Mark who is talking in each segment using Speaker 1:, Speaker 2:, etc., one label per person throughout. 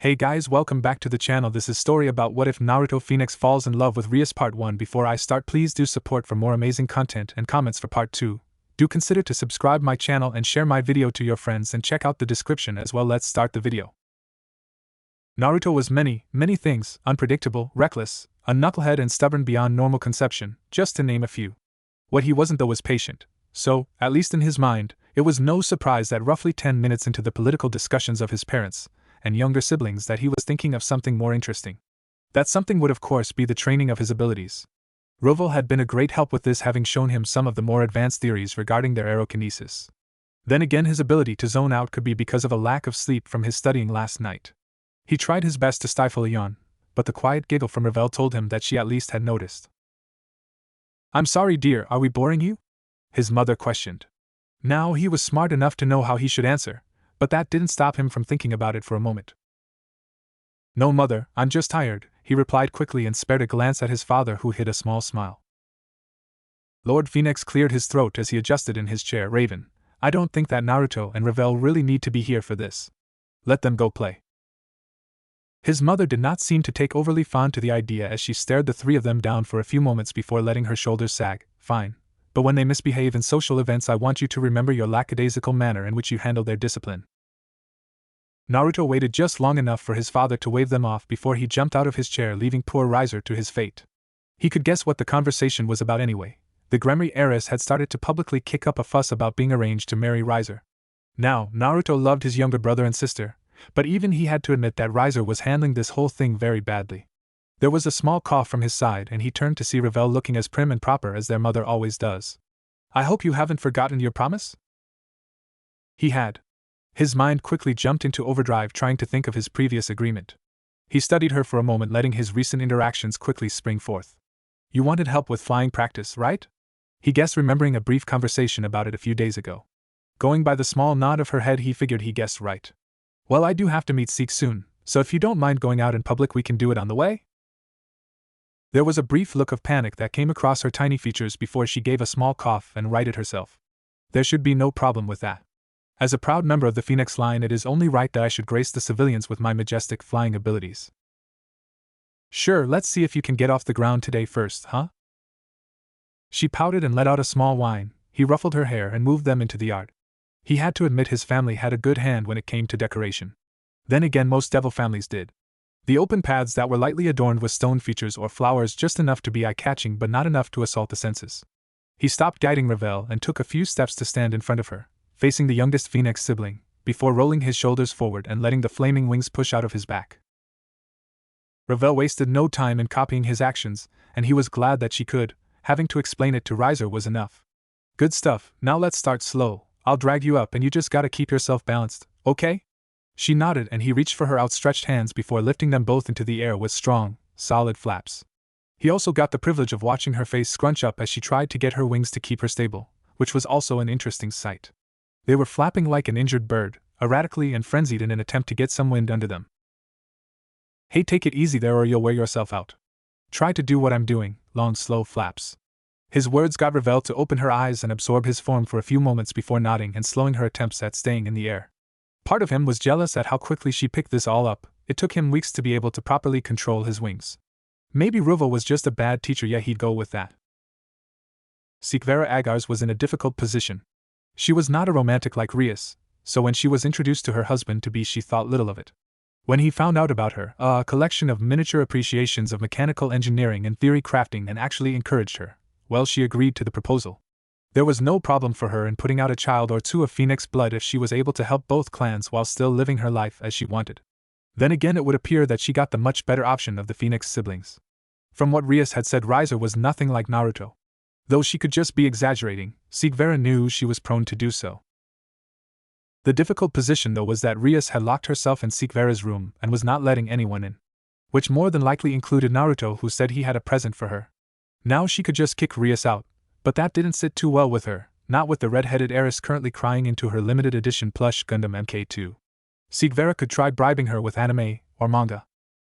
Speaker 1: Hey guys, welcome back to the channel. This is story about what if Naruto Phenex falls in love with Rias part 1. Before I start, please do support for more amazing content and comments for part 2. Do consider to subscribe my channel and share my video to your friends and check out the description as well. Let's start the video. Naruto was many things: unpredictable, reckless, a knucklehead and stubborn beyond normal conception, just to name a few. What he wasn't though was patient. So, at least in his mind, it was no surprise that roughly 10 minutes into the political discussions of his parents and younger siblings that he was thinking of something more interesting. That something would of course be the training of his abilities. Roval had been a great help with this, having shown him some of the more advanced theories regarding their aerokinesis. Then again, his ability to zone out could be because of a lack of sleep from his studying last night. He tried his best to stifle a yawn, but the quiet giggle from Ravel told him that she at least had noticed. "I'm sorry, dear, are we boring you?" his mother questioned. Now he was smart enough to know how he should answer, but that didn't stop him from thinking about it for a moment. "No, mother, I'm just tired," he replied quickly and spared a glance at his father, who hid a small smile. Lord Phenex cleared his throat as he adjusted in his chair. "Raven, I don't think that Naruto and Ravel really need to be here for this. Let them go play." His mother did not seem to take overly fond to the idea as she stared the three of them down for a few moments before letting her shoulders sag. "Fine. But when they misbehave in social events, I want you to remember your lackadaisical manner in which you handle their discipline." Naruto waited just long enough for his father to wave them off before he jumped out of his chair, leaving poor Riser to his fate. He could guess what the conversation was about anyway. The Gremry heiress had started to publicly kick up a fuss about being arranged to marry Riser. Now, Naruto loved his younger brother and sister, but even he had to admit that Riser was handling this whole thing very badly. There was a small cough from his side and he turned to see Ravel looking as prim and proper as their mother always does. "I hope you haven't forgotten your promise?" He had. His mind quickly jumped into overdrive trying to think of his previous agreement. He studied her for a moment, letting his recent interactions quickly spring forth. "You wanted help with flying practice, right?" he guessed, remembering a brief conversation about it a few days ago. Going by the small nod of her head, he figured he guessed right. "Well, I do have to meet Seek soon, so if you don't mind going out in public, we can do it on the way?" There was a brief look of panic that came across her tiny features before she gave a small cough and righted herself. "There should be no problem with that. As a proud member of the Phenex line, it is only right that I should grace the civilians with my majestic flying abilities." "Sure, let's see if you can get off the ground today first, huh?" She pouted and let out a small whine. He ruffled her hair and moved them into the yard. He had to admit his family had a good hand when it came to decoration. Then again, most devil families did. The open paths that were lightly adorned with stone features or flowers, just enough to be eye-catching but not enough to assault the senses. He stopped guiding Ravel and took a few steps to stand in front of her, facing the youngest Phoenix sibling, before rolling his shoulders forward and letting the flaming wings push out of his back. Ravel wasted no time in copying his actions, and he was glad that she could. Having to explain it to Riser was enough. "Good stuff, now let's start slow. I'll drag you up and you just gotta keep yourself balanced, okay?" She nodded and he reached for her outstretched hands before lifting them both into the air with strong, solid flaps. He also got the privilege of watching her face scrunch up as she tried to get her wings to keep her stable, which was also an interesting sight. They were flapping like an injured bird, erratically and frenzied in an attempt to get some wind under them. "Hey, take it easy there or you'll wear yourself out. Try to do what I'm doing, long slow flaps." His words got Ravel to open her eyes and absorb his form for a few moments before nodding and slowing her attempts at staying in the air. Part of him was jealous at how quickly she picked this all up. It took him weeks to be able to properly control his wings. Maybe Ruvo was just a bad teacher, yet he'd go with that. Vera Agars was in a difficult position. She was not a romantic like Rias, so when she was introduced to her husband-to-be, she thought little of it. When he found out about her, a collection of miniature appreciations of mechanical engineering and theory crafting, and actually encouraged her, well, she agreed to the proposal. There was no problem for her in putting out a child or two of Phoenix blood if she was able to help both clans while still living her life as she wanted. Then again, it would appear that she got the much better option of the Phoenix siblings. From what Rias had said, Riser was nothing like Naruto. Though she could just be exaggerating, Vera knew she was prone to do so. The difficult position, though, was that Rias had locked herself in Vera's room and was not letting anyone in. Which more than likely included Naruto, who said he had a present for her. Now she could just kick Rias out. But that didn't sit too well with her, not with the red-headed heiress currently crying into her limited edition plush Gundam MK2. Vera could try bribing her with anime or manga.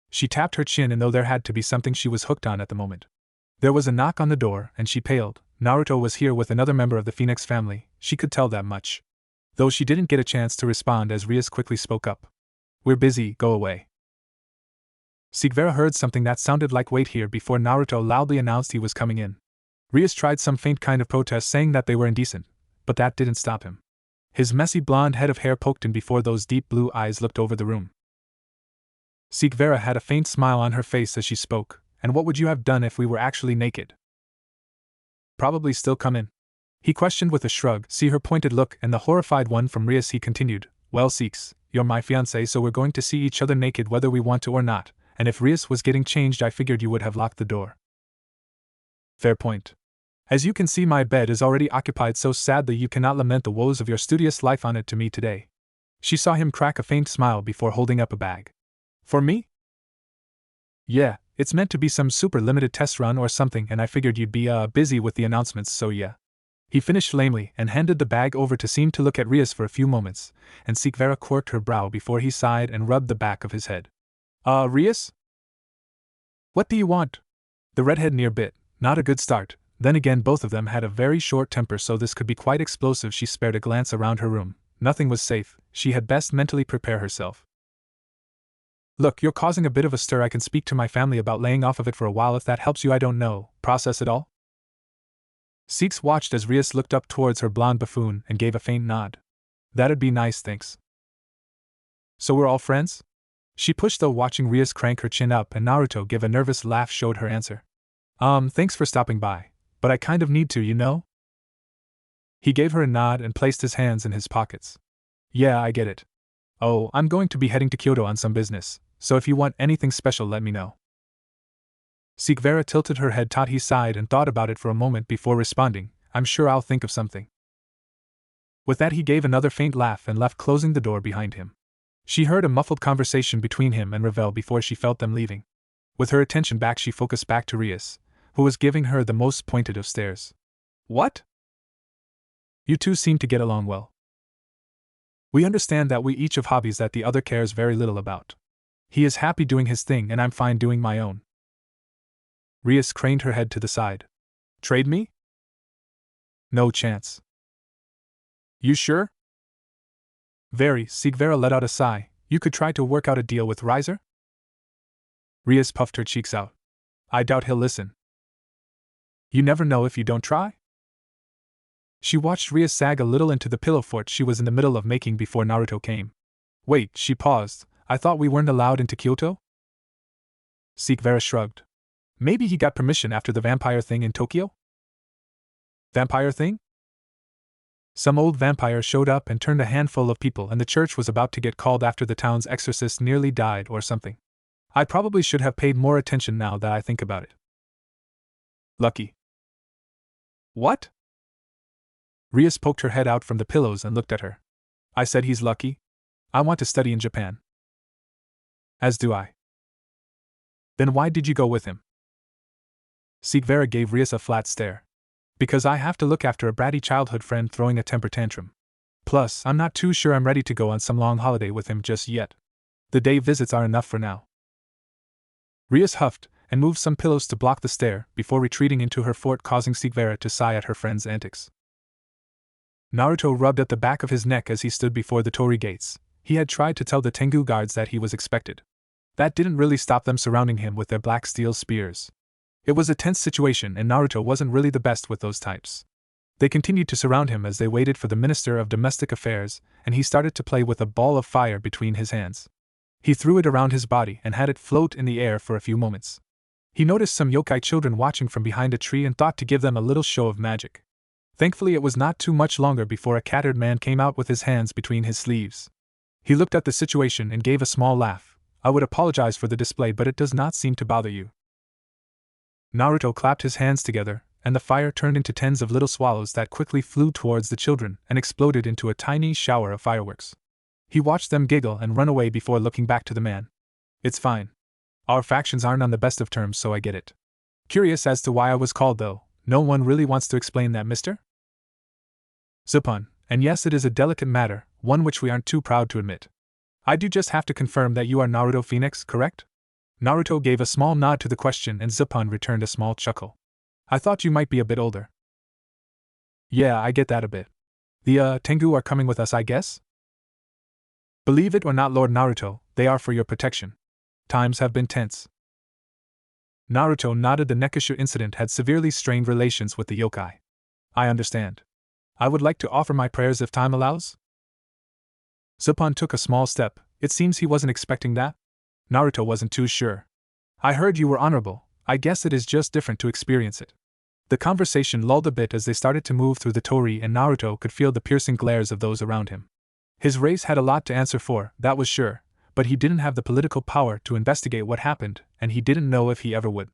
Speaker 1: She tapped her chin, and though there had to be something she was hooked on at the moment. There was a knock on the door and she paled. Naruto was here with another member of the Phenex family, she could tell that much. Though she didn't get a chance to respond as Rias quickly spoke up. "We're busy, go away." Vera heard something that sounded like wait here before Naruto loudly announced he was coming in. Rias tried some faint kind of protest saying that they were indecent, but that didn't stop him. His messy blonde head of hair poked in before those deep blue eyes looked over the room. Vera had a faint smile on her face as she spoke. And what would you have done if we were actually naked? Probably still come in. He questioned with a shrug. See her pointed look and the horrified one from Rias. He continued, well, Seeks, you're my fiancé, so we're going to see each other naked whether we want to or not, and if Rias was getting changed I figured you would have locked the door. Fair point. As you can see, my bed is already occupied, so sadly you cannot lament the woes of your studious life on it to me today. She saw him crack a faint smile before holding up a bag. For me? Yeah, it's meant to be some super limited test run or something, and I figured you'd be busy with the announcements, so yeah. He finished lamely and handed the bag over to seem to look at Rias for a few moments, and Vera quirked her brow before he sighed and rubbed the back of his head. Rias? What do you want? The redhead near bit, not a good start. Then again, both of them had a very short temper, so this could be quite explosive. She spared a glance around her room. Nothing was safe. She had best mentally prepare herself. Look, you're causing a bit of a stir. I can speak to my family about laying off of it for a while if that helps you. I don't know. Process it all? Seeks watched as Rias looked up towards her blonde buffoon and gave a faint nod. That'd be nice, thanks. So we're all friends? She pushed, though, watching Rias crank her chin up, and Naruto give a nervous laugh showed her answer. Thanks for stopping by. But I kind of need to, you know? He gave her a nod and placed his hands in his pockets. Yeah, I get it. Oh, I'm going to be heading to Kyoto on some business, so if you want anything special let me know. Vera tilted her head. He sighed and thought about it for a moment before responding, I'm sure I'll think of something. With that he gave another faint laugh and left, closing the door behind him. She heard a muffled conversation between him and Ravel before she felt them leaving. With her attention back, she focused back to Rias, who was giving her the most pointed of stares. What? You two seem to get along well. We understand that we each have hobbies that the other cares very little about. He is happy doing his thing and I'm fine doing my own. Rias craned her head to the side. Trade me? No chance. You sure? Very. Vera let out a sigh. You could try to work out a deal with Riser? Rias puffed her cheeks out. I doubt he'll listen. You never know if you don't try? She watched Rias sag a little into the pillow fort she was in the middle of making before Naruto came. Wait, she paused. I thought we weren't allowed into Kyoto? Vera shrugged. Maybe he got permission after the vampire thing in Tokyo? Vampire thing? Some old vampire showed up and turned a handful of people, and the church was about to get called after the town's exorcist nearly died or something. I probably should have paid more attention now that I think about it. Lucky. What? Rias poked her head out from the pillows and looked at her. I said he's lucky. I want to study in Japan. As do I. Then why did you go with him? Vera gave Rias a flat stare. Because I have to look after a bratty childhood friend throwing a temper tantrum. Plus, I'm not too sure I'm ready to go on some long holiday with him just yet. The day visits are enough for now. Rias huffed and moved some pillows to block the stare before retreating into her fort, causing Vera to sigh at her friend's antics. Naruto rubbed at the back of his neck as he stood before the torii gates. He had tried to tell the Tengu guards that he was expected. That didn't really stop them surrounding him with their black steel spears. It was a tense situation, and Naruto wasn't really the best with those types. They continued to surround him as they waited for the Minister of Domestic Affairs, and he started to play with a ball of fire between his hands. He threw it around his body and had it float in the air for a few moments. He noticed some yokai children watching from behind a tree and thought to give them a little show of magic. Thankfully, it was not too much longer before a cat-haired man came out with his hands between his sleeves. He looked at the situation and gave a small laugh. I would apologize for the display, but it does not seem to bother you. Naruto clapped his hands together, and the fire turned into tens of little swallows that quickly flew towards the children and exploded into a tiny shower of fireworks. He watched them giggle and run away before looking back to the man. It's fine. Our factions aren't on the best of terms, so I get it. Curious as to why I was called, though. No one really wants to explain that, mister? Zupan, and yes, it is a delicate matter, one which we aren't too proud to admit. I do just have to confirm that you are Naruto Phenex, correct? Naruto gave a small nod to the question and Zupan returned a small chuckle. I thought you might be a bit older. Yeah, I get that a bit. The Tengu are coming with us, I guess? Believe it or not, Lord Naruto, they are for your protection. Times have been tense. Naruto nodded. The Nekashu incident had severely strained relations with the yokai. I understand. I would like to offer my prayers if time allows? Zupan took a small step. It seems he wasn't expecting that. Naruto wasn't too sure. I heard you were honorable. I guess it is just different to experience it. The conversation lulled a bit as they started to move through the torii, and Naruto could feel the piercing glares of those around him. His race had a lot to answer for, that was sure, but he didn't have the political power to investigate what happened, and he didn't know if he ever would.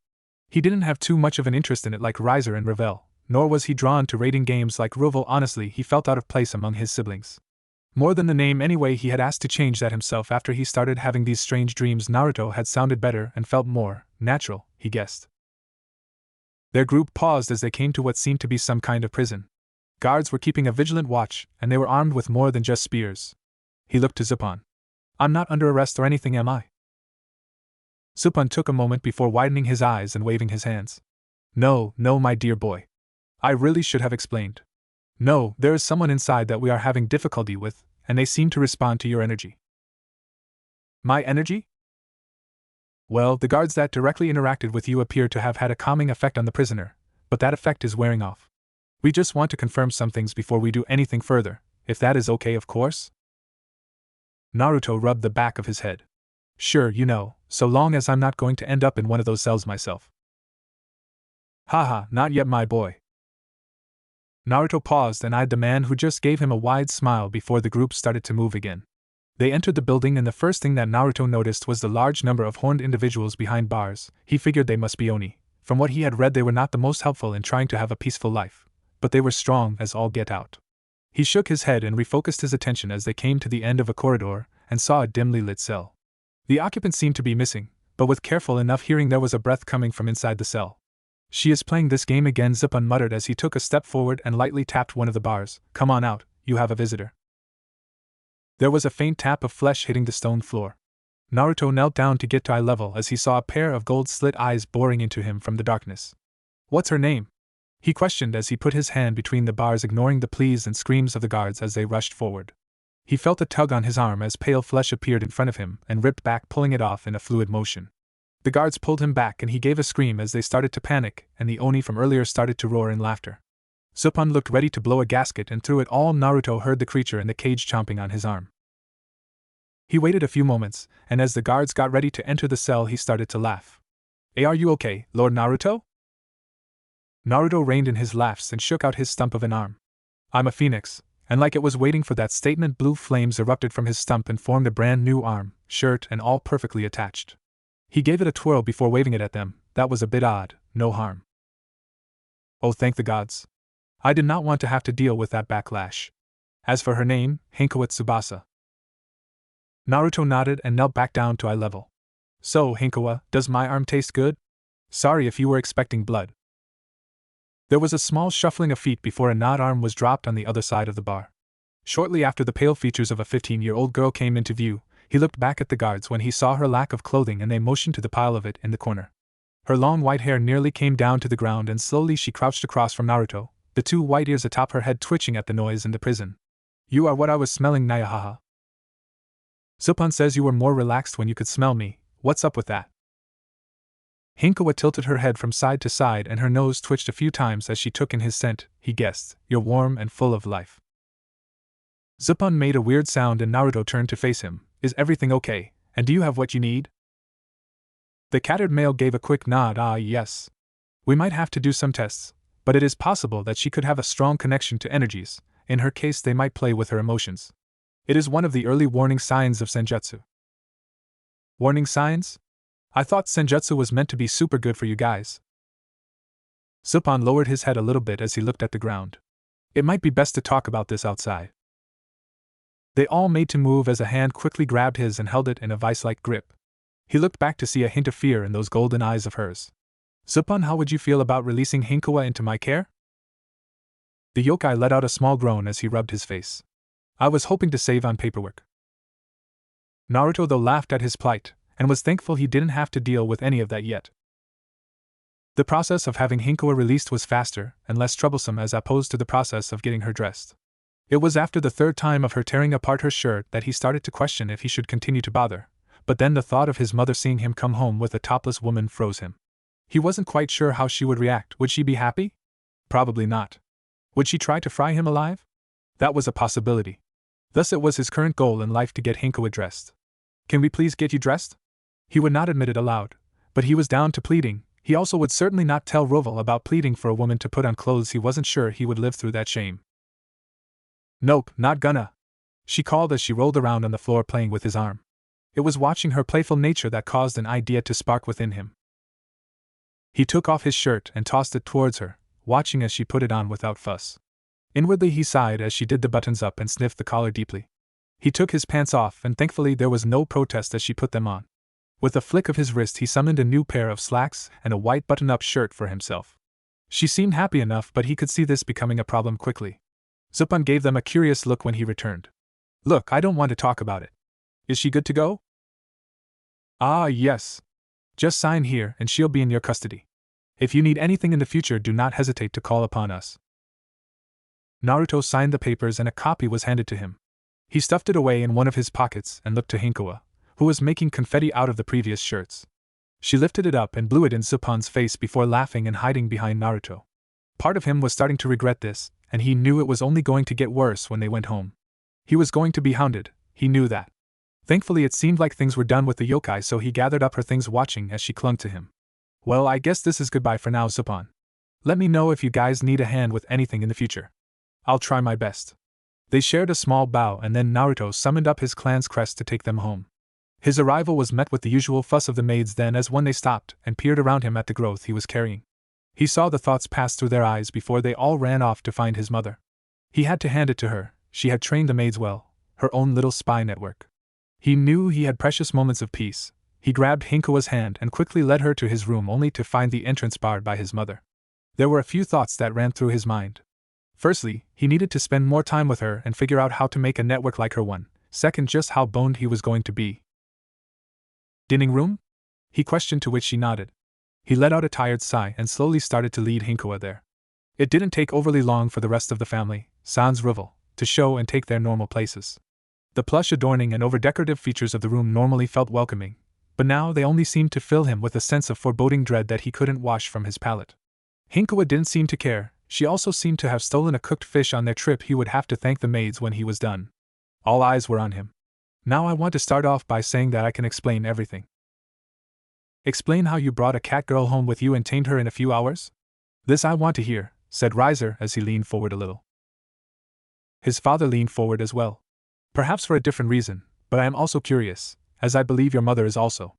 Speaker 1: He didn't have too much of an interest in it like Riser and Revel, nor was he drawn to raiding games like Ruvel. Honestly, he felt out of place among his siblings. More than the name anyway. He had asked to change that himself after he started having these strange dreams. Naruto had sounded better and felt more natural, he guessed. Their group paused as they came to what seemed to be some kind of prison. Guards were keeping a vigilant watch, and they were armed with more than just spears. He looked to Zupan. I'm not under arrest or anything, am I? Zupan took a moment before widening his eyes and waving his hands. No, my dear boy. I really should have explained. No, there is someone inside that we are having difficulty with, and they seem to respond to your energy. My energy? Well, the guards that directly interacted with you appear to have had a calming effect on the prisoner, but that effect is wearing off. We just want to confirm some things before we do anything further, if that is okay, of course? Naruto rubbed the back of his head. Sure, so long as I'm not going to end up in one of those cells myself. Haha, not yet, my boy. Naruto paused and eyed the man, who just gave him a wide smile before the group started to move again. They entered the building, and the first thing that Naruto noticed was the large number of horned individuals behind bars. He figured they must be Oni. From what he had read, they were not the most helpful in trying to have a peaceful life, but they were strong as all get out. He shook his head and refocused his attention as they came to the end of a corridor and saw a dimly lit cell. The occupant seemed to be missing, but with careful enough hearing there was a breath coming from inside the cell. She is playing this game again, Zupan muttered as he took a step forward and lightly tapped one of the bars. Come on out, you have a visitor. There was a faint tap of flesh hitting the stone floor. Naruto knelt down to get to eye level as he saw a pair of gold-slit eyes boring into him from the darkness. What's her name? He questioned as he put his hand between the bars, ignoring the pleas and screams of the guards as they rushed forward. He felt a tug on his arm as pale flesh appeared in front of him and ripped back, pulling it off in a fluid motion. The guards pulled him back and he gave a scream as they started to panic, and the Oni from earlier started to roar in laughter. Zupan looked ready to blow a gasket, and through it all Naruto heard the creature in the cage chomping on his arm. He waited a few moments, and as the guards got ready to enter the cell he started to laugh. Hey, are you okay, Lord Naruto? Naruto reined in his laughs and shook out his stump of an arm. I'm a phoenix, and like it was waiting for that statement, blue flames erupted from his stump and formed a brand new arm, shirt and all perfectly attached. He gave it a twirl before waving it at them. That was a bit odd, no harm. Oh, thank the gods. I did not want to have to deal with that backlash. As for her name, Hinkoa Tsubasa. Naruto nodded and knelt back down to eye level. So, Hinkoa, does my arm taste good? Sorry if you were expecting blood. There was a small shuffling of feet before a nod arm was dropped on the other side of the bar. Shortly after, the pale features of a 15-year-old girl came into view. He looked back at the guards when he saw her lack of clothing, and they motioned to the pile of it in the corner. Her long white hair nearly came down to the ground, and slowly she crouched across from Naruto, the two white ears atop her head twitching at the noise in the prison. You are what I was smelling, Nyahaha. Zupan says you were more relaxed when you could smell me. What's up with that? Hinkoa tilted her head from side to side and her nose twitched a few times as she took in his scent. He guessed, you're warm and full of life. Zupan made a weird sound and Naruto turned to face him. Is everything okay, and do you have what you need? The cattered male gave a quick nod. Yes. We might have to do some tests, but it is possible that she could have a strong connection to energies. In her case, they might play with her emotions. It is one of the early warning signs of senjutsu. Warning signs? I thought senjutsu was meant to be super good for you guys. Zupan lowered his head a little bit as he looked at the ground. It might be best to talk about this outside. They all made to move as a hand quickly grabbed his and held it in a vice-like grip. He looked back to see a hint of fear in those golden eyes of hers. Zupan, how would you feel about releasing Hinkoa into my care? The yokai let out a small groan as he rubbed his face. I was hoping to save on paperwork. Naruto, though, laughed at his plight, and was thankful he didn't have to deal with any of that yet. The process of having Hinkoa released was faster and less troublesome as opposed to the process of getting her dressed. It was after the third time of her tearing apart her shirt that he started to question if he should continue to bother, But then the thought of his mother seeing him come home with a topless woman froze him. He wasn't quite sure how she would react. Would she be happy? Probably not. Would she try to fry him alive? That was a possibility. Thus it was his current goal in life to get Hinkoa dressed. Can we please get you dressed? He would not admit it aloud, but he was down to pleading. He also would certainly not tell Roval about pleading for a woman to put on clothes. He wasn't sure he would live through that shame. Nope, not gonna, she called as she rolled around on the floor playing with his arm. It was watching her playful nature that caused an idea to spark within him. He took off his shirt and tossed it towards her, watching as she put it on without fuss. Inwardly he sighed as she did the buttons up and sniffed the collar deeply. He took his pants off and thankfully there was no protest as she put them on. With a flick of his wrist he summoned a new pair of slacks and a white button-up shirt for himself. She seemed happy enough, but he could see this becoming a problem quickly. Zupan gave them a curious look when he returned. Look, I don't want to talk about it. Is she good to go? Ah, yes. Just sign here and she'll be in your custody. If you need anything in the future, do not hesitate to call upon us. Naruto signed the papers and a copy was handed to him. He stuffed it away in one of his pockets and looked to Hinkoa, who was making confetti out of the previous shirts. She lifted it up and blew it in Zupan's face before laughing and hiding behind Naruto. Part of him was starting to regret this, and he knew it was only going to get worse when they went home. He was going to be hounded, he knew that. Thankfully it seemed like things were done with the yokai, so he gathered up her things watching as she clung to him. Well, I guess this is goodbye for now, Zupan. Let me know if you guys need a hand with anything in the future. I'll try my best. They shared a small bow and then Naruto summoned up his clan's crest to take them home. His arrival was met with the usual fuss of the maids then as when they stopped and peered around him at the growth he was carrying. He saw the thoughts pass through their eyes before they all ran off to find his mother. He had to hand it to her, she had trained the maids well, her own little spy network. He knew he had precious moments of peace. He grabbed Hinkoa's hand and quickly led her to his room only to find the entrance barred by his mother. There were a few thoughts that ran through his mind. Firstly, he needed to spend more time with her and figure out how to make a network like her one. Second, just how boned he was going to be. Dining room? He questioned, to which she nodded. He let out a tired sigh and slowly started to lead Hinkoa there. It didn't take overly long for the rest of the family, sans rival, to show and take their normal places. The plush adorning and over-decorative features of the room normally felt welcoming, but now they only seemed to fill him with a sense of foreboding dread that he couldn't wash from his palate. Hinkoa didn't seem to care. She also seemed to have stolen a cooked fish on their trip. He would have to thank the maids when he was done. All eyes were on him. Now I want to start off by saying that I can explain everything. Explain how you brought a cat girl home with you and tamed her in a few hours? This I want to hear, said Riser as he leaned forward a little. His father leaned forward as well. Perhaps for a different reason, but I am also curious, as I believe your mother is also.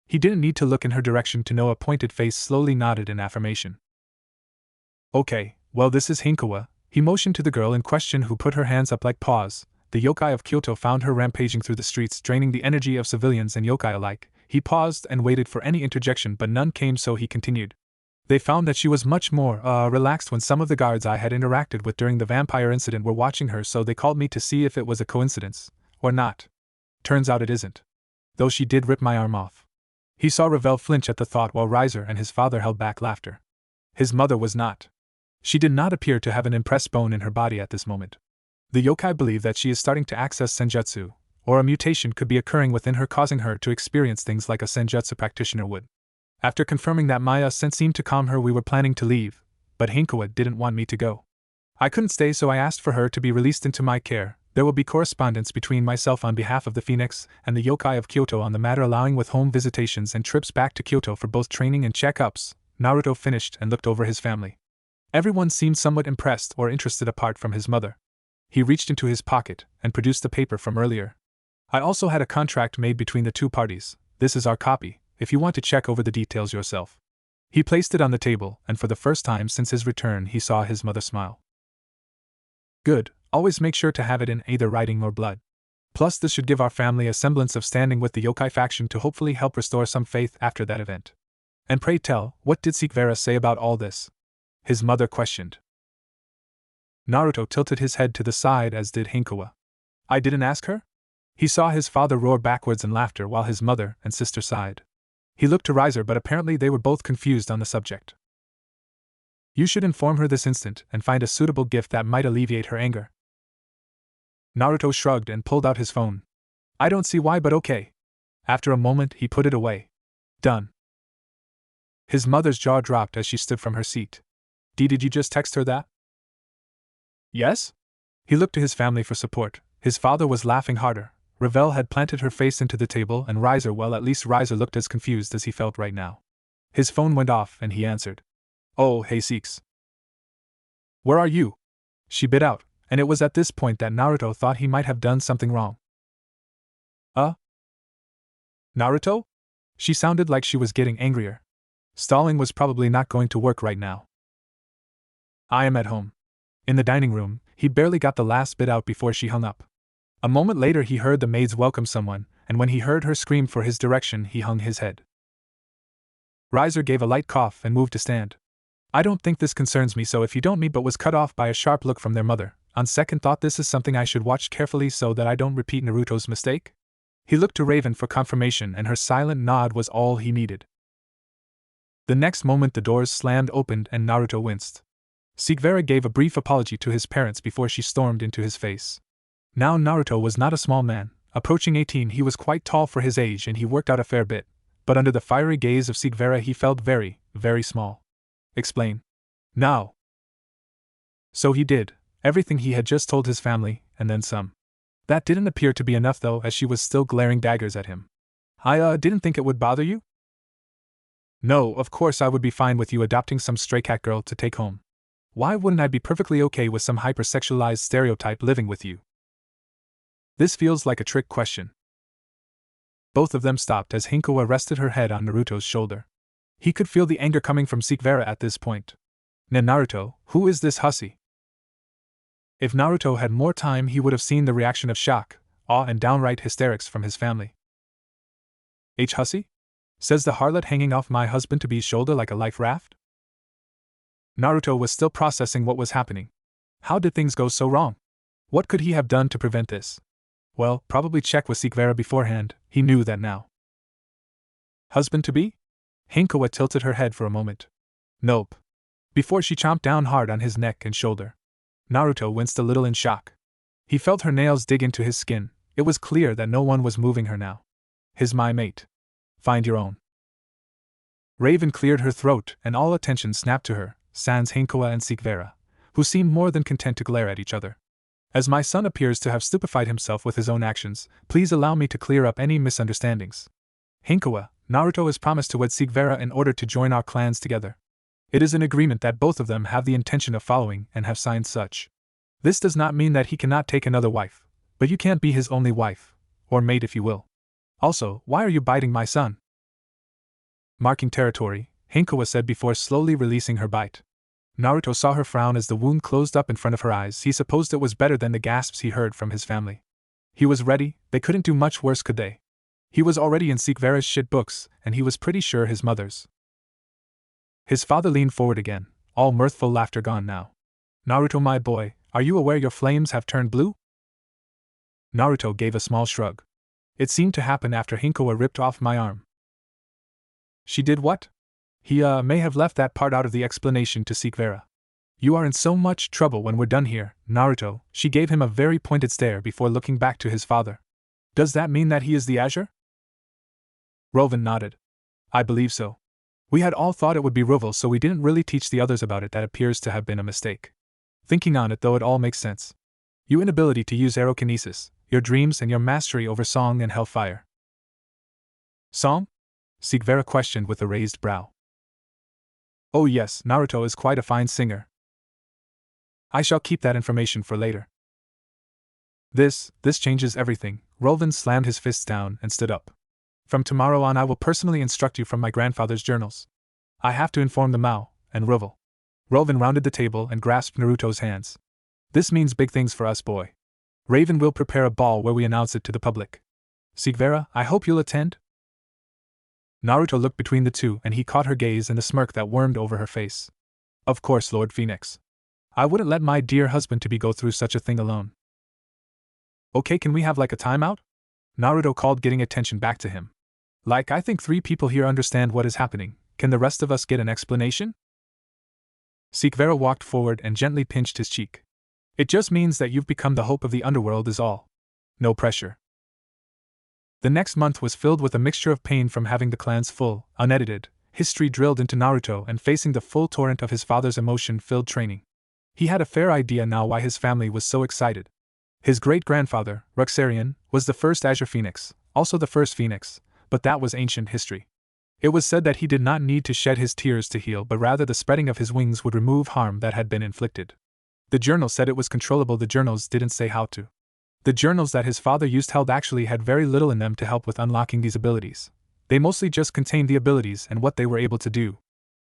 Speaker 1: He didn't need to look in her direction to know a pointed face slowly nodded in affirmation. Okay, well, this is Hinkoa, he motioned to the girl in question who put her hands up like paws. The yokai of Kyoto found her rampaging through the streets, draining the energy of civilians and yokai alike. He paused and waited for any interjection, but none came, so he continued. They found that she was much more, relaxed when some of the guards I had interacted with during the vampire incident were watching her, so they called me to see if it was a coincidence, or not. Turns out it isn't. Though she did rip my arm off. He saw Ravel flinch at the thought while Riser and his father held back laughter. His mother was not. She did not appear to have an impressed bone in her body at this moment. The yokai believe that she is starting to access senjutsu, or a mutation could be occurring within her causing her to experience things like a senjutsu practitioner would. After confirming that Maya sense seemed to calm her, we were planning to leave, but Hinkoa didn't want me to go. I couldn't stay, so I asked for her to be released into my care. There will be correspondence between myself on behalf of the Phenex and the yokai of Kyoto on the matter, allowing with home visitations and trips back to Kyoto for both training and checkups. Naruto finished and looked over his family. Everyone seemed somewhat impressed or interested apart from his mother. He reached into his pocket and produced the paper from earlier. I also had a contract made between the two parties. This is our copy, if you want to check over the details yourself. He placed it on the table, and for the first time since his return he saw his mother smile. Good, always make sure to have it in either writing or blood. Plus this should give our family a semblance of standing with the yokai faction to hopefully help restore some faith after that event. And pray tell, what did Vera say about all this? His mother questioned. Naruto tilted his head to the side, as did Hinkoa. I didn't ask her? He saw his father roar backwards in laughter while his mother and sister sighed. He looked to Riser, but apparently they were both confused on the subject. You should inform her this instant and find a suitable gift that might alleviate her anger. Naruto shrugged and pulled out his phone. I don't see why, but okay. After a moment, he put it away. Done. His mother's jaw dropped as she stood from her seat. Did you just text her that? Yes? He looked to his family for support. His father was laughing harder. Ravel had planted her face into the table, and Riser, well, at least Riser looked as confused as he felt right now. His phone went off, and he answered. Oh, hey Seeks. Where are you? She bit out, and it was at this point that Naruto thought he might have done something wrong. Naruto? She sounded like she was getting angrier. Stalling was probably not going to work right now. I am at home. In the dining room, he barely got the last bit out before she hung up. A moment later he heard the maids welcome someone, and when he heard her scream for his direction he hung his head. Riser gave a light cough and moved to stand. I don't think this concerns me, so if you don't, but was cut off by a sharp look from their mother. On second thought, this is something I should watch carefully so that I don't repeat Naruto's mistake. He looked to Raven for confirmation, and her silent nod was all he needed. The next moment the doors slammed open and Naruto winced. Vera gave a brief apology to his parents before she stormed into his face. Now Naruto was not a small man. Approaching 18, he was quite tall for his age and he worked out a fair bit, but under the fiery gaze of Vera he felt very, very small. Explain. Now. So he did, everything he had just told his family, and then some. That didn't appear to be enough though, as she was still glaring daggers at him. I didn't think it would bother you? No, of course I would be fine with you adopting some stray cat girl to take home. Why wouldn't I be perfectly okay with some hypersexualized stereotype living with you? This feels like a trick question. Both of them stopped as Hinkoa rested her head on Naruto's shoulder. He could feel the anger coming from Vera at this point. Naruto, who is this hussy? If Naruto had more time he would have seen the reaction of shock, awe and downright hysterics from his family. Hussy? Says the harlot hanging off my husband-to-be's shoulder like a life raft? Naruto was still processing what was happening. How did things go so wrong? What could he have done to prevent this? Well, probably check with Vera beforehand, he knew that now. Husband-to-be? Hinkoa tilted her head for a moment. Nope. Before she chomped down hard on his neck and shoulder. Naruto winced a little in shock. He felt her nails dig into his skin. It was clear that no one was moving her now. My mate. Find your own. Raven cleared her throat and all attention snapped to her, sans Hinkoa and Vera, who seemed more than content to glare at each other. As my son appears to have stupefied himself with his own actions, please allow me to clear up any misunderstandings. Hinkoa, Naruto has promised to wed Vera in order to join our clans together. It is an agreement that both of them have the intention of following and have signed such. This does not mean that he cannot take another wife, but you can't be his only wife, or mate if you will. Also, why are you biting my son? Marking territory, Hinkoa said before slowly releasing her bite. Naruto saw her frown as the wound closed up in front of her eyes. He supposed it was better than the gasps he heard from his family. He was ready, they couldn't do much worse, could they? He was already in Vera's shit books, and he was pretty sure his mother's. His father leaned forward again, all mirthful laughter gone now. Naruto, my boy, are you aware your flames have turned blue? Naruto gave a small shrug. It seemed to happen after Hinkoa ripped off my arm. She did what? He may have left that part out of the explanation to Vera. You are in so much trouble when we're done here, Naruto. She gave him a very pointed stare before looking back to his father. Does that mean that he is the Azure? Rovan nodded. I believe so. We had all thought it would be Roval, so we didn't really teach the others about it. That appears to have been a mistake. Thinking on it though, it all makes sense. Your inability to use aerokinesis, your dreams and your mastery over song and hellfire. Song? Vera questioned with a raised brow. Oh yes, Naruto is quite a fine singer. I shall keep that information for later. This changes everything. Rolvan slammed his fists down and stood up. From tomorrow on I will personally instruct you from my grandfather's journals. I have to inform the Mao and Roval. Rolvan rounded the table and grasped Naruto's hands. This means big things for us, boy. Raven will prepare a ball where we announce it to the public. Vera, I hope you'll attend? Naruto looked between the two and he caught her gaze and the smirk that wormed over her face. Of course, Lord Phenex. I wouldn't let my dear husband-to-be go through such a thing alone. Okay, can we have like a timeout? Naruto called, getting attention back to him. Like, I think 3 people here understand what is happening. Can the rest of us get an explanation? Vera walked forward and gently pinched his cheek. It just means that you've become the hope of the underworld is all. No pressure. The next month was filled with a mixture of pain from having the clan's full, unedited history drilled into Naruto and facing the full torrent of his father's emotion-filled training. He had a fair idea now why his family was so excited. His great-grandfather, Ruxarian, was the first Azure Phenex, also the first Phenex, but that was ancient history. It was said that he did not need to shed his tears to heal, but rather the spreading of his wings would remove harm that had been inflicted. The journal said it was controllable. The journals didn't say how to. The journals that his father used held actually had very little in them to help with unlocking these abilities. They mostly just contained the abilities and what they were able to do.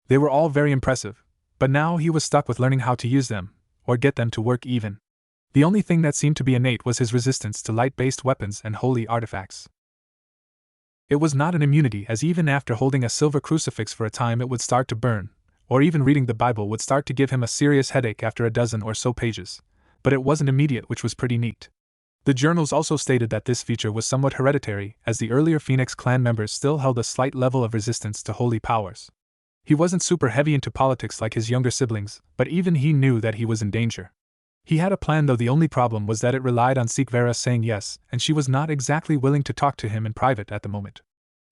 Speaker 1: They were all very impressive, but now he was stuck with learning how to use them, or get them to work even. The only thing that seemed to be innate was his resistance to light-based weapons and holy artifacts. It was not an immunity, as even after holding a silver crucifix for a time it would start to burn, or even reading the Bible would start to give him a serious headache after a dozen or so pages. But it wasn't immediate, which was pretty neat. The journals also stated that this feature was somewhat hereditary, as the earlier Phenex clan members still held a slight level of resistance to holy powers. He wasn't super heavy into politics like his younger siblings, but even he knew that he was in danger. He had a plan, though the only problem was that it relied on Vera saying yes, and she was not exactly willing to talk to him in private at the moment.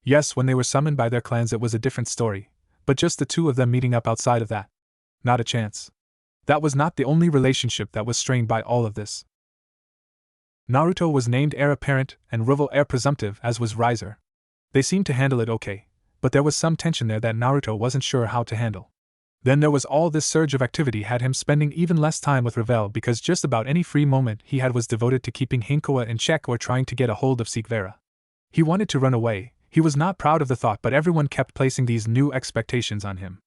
Speaker 1: Yes, when they were summoned by their clans it was a different story, but just the two of them meeting up outside of that? Not a chance. That was not the only relationship that was strained by all of this. Naruto was named heir apparent and Ruvel heir presumptive, as was Riser. They seemed to handle it okay, but there was some tension there that Naruto wasn't sure how to handle. Then there was all this surge of activity had him spending even less time with Revel, because just about any free moment he had was devoted to keeping Hinkoa in check or trying to get a hold of Vera. He wanted to run away. He was not proud of the thought, but everyone kept placing these new expectations on him.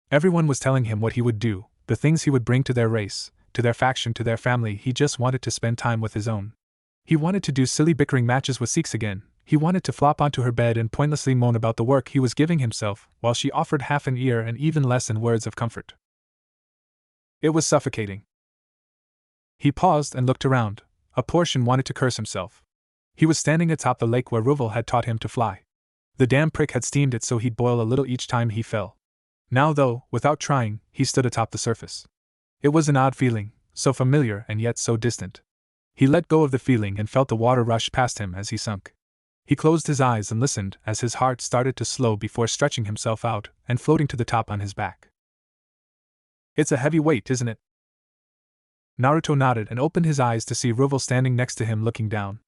Speaker 1: Everyone was telling him what he would do, the things he would bring to their race, to their faction, to their family. He just wanted to spend time with his own. He wanted to do silly bickering matches with Seeks again. He wanted to flop onto her bed and pointlessly moan about the work he was giving himself, while she offered half an ear and even less in words of comfort. It was suffocating. He paused and looked around. A portion wanted to curse himself. He was standing atop the lake where Ruvel had taught him to fly. The damn prick had steamed it so he'd boil a little each time he fell. Now, though, without trying, he stood atop the surface. It was an odd feeling, so familiar and yet so distant. He let go of the feeling and felt the water rush past him as he sunk. He closed his eyes and listened as his heart started to slow before stretching himself out and floating to the top on his back. It's a heavy weight, isn't it? Naruto nodded and opened his eyes to see Ruvel standing next to him looking down.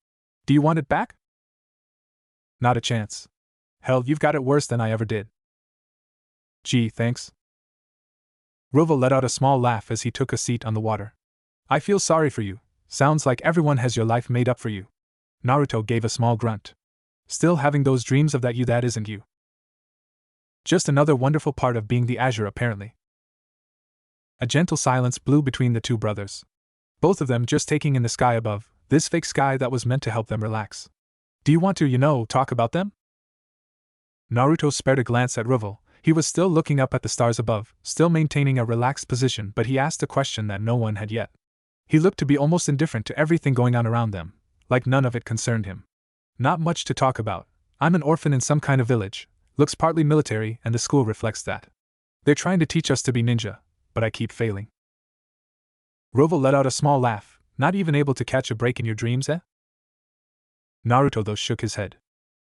Speaker 1: Do you want it back? Not a chance. Hell, you've got it worse than I ever did. Gee, thanks. Ruvel let out a small laugh as he took a seat on the water. I feel sorry for you. Sounds like everyone has your life made up for you. Naruto gave a small grunt. Still having those dreams of that isn't you. Just another wonderful part of being the Azure, apparently. A gentle silence blew between the two brothers. Both of them just taking in the sky above, this fake sky that was meant to help them relax. Do you want to, talk about them? Naruto spared a glance at Ruvel. He was still looking up at the stars above, still maintaining a relaxed position, but he asked a question that no one had yet. He looked to be almost indifferent to everything going on around them, like none of it concerned him. Not much to talk about. I'm an orphan in some kind of village, looks partly military, and the school reflects that. They're trying to teach us to be ninja, but I keep failing. Ruvel let out a small laugh. Not even able to catch a break in your dreams, eh? Naruto, though, shook his head.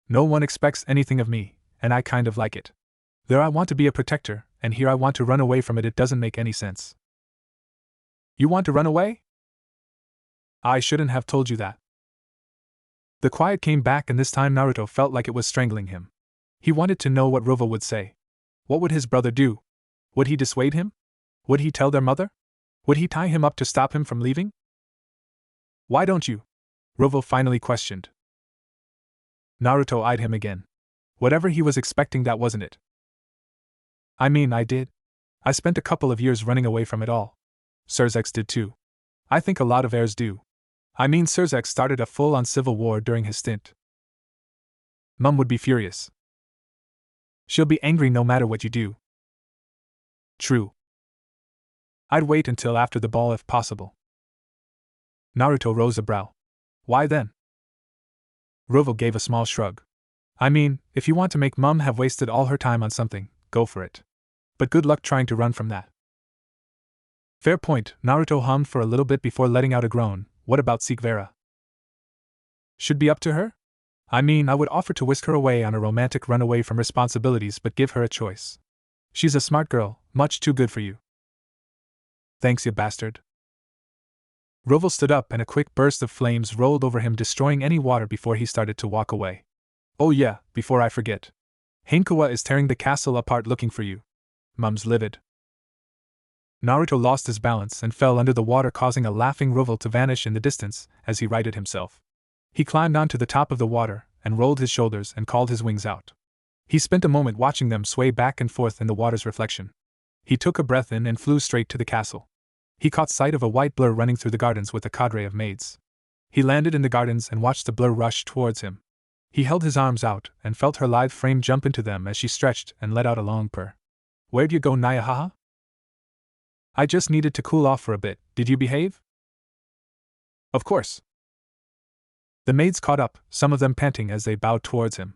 Speaker 1: No one expects anything of me, and I kind of like it. There I want to be a protector, and here I want to run away from it. It doesn't make any sense. You want to run away? I shouldn't have told you that. The quiet came back, and this time Naruto felt like it was strangling him. He wanted to know what Ruvel would say. What would his brother do? Would he dissuade him? Would he tell their mother? Would he tie him up to stop him from leaving? Why don't you? Ruvel finally questioned. Naruto eyed him again. Whatever he was expecting, that wasn't it. I mean, I did. I spent a couple of years running away from it all. Surzex did too. I think a lot of heirs do. I mean, Surzex started a full-on civil war during his stint. Mum would be furious. She'll be angry no matter what you do. True. I'd wait until after the ball if possible. Naruto rose a brow. Why then? Ruvel gave a small shrug. I mean, if you want to make Mum have wasted all her time on something, go for it. But good luck trying to run from that. Fair point, Naruto hummed for a little bit before letting out a groan. What about Vera? Should be up to her? I mean, I would offer to whisk her away on a romantic run away from responsibilities, but give her a choice. She's a smart girl, much too good for you. Thanks, you bastard. Roval stood up and a quick burst of flames rolled over him, destroying any water before he started to walk away. Oh yeah, before I forget. Hinkoa is tearing the castle apart looking for you. Mum's livid. Naruto lost his balance and fell under the water, causing a laughing Roval to vanish in the distance as he righted himself. He climbed onto the top of the water and rolled his shoulders and called his wings out. He spent a moment watching them sway back and forth in the water's reflection. He took a breath in and flew straight to the castle. He caught sight of a white blur running through the gardens with a cadre of maids. He landed in the gardens and watched the blur rush towards him. He held his arms out and felt her lithe frame jump into them as she stretched and let out a long purr. Where'd you go, Nyahaha? I just needed to cool off for a bit. Did you behave? Of course. The maids caught up, some of them panting as they bowed towards him.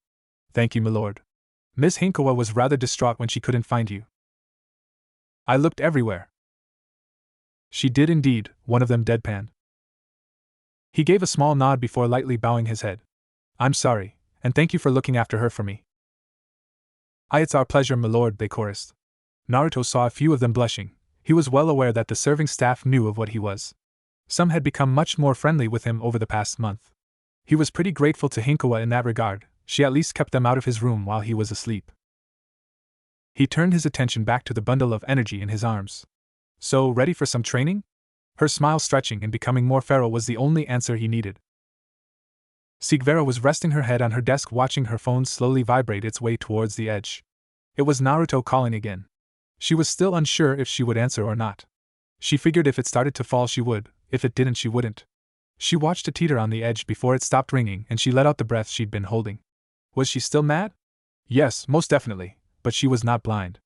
Speaker 1: Thank you, milord. Miss Hinkoa was rather distraught when she couldn't find you. I looked everywhere. She did indeed, one of them deadpanned. He gave a small nod before lightly bowing his head. I'm sorry, and thank you for looking after her for me. It's our pleasure, milord, they chorused. Naruto saw a few of them blushing. He was well aware that the serving staff knew of what he was. Some had become much more friendly with him over the past month. He was pretty grateful to Hinkoa in that regard. She at least kept them out of his room while he was asleep. He turned his attention back to the bundle of energy in his arms. So, ready for some training? Her smile stretching and becoming more feral was the only answer he needed. Vera was resting her head on her desk, watching her phone slowly vibrate its way towards the edge. It was Naruto calling again. She was still unsure if she would answer or not. She figured if it started to fall she would, if it didn't she wouldn't. She watched it teeter on the edge before it stopped ringing and she let out the breath she'd been holding. Was she still mad? Yes, most definitely, but she was not blind.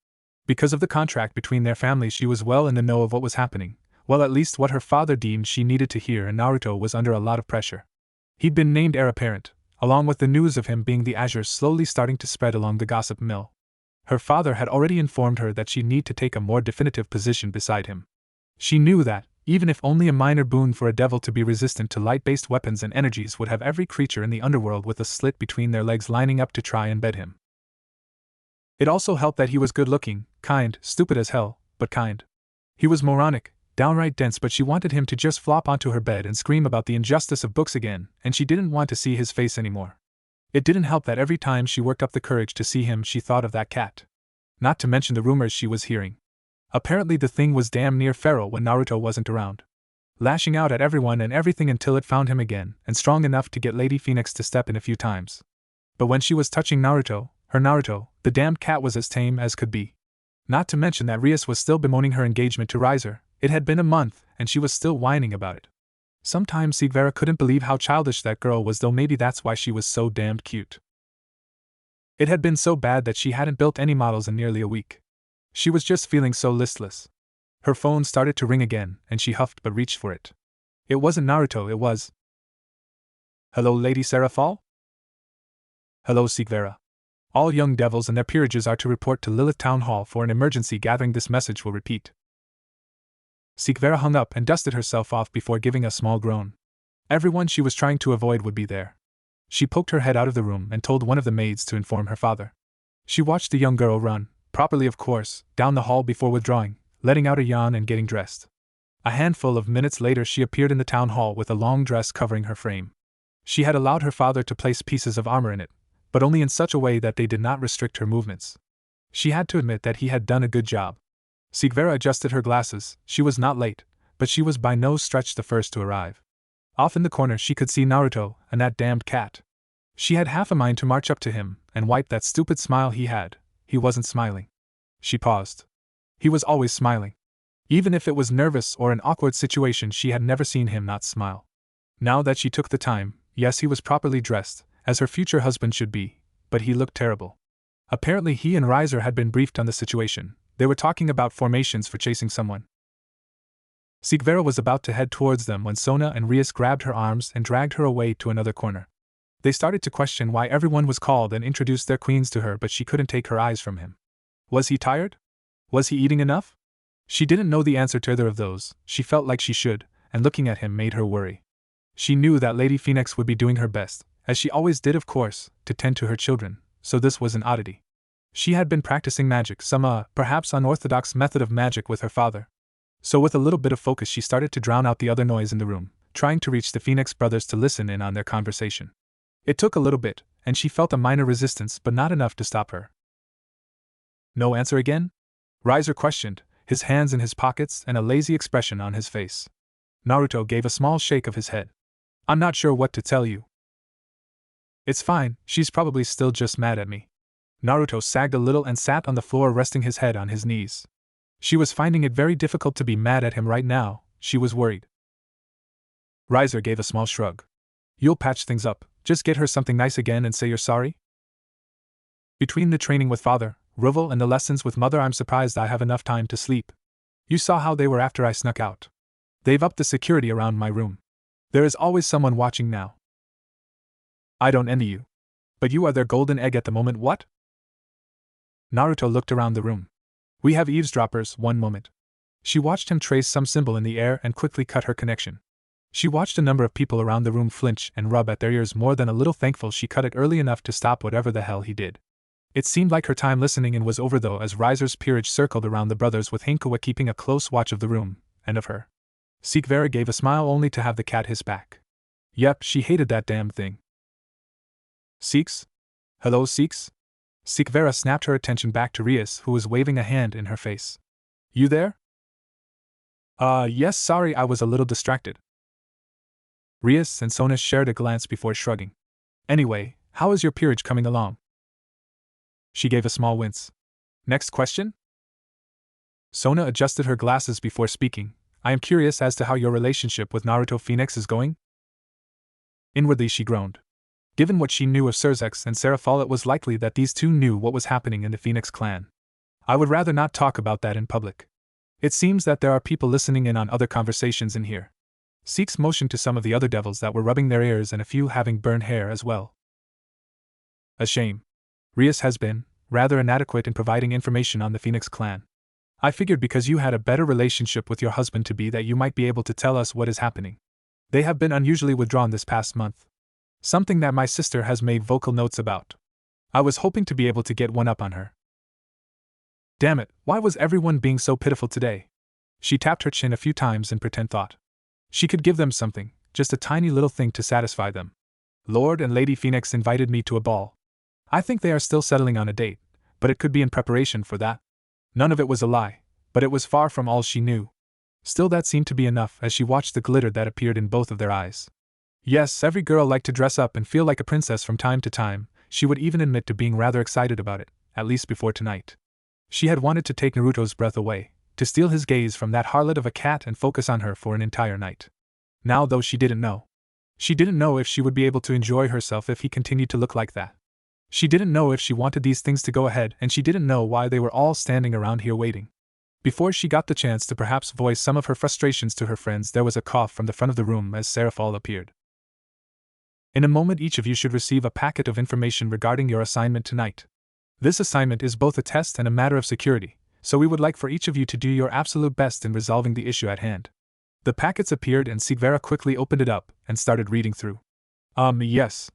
Speaker 1: Because of the contract between their families, she was well in the know of what was happening, well, at least what her father deemed she needed to hear, and Naruto was under a lot of pressure. He'd been named heir apparent, along with the news of him being the Azure slowly starting to spread along the gossip mill. Her father had already informed her that she'd need to take a more definitive position beside him. She knew that, even if only a minor boon for a devil to be resistant to light-based weapons and energies would have every creature in the underworld with a slit between their legs lining up to try and bed him. It also helped that he was good-looking, kind, stupid as hell, but kind. He was moronic, downright dense, but she wanted him to just flop onto her bed and scream about the injustice of books again, and she didn't want to see his face anymore. It didn't help that every time she worked up the courage to see him she thought of that cat. Not to mention the rumors she was hearing. Apparently the thing was damn near feral when Naruto wasn't around. Lashing out at everyone and everything until it found him again, and strong enough to get Lady Phenex to step in a few times. But when she was touching Naruto, her Naruto, the damned cat was as tame as could be. Not to mention that Rias was still bemoaning her engagement to Riser. It had been a month, and she was still whining about it. Sometimes Vera couldn't believe how childish that girl was, though maybe that's why she was so damned cute. It had been so bad that she hadn't built any models in nearly a week. She was just feeling so listless. Her phone started to ring again, and she huffed but reached for it. It wasn't Naruto, it was... Hello, Lady Seraphal? Hello, Vera. All young devils and their peerages are to report to Lilith Town Hall for an emergency gathering. This message will repeat. Vera hung up and dusted herself off before giving a small groan. Everyone she was trying to avoid would be there. She poked her head out of the room and told one of the maids to inform her father. She watched the young girl run, properly of course, down the hall before withdrawing, letting out a yawn and getting dressed. A handful of minutes later she appeared in the town hall with a long dress covering her frame. She had allowed her father to place pieces of armor in it, but only in such a way that they did not restrict her movements. She had to admit that he had done a good job. Vera adjusted her glasses. She was not late, but she was by no stretch the first to arrive. Off in the corner she could see Naruto and that damned cat. She had half a mind to march up to him and wipe that stupid smile he had. He wasn't smiling. She paused. He was always smiling. Even if it was nervous or an awkward situation, she had never seen him not smile. Now that she took the time, yes, he was properly dressed, as her future husband should be, but he looked terrible. Apparently he and Riser had been briefed on the situation. They were talking about formations for chasing someone. Vera was about to head towards them when Sona and Rias grabbed her arms and dragged her away to another corner. They started to question why everyone was called and introduced their queens to her, but she couldn't take her eyes from him. Was he tired? Was he eating enough? She didn't know the answer to either of those. She felt like she should, and looking at him made her worry. She knew that Lady Phenex would be doing her best, as she always did of course, to tend to her children, so this was an oddity. She had been practicing magic, some perhaps unorthodox method of magic with her father. So with a little bit of focus she started to drown out the other noise in the room, trying to reach the Phenex brothers to listen in on their conversation. It took a little bit, and she felt a minor resistance but not enough to stop her. No answer again? Riser questioned, his hands in his pockets and a lazy expression on his face. Naruto gave a small shake of his head. I'm not sure what to tell you. It's fine, she's probably still just mad at me. Naruto sagged a little and sat on the floor resting his head on his knees. She was finding it very difficult to be mad at him right now, she was worried. Riser gave a small shrug. You'll patch things up, just get her something nice again and say you're sorry? Between the training with father, Rival and the lessons with mother, I'm surprised I have enough time to sleep. You saw how they were after I snuck out. They've upped the security around my room. There is always someone watching now. I don't envy you. But you are their golden egg at the moment, what? Naruto looked around the room. We have eavesdroppers, one moment. She watched him trace some symbol in the air and quickly cut her connection. She watched a number of people around the room flinch and rub at their ears, more than a little thankful she cut it early enough to stop whatever the hell he did. It seemed like her time listening in was over though, as Riser's peerage circled around the brothers with Hinkoa keeping a close watch of the room, and of her. Vera gave a smile only to have the cat hiss back. Yep, she hated that damn thing. Seeks? Hello, Seeks? Vera snapped her attention back to Rias, who was waving a hand in her face. You there? Yes, sorry, I was a little distracted. Rias and Sona shared a glance before shrugging. Anyway, how is your peerage coming along? She gave a small wince. Next question? Sona adjusted her glasses before speaking. I am curious as to how your relationship with Naruto Phenex is going. Inwardly she groaned. Given what she knew of Surzex and Serafal, it was likely that these two knew what was happening in the Phenex clan. I would rather not talk about that in public. It seems that there are people listening in on other conversations in here. Seeks motioned to some of the other devils that were rubbing their ears and a few having burned hair as well. A shame. Rias has been rather inadequate in providing information on the Phenex clan. I figured because you had a better relationship with your husband-to-be that you might be able to tell us what is happening. They have been unusually withdrawn this past month. Something that my sister has made vocal notes about. I was hoping to be able to get one up on her. Damn it, why was everyone being so pitiful today? She tapped her chin a few times in pretend thought. She could give them something, just a tiny little thing to satisfy them. Lord and Lady Phenex invited me to a ball. I think they are still settling on a date, but it could be in preparation for that. None of it was a lie, but it was far from all she knew. Still, that seemed to be enough as she watched the glitter that appeared in both of their eyes. Yes, every girl liked to dress up and feel like a princess from time to time. She would even admit to being rather excited about it, at least before tonight. She had wanted to take Naruto's breath away, to steal his gaze from that harlot of a cat and focus on her for an entire night. Now, though, she didn't know. She didn't know if she would be able to enjoy herself if he continued to look like that. She didn't know if she wanted these things to go ahead, and she didn't know why they were all standing around here waiting. Before she got the chance to perhaps voice some of her frustrations to her friends, there was a cough from the front of the room as Serafal appeared. In a moment, each of you should receive a packet of information regarding your assignment tonight. This assignment is both a test and a matter of security, so we would like for each of you to do your absolute best in resolving the issue at hand. The packets appeared and Vera quickly opened it up and started reading through. Yes.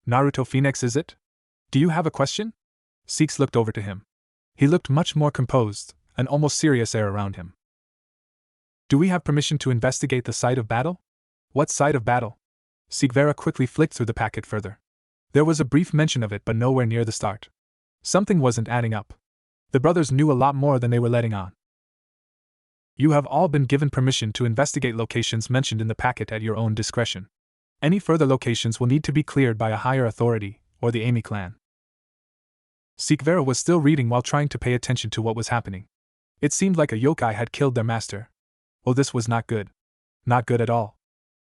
Speaker 1: Naruto Phenex, is it? Do you have a question? Seeks looked over to him. He looked much more composed, an almost serious air around him. Do we have permission to investigate the site of battle? What site of battle? Vera quickly flicked through the packet further. There was a brief mention of it, but nowhere near the start. Something wasn't adding up. The brothers knew a lot more than they were letting on. You have all been given permission to investigate locations mentioned in the packet at your own discretion. Any further locations will need to be cleared by a higher authority, or the Amy clan. Vera was still reading while trying to pay attention to what was happening. It seemed like a yokai had killed their master. Oh, this was not good. Not good at all.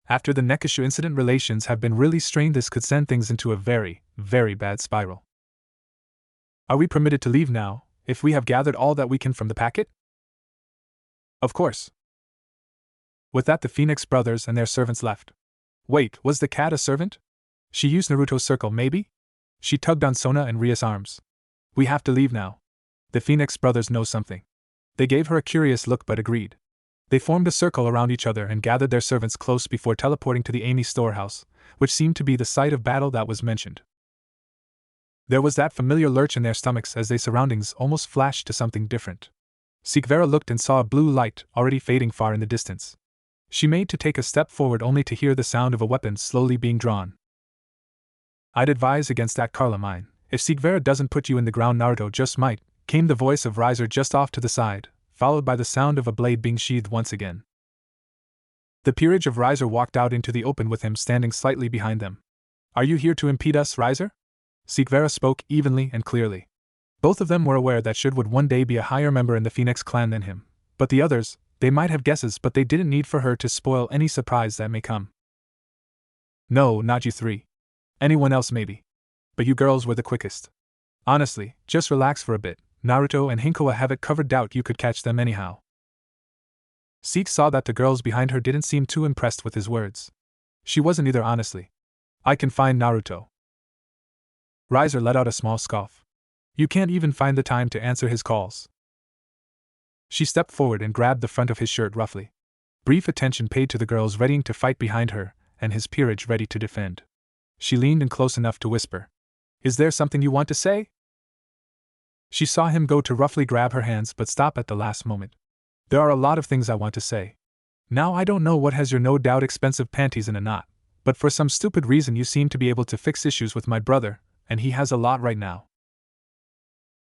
Speaker 1: After the Nekishu incident, relations have been really strained. This could send things into a very, very bad spiral. Are we permitted to leave now, if we have gathered all that we can from the packet? Of course. With that, the Phenex brothers and their servants left. Wait, was the cat a servant? She used Naruto's circle, maybe? She tugged on Sona and Rias' arms. We have to leave now. The Phenex brothers know something. They gave her a curious look but agreed. They formed a circle around each other and gathered their servants close before teleporting to the Amy storehouse, which seemed to be the site of battle that was mentioned. There was that familiar lurch in their stomachs as their surroundings almost flashed to something different. Vera looked and saw a blue light already fading far in the distance. She made to take a step forward only to hear the sound of a weapon slowly being drawn. "I'd advise against that, Carla. If Vera doesn't put you in the ground, Naruto just might," came the voice of Riser just off to the side, followed by the sound of a blade being sheathed once again. The peerage of Riser walked out into the open with him standing slightly behind them. "Are you here to impede us, Riser?" Vera spoke evenly and clearly. Both of them were aware that Shud would one day be a higher member in the Phenex clan than him, but the others, they might have guesses, but they didn't need for her to spoil any surprise that may come. "No, not you three. Anyone else maybe. But you girls were the quickest. Honestly, just relax for a bit. Naruto and Hinkoa have it covered, doubt you could catch them anyhow." Zeke saw that the girls behind her didn't seem too impressed with his words. She wasn't either, honestly. "I can find Naruto." Riser let out a small scoff. "You can't even find the time to answer his calls." She stepped forward and grabbed the front of his shirt roughly. Brief attention paid to the girls readying to fight behind her, and his peerage ready to defend. She leaned in close enough to whisper, "Is there something you want to say?" She saw him go to roughly grab her hands but stop at the last moment. "There are a lot of things I want to say. Now I don't know what has your no doubt expensive panties in a knot, but for some stupid reason you seem to be able to fix issues with my brother, and he has a lot right now."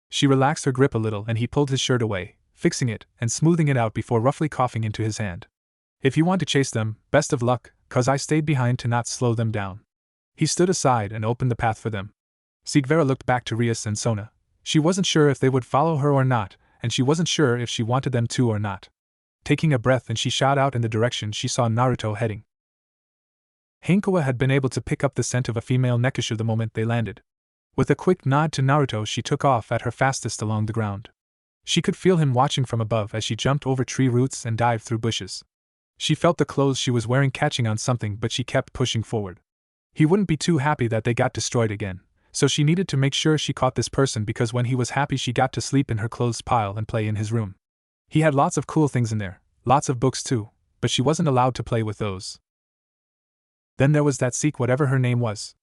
Speaker 1: She relaxed her grip a little and he pulled his shirt away, fixing it and smoothing it out before roughly coughing into his hand. "If you want to chase them, best of luck, 'cause I stayed behind to not slow them down." He stood aside and opened the path for them. Vera looked back to Rias and Sona. She wasn't sure if they would follow her or not, and she wasn't sure if she wanted them to or not. Taking a breath, and she shot out in the direction she saw Naruto heading. Hinkoa had been able to pick up the scent of a female Nekishu the moment they landed. With a quick nod to Naruto, she took off at her fastest along the ground. She could feel him watching from above as she jumped over tree roots and dived through bushes. She felt the clothes she was wearing catching on something, but she kept pushing forward. He wouldn't be too happy that they got destroyed again, so she needed to make sure she caught this person, because when he was happy she got to sleep in her clothes pile and play in his room. He had lots of cool things in there, lots of books too, but she wasn't allowed to play with those. Then there was that Seek, whatever her name was.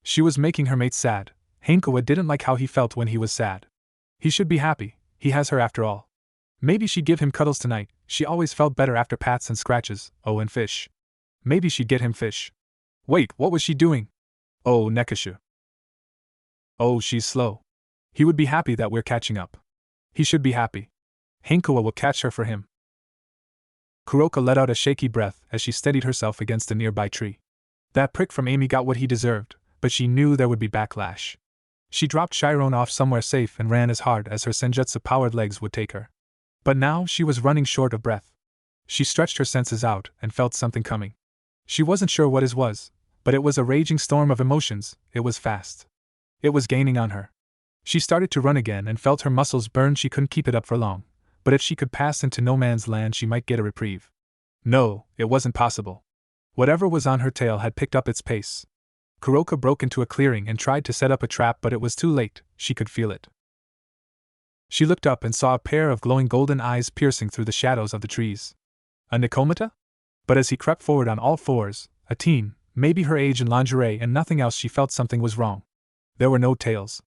Speaker 1: She was making her mate sad. Hinkoa didn't like how he felt when he was sad. He should be happy, he has her after all. Maybe she'd give him cuddles tonight, she always felt better after pats and scratches, oh, and fish. Maybe she'd get him fish. Wait, what was she doing? Oh, Nekishu. Oh, she's slow. He would be happy that we're catching up. He should be happy. Hinkoa will catch her for him. Kuroka let out a shaky breath as she steadied herself against a nearby tree. That prick from Amy got what he deserved, but she knew there would be backlash. She dropped Chiron off somewhere safe and ran as hard as her senjutsu-powered legs would take her. But now she was running short of breath. She stretched her senses out and felt something coming. She wasn't sure what it was, but it was a raging storm of emotions. It was fast. It was gaining on her. She started to run again and felt her muscles burn. She couldn't keep it up for long, but if she could pass into no man's land she might get a reprieve. No, it wasn't possible. Whatever was on her tail had picked up its pace. Kuroka broke into a clearing and tried to set up a trap, but it was too late. She could feel it. She looked up and saw a pair of glowing golden eyes piercing through the shadows of the trees. A Nikomata? But as he crept forward on all fours, a teen, maybe her age, in lingerie and nothing else, she felt something was wrong. There were no tails.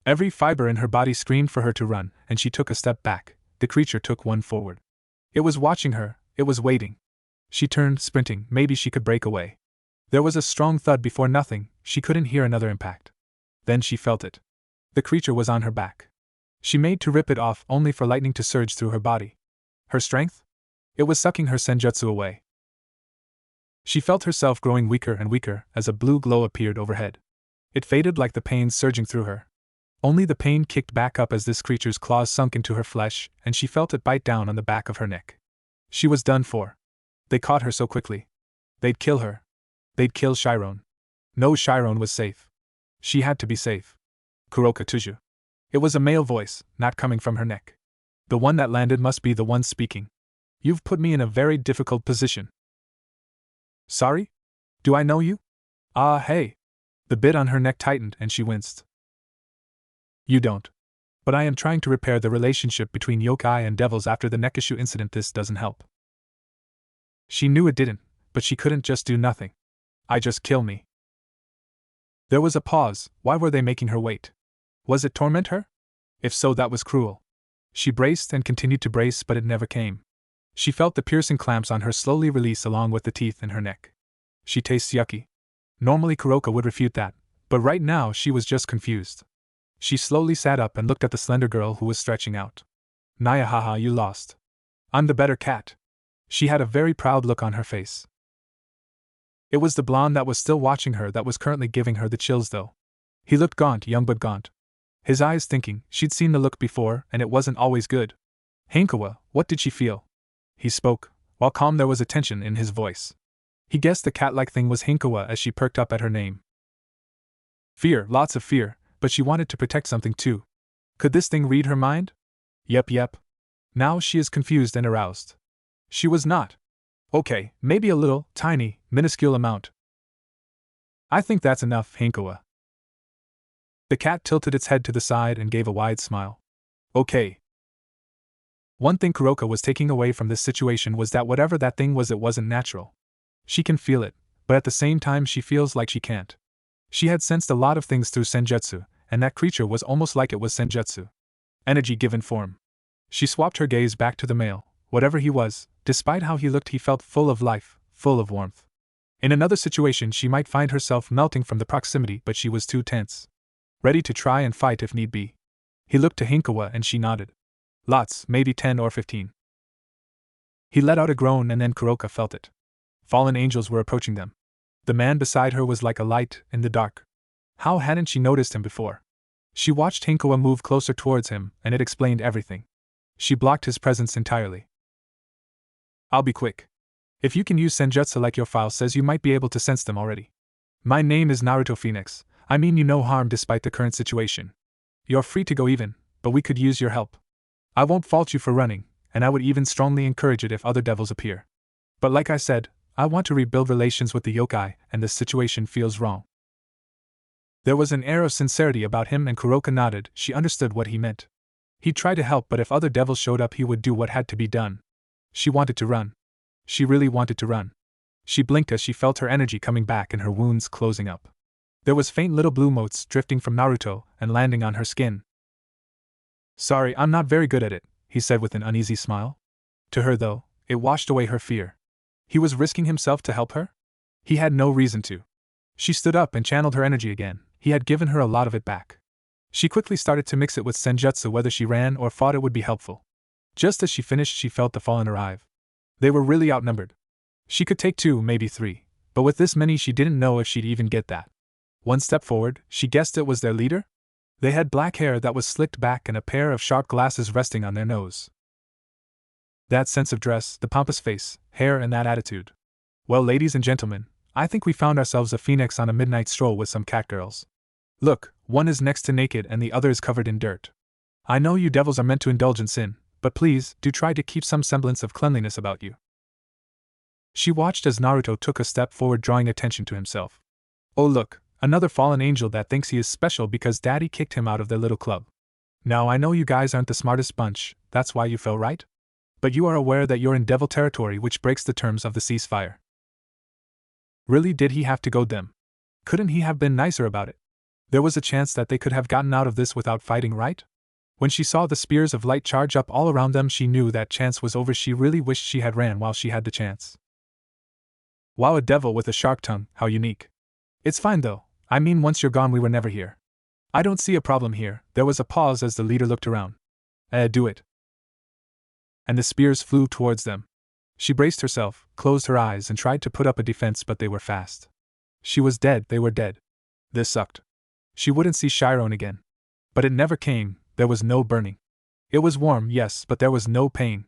Speaker 1: Every fiber in her body screamed for her to run, and she took a step back. The creature took one forward. It was watching her, it was waiting. She turned, sprinting. Maybe she could break away. There was a strong thud before nothing. She couldn't hear another impact. Then she felt it. The creature was on her back. She made to rip it off, only for lightning to surge through her body. Her strength? It was sucking her senjutsu away. She felt herself growing weaker and weaker as a blue glow appeared overhead. It faded like the pain surging through her. Only the pain kicked back up as this creature's claws sunk into her flesh, and she felt it bite down on the back of her neck. She was done for. They caught her so quickly. They'd kill her. They'd kill Chiron. No, Chiron was safe. She had to be safe. Kuroka Tuju. It was a male voice, not coming from her neck. The one that landed must be the one speaking. You've put me in a very difficult position. Sorry? Do I know you? Ah, hey. The bit on her neck tightened and she winced. You don't. But I am trying to repair the relationship between yokai and devils after the Nekishu incident. This doesn't help. She knew it didn't, but she couldn't just do nothing. I just kill me. There was a pause. Why were they making her wait? Was it torment her? If so, that was cruel. She braced and continued to brace, but it never came. She felt the piercing clamps on her slowly release along with the teeth in her neck. She tastes yucky. Normally Kuroka would refute that, but right now she was just confused. She slowly sat up and looked at the slender girl who was stretching out. Naya, haha, you lost. I'm the better cat. She had a very proud look on her face. It was the blonde that was still watching her that was currently giving her the chills though. He looked gaunt, young but gaunt. His eyes thinking, she'd seen the look before and it wasn't always good. Hinkoa, what did she feel? He spoke, while calm there was a tension in his voice. He guessed the cat-like thing was Hinkoa as she perked up at her name. Fear, lots of fear, but she wanted to protect something too. Could this thing read her mind? Yep. Now she is confused and aroused. She was not. Okay, maybe a little, tiny, minuscule amount. I think that's enough, Hinkoa. The cat tilted its head to the side and gave a wide smile. Okay. One thing Kuroka was taking away from this situation was that whatever that thing was, it wasn't natural. She can feel it, but at the same time she feels like she can't. She had sensed a lot of things through senjutsu, and that creature was almost like it was senjutsu. Energy given form. She swapped her gaze back to the male. Whatever he was, despite how he looked, he felt full of life, full of warmth. In another situation she might find herself melting from the proximity, but she was too tense. Ready to try and fight if need be. He looked to Hinkoa and she nodded. Lots, maybe 10 or 15. He let out a groan and then Kuroka felt it. Fallen angels were approaching them. The man beside her was like a light in the dark. How hadn't she noticed him before? She watched Hinkoa move closer towards him, and it explained everything. She blocked his presence entirely. I'll be quick. If you can use senjutsu like your file says, you might be able to sense them already. My name is Naruto Phenex. I mean you no harm despite the current situation. You're free to go even, but we could use your help. I won't fault you for running, and I would even strongly encourage it if other devils appear. But like I said, I want to rebuild relations with the yokai, and this situation feels wrong. There was an air of sincerity about him and Kuroka nodded. She understood what he meant. He'd try to help, but if other devils showed up he would do what had to be done. She wanted to run. She really wanted to run. She blinked as she felt her energy coming back and her wounds closing up. There was faint little blue motes drifting from Naruto and landing on her skin. Sorry, I'm not very good at it, he said with an uneasy smile. To her though, it washed away her fear. He was risking himself to help her? He had no reason to. She stood up and channeled her energy again. He had given her a lot of it back. She quickly started to mix it with senjutsu. Whether she ran or fought, it would be helpful. Just as she finished, she felt the fallen arrive. They were really outnumbered. She could take 2, maybe 3, but with this many she didn't know if she'd even get that. One step forward, she guessed it was their leader? They had black hair that was slicked back and a pair of sharp glasses resting on their nose. That sense of dress, the pompous face, hair, and that attitude. Well, ladies and gentlemen, I think we found ourselves a phoenix on a midnight stroll with some catgirls. Look, one is next to naked and the other is covered in dirt. I know you devils are meant to indulge in sin, but please, do try to keep some semblance of cleanliness about you. She watched as Naruto took a step forward, drawing attention to himself. Oh look, another fallen angel that thinks he is special because daddy kicked him out of their little club. Now I know you guys aren't the smartest bunch, that's why you fell, right? But you are aware that you're in devil territory, which breaks the terms of the ceasefire. Really, did he have to goad them? Couldn't he have been nicer about it? There was a chance that they could have gotten out of this without fighting, right? When she saw the spears of light charge up all around them, she knew that chance was over. She really wished she had ran while she had the chance. Wow, a devil with a sharp tongue, how unique. It's fine though, I mean once you're gone we were never here. I don't see a problem here. There was a pause as the leader looked around. Do it. And the spears flew towards them. She braced herself, closed her eyes and tried to put up a defense, but they were fast. She was dead, they were dead. This sucked. She wouldn't see Chiron again. But it never came, there was no burning. It was warm, yes, but there was no pain.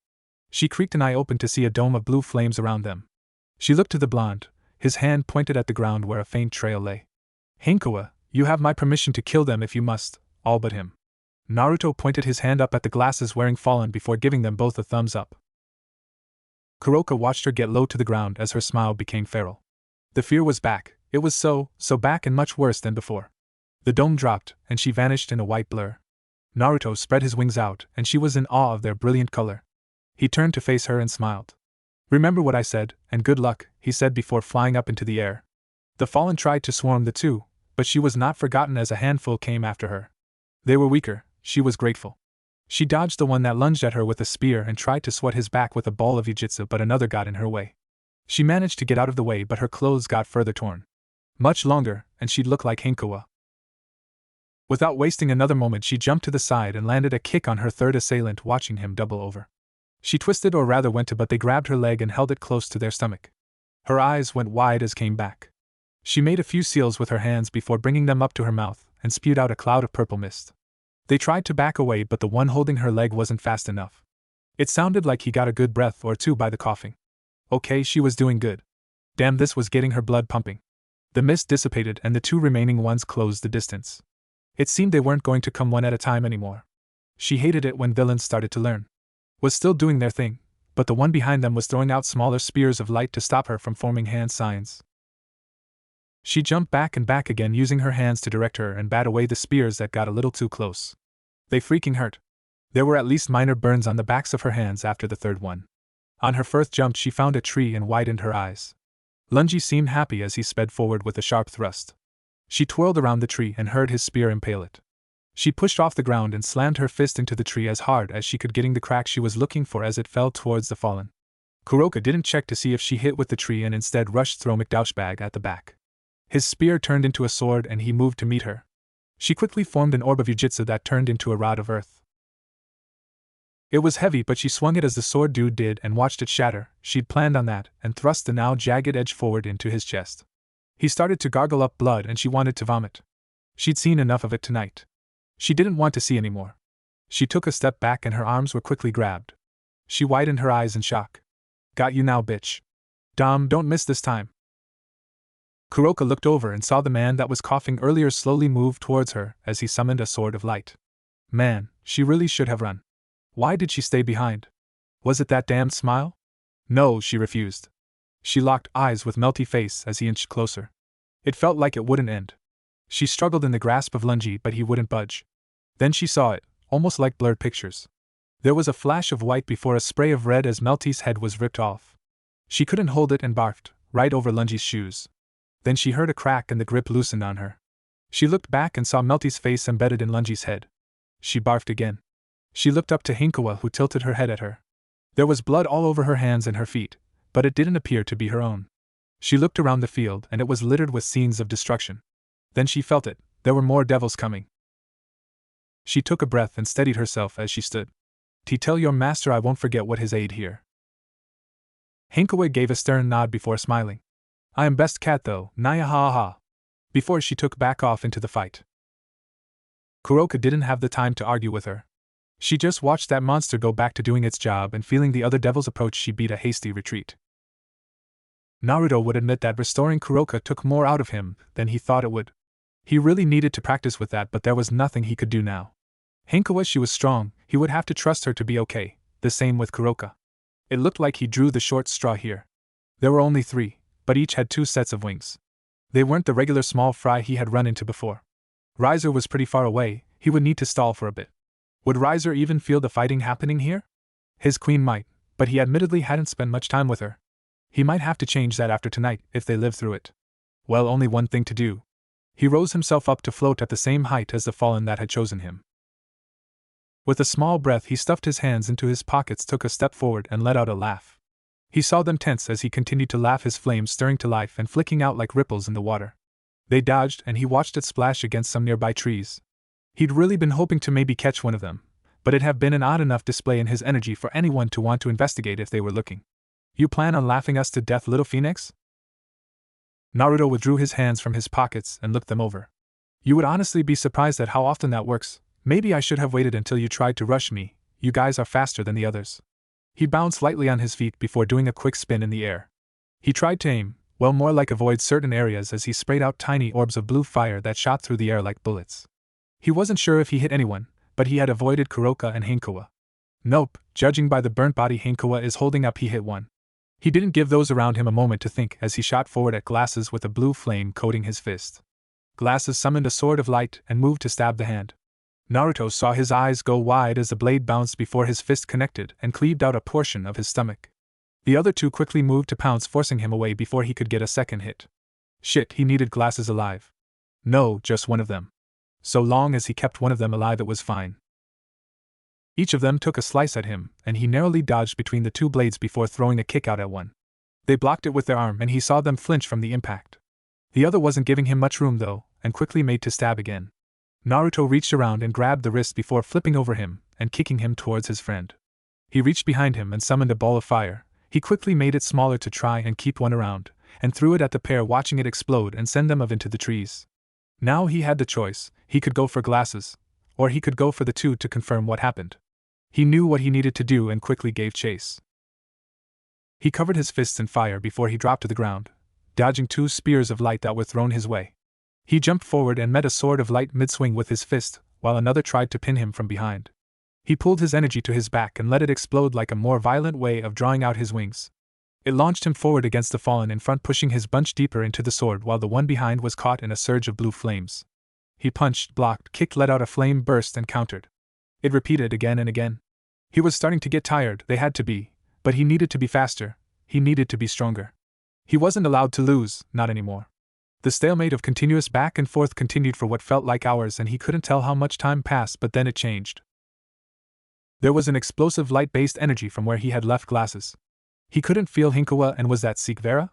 Speaker 1: She creaked an eye open to see a dome of blue flames around them. She looked to the blonde, his hand pointed at the ground where a faint trail lay. Hinkoa, you have my permission to kill them if you must, all but him. Naruto pointed his hand up at the glasses wearing fallen before giving them both a thumbs up. Kuroka watched her get low to the ground as her smile became feral. The fear was back, it was so back and much worse than before. The dome dropped, and she vanished in a white blur. Naruto spread his wings out, and she was in awe of their brilliant color. He turned to face her and smiled. Remember what I said, and good luck, he said before flying up into the air. The fallen tried to swarm the two, but she was not forgotten as a handful came after her. They were weaker, she was grateful. She dodged the one that lunged at her with a spear and tried to swat his back with a ball of jujitsu, but another got in her way. She managed to get out of the way, but her clothes got further torn. Much longer, and she'd look like Hinkoa. Without wasting another moment, she jumped to the side and landed a kick on her third assailant, watching him double over. She twisted, or rather went to, but they grabbed her leg and held it close to their stomach. Her eyes went wide as came back. She made a few seals with her hands before bringing them up to her mouth and spewed out a cloud of purple mist. They tried to back away, but the one holding her leg wasn't fast enough. It sounded like he got a good breath or two by the coughing. Okay, she was doing good. Damn, this was getting her blood pumping. The mist dissipated and the two remaining ones closed the distance. It seemed they weren't going to come one at a time anymore. She hated it when villains started to learn. Was still doing their thing, but the one behind them was throwing out smaller spears of light to stop her from forming hand signs. She jumped back and back again, using her hands to direct her and bat away the spears that got a little too close. They freaking hurt. There were at least minor burns on the backs of her hands after the third one. On her first jump, she found a tree and widened her eyes. Lungi seemed happy as he sped forward with a sharp thrust. She twirled around the tree and heard his spear impale it. She pushed off the ground and slammed her fist into the tree as hard as she could, getting the crack she was looking for as it fell towards the fallen. Kuroka didn't check to see if she hit with the tree and instead rushed through McDouchebag at the back. His spear turned into a sword and he moved to meet her. She quickly formed an orb of jujitsu that turned into a rod of earth. It was heavy, but she swung it as the sword dude did and watched it shatter. She'd planned on that and thrust the now jagged edge forward into his chest. He started to gargle up blood and she wanted to vomit. She'd seen enough of it tonight. She didn't want to see anymore. She took a step back and her arms were quickly grabbed. She widened her eyes in shock. Got you now, bitch. Dom, don't miss this time. Kuroka looked over and saw the man that was coughing earlier slowly move towards her as he summoned a sword of light. Man, she really should have run. Why did she stay behind? Was it that damned smile? No, she refused. She locked eyes with melty face as he inched closer. It felt like it wouldn't end. She struggled in the grasp of Lungi, but he wouldn't budge. Then she saw it, almost like blurred pictures. There was a flash of white before a spray of red as Melty's head was ripped off. She couldn't hold it and barfed, right over Lungi's shoes. Then she heard a crack and the grip loosened on her. She looked back and saw Melty's face embedded in Lungi's head. She barfed again. She looked up to Hinkoa, who tilted her head at her. There was blood all over her hands and her feet, but it didn't appear to be her own. She looked around the field and it was littered with scenes of destruction. Then she felt it, there were more devils coming. She took a breath and steadied herself as she stood. Tell your master I won't forget what his aid here. Hinkoa gave a stern nod before smiling. I am best cat though, Naya ha ha. Before she took back off into the fight. Kuroka didn't have the time to argue with her. She just watched that monster go back to doing its job, and feeling the other devils approach, she beat a hasty retreat. Naruto would admit that restoring Kuroka took more out of him than he thought it would. He really needed to practice with that, but there was nothing he could do now. Hinkoa, she was strong, he would have to trust her to be okay, the same with Kuroka. It looked like he drew the short straw here. There were only 3, but each had 2 sets of wings. They weren't the regular small fry he had run into before. Riser was pretty far away, he would need to stall for a bit. Would Riser even feel the fighting happening here? His queen might, but he admittedly hadn't spent much time with her. He might have to change that after tonight, if they lived through it. Well, only one thing to do. He rose himself up to float at the same height as the fallen that had chosen him. With a small breath, he stuffed his hands into his pockets, took a step forward, and let out a laugh. He saw them tense as he continued to laugh, his flames stirring to life and flicking out like ripples in the water. They dodged, and he watched it splash against some nearby trees. He'd really been hoping to maybe catch one of them, but it'd have been an odd enough display in his energy for anyone to want to investigate if they were looking. You plan on laughing us to death, little Phenex? Naruto withdrew his hands from his pockets and looked them over. You would honestly be surprised at how often that works. Maybe I should have waited until you tried to rush me. You guys are faster than the others. He bounced lightly on his feet before doing a quick spin in the air. He tried to aim, well, more like avoid certain areas as he sprayed out tiny orbs of blue fire that shot through the air like bullets. He wasn't sure if he hit anyone, but he had avoided Kuroka and Hinkoa. Nope, judging by the burnt body Hinkoa is holding up, he hit one. He didn't give those around him a moment to think as he shot forward at Glasses with a blue flame coating his fist. Glasses summoned a sword of light and moved to stab the hand. Naruto saw his eyes go wide as the blade bounced before his fist connected and cleaved out a portion of his stomach. The other two quickly moved to pounce, forcing him away before he could get a second hit. Shit, he needed glasses alive. No, just one of them. So long as he kept one of them alive, it was fine. Each of them took a slice at him, and he narrowly dodged between the two blades before throwing a kick out at one. They blocked it with their arm, and he saw them flinch from the impact. The other wasn't giving him much room though, and quickly made to stab again. Naruto reached around and grabbed the wrist before flipping over him and kicking him towards his friend. He reached behind him and summoned a ball of fire. He quickly made it smaller to try and keep one around, and threw it at the pair, watching it explode and send them off into the trees. Now he had the choice. He could go for glasses, or he could go for the two to confirm what happened. He knew what he needed to do and quickly gave chase. He covered his fists in fire before he dropped to the ground, dodging two spears of light that were thrown his way. He jumped forward and met a sword of light mid-swing with his fist, while another tried to pin him from behind. He pulled his energy to his back and let it explode like a more violent way of drawing out his wings. It launched him forward against the fallen in front, pushing his bunch deeper into the sword, while the one behind was caught in a surge of blue flames. He punched, blocked, kicked, let out a flame burst and countered. It repeated again and again. He was starting to get tired, they had to be, but he needed to be faster, he needed to be stronger. He wasn't allowed to lose, not anymore. The stalemate of continuous back and forth continued for what felt like hours, and he couldn't tell how much time passed, but then it changed. There was an explosive light-based energy from where he had left glasses. He couldn't feel Hinkoa, and was that Vera?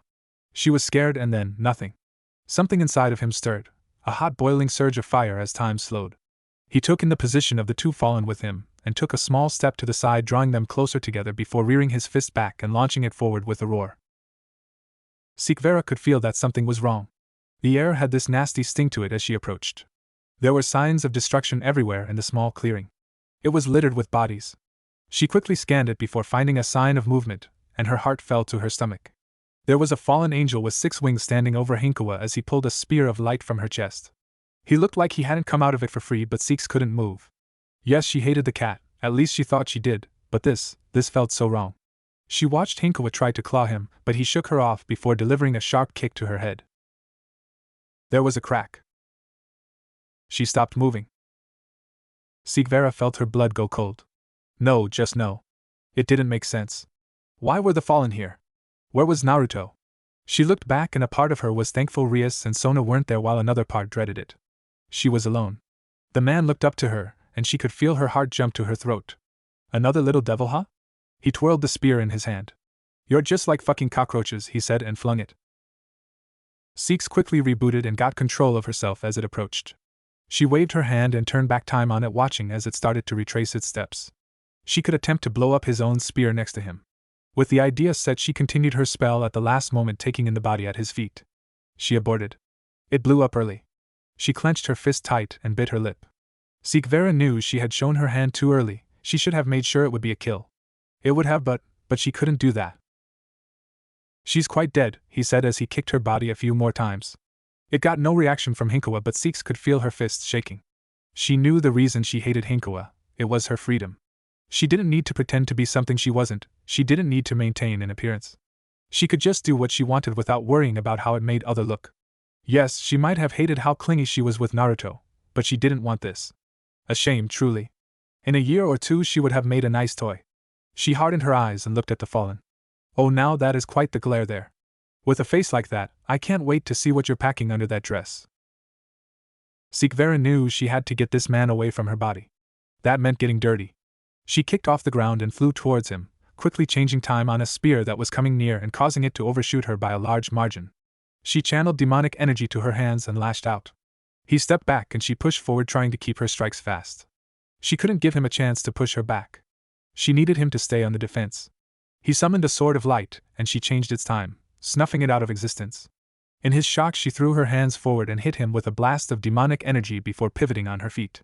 Speaker 1: She was scared, and then, nothing. Something inside of him stirred, a hot boiling surge of fire as time slowed. He took in the position of the two fallen with him, and took a small step to the side, drawing them closer together before rearing his fist back and launching it forward with a roar. Vera could feel that something was wrong. The air had this nasty sting to it as she approached. There were signs of destruction everywhere in the small clearing. It was littered with bodies. She quickly scanned it before finding a sign of movement, and her heart fell to her stomach. There was a fallen angel with 6 wings standing over Hinkoa as he pulled a spear of light from her chest. He looked like he hadn't come out of it for free, but Six couldn't move. Yes, she hated the cat, at least she thought she did, but this felt so wrong. She watched Hinkoa try to claw him, but he shook her off before delivering a sharp kick to her head. There was a crack. She stopped moving. Vera felt her blood go cold. No, just no. It didn't make sense. Why were the fallen here? Where was Naruto? She looked back, and a part of her was thankful Rias and Sona weren't there, while another part dreaded it. She was alone. The man looked up to her, and she could feel her heart jump to her throat. Another little devil, huh? He twirled the spear in his hand. You're just like fucking cockroaches, he said, and flung it. Six quickly rebooted and got control of herself as it approached. She waved her hand and turned back time on it, watching as it started to retrace its steps. She could attempt to blow up his own spear next to him. With the idea set, she continued her spell at the last moment, taking in the body at his feet. She aborted. It blew up early. She clenched her fist tight and bit her lip. Vera knew she had shown her hand too early. She should have made sure it would be a kill. It would have, but she couldn't do that. She's quite dead, he said as he kicked her body a few more times. It got no reaction from Hinkoa, but Six could feel her fists shaking. She knew the reason she hated Hinkoa. It was her freedom. She didn't need to pretend to be something she wasn't. She didn't need to maintain an appearance. She could just do what she wanted without worrying about how it made others look. Yes, she might have hated how clingy she was with Naruto, but she didn't want this. A shame, truly. In a year or two she would have made a nice toy. She hardened her eyes and looked at the fallen. Oh, now that is quite the glare there. With a face like that, I can't wait to see what you're packing under that dress. Vera knew she had to get this man away from her body. That meant getting dirty. She kicked off the ground and flew towards him, quickly changing time on a spear that was coming near and causing it to overshoot her by a large margin. She channeled demonic energy to her hands and lashed out. He stepped back and she pushed forward, trying to keep her strikes fast. She couldn't give him a chance to push her back. She needed him to stay on the defense. He summoned a sword of light, and she changed its time, snuffing it out of existence. In his shock, she threw her hands forward and hit him with a blast of demonic energy before pivoting on her feet.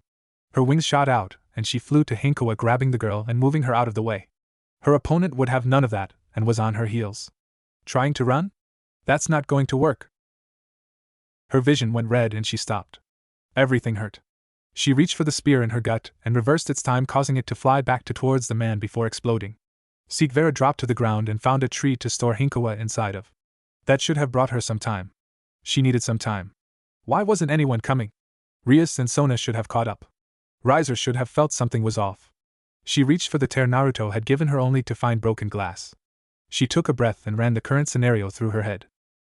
Speaker 1: Her wings shot out, and she flew to Hinkoa, grabbing the girl and moving her out of the way. Her opponent would have none of that, and was on her heels. Trying to run? That's not going to work. Her vision went red and she stopped. Everything hurt. She reached for the spear in her gut and reversed its time, causing it to fly back towards the man before exploding. Vera dropped to the ground and found a tree to store Hinkoa inside of. That should have brought her some time. She needed some time. Why wasn't anyone coming? Rias and Sona should have caught up. Riser should have felt something was off. She reached for the tear Naruto had given her, only to find broken glass. She took a breath and ran the current scenario through her head.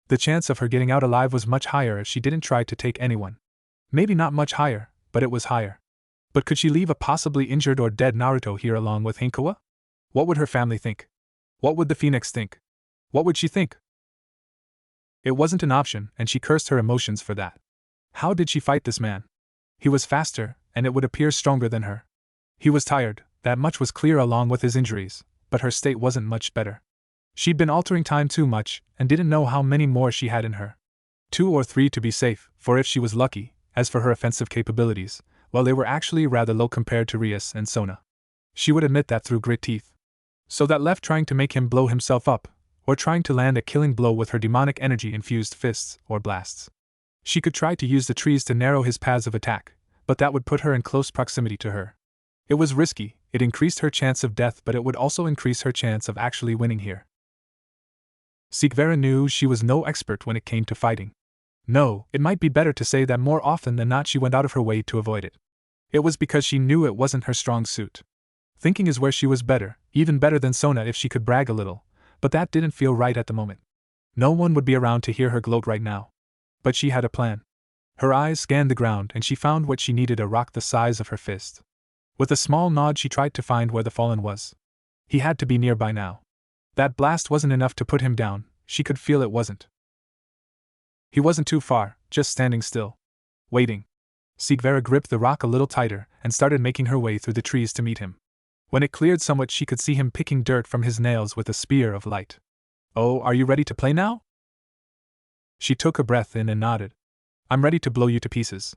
Speaker 1: The chance of her getting out alive was much higher if she didn't try to take anyone. Maybe not much higher, but it was higher. But could she leave a possibly injured or dead Naruto here along with Hinkoa? What would her family think? What would the Phenex think? What would she think? It wasn't an option, and she cursed her emotions for that. How did she fight this man? He was faster, and it would appear stronger than her. He was tired, that much was clear along with his injuries, but her state wasn't much better. She'd been altering time too much, and didn't know how many more she had in her. 2 or 3 to be safe, for if she was lucky. As for her offensive capabilities, well, they were actually rather low compared to Rias and Sona. She would admit that through grit teeth. So that left trying to make him blow himself up, or trying to land a killing blow with her demonic energy-infused fists or blasts. She could try to use the trees to narrow his paths of attack, but that would put her in close proximity to her. It was risky, it increased her chance of death, but it would also increase her chance of actually winning here. Vera knew she was no expert when it came to fighting. No, it might be better to say that more often than not she went out of her way to avoid it. It was because she knew it wasn't her strong suit. Thinking is where she was better, even better than Sona if she could brag a little, but that didn't feel right at the moment. No one would be around to hear her gloat right now. But she had a plan. Her eyes scanned the ground and she found what she needed, a rock the size of her fist. With a small nod she tried to find where the fallen was. He had to be nearby now. That blast wasn't enough to put him down, she could feel it wasn't. He wasn't too far, just standing still. Waiting. Vera gripped the rock a little tighter and started making her way through the trees to meet him. When it cleared somewhat she could see him picking dirt from his nails with a spear of light. Oh, are you ready to play now? She took a breath in and nodded. I'm ready to blow you to pieces.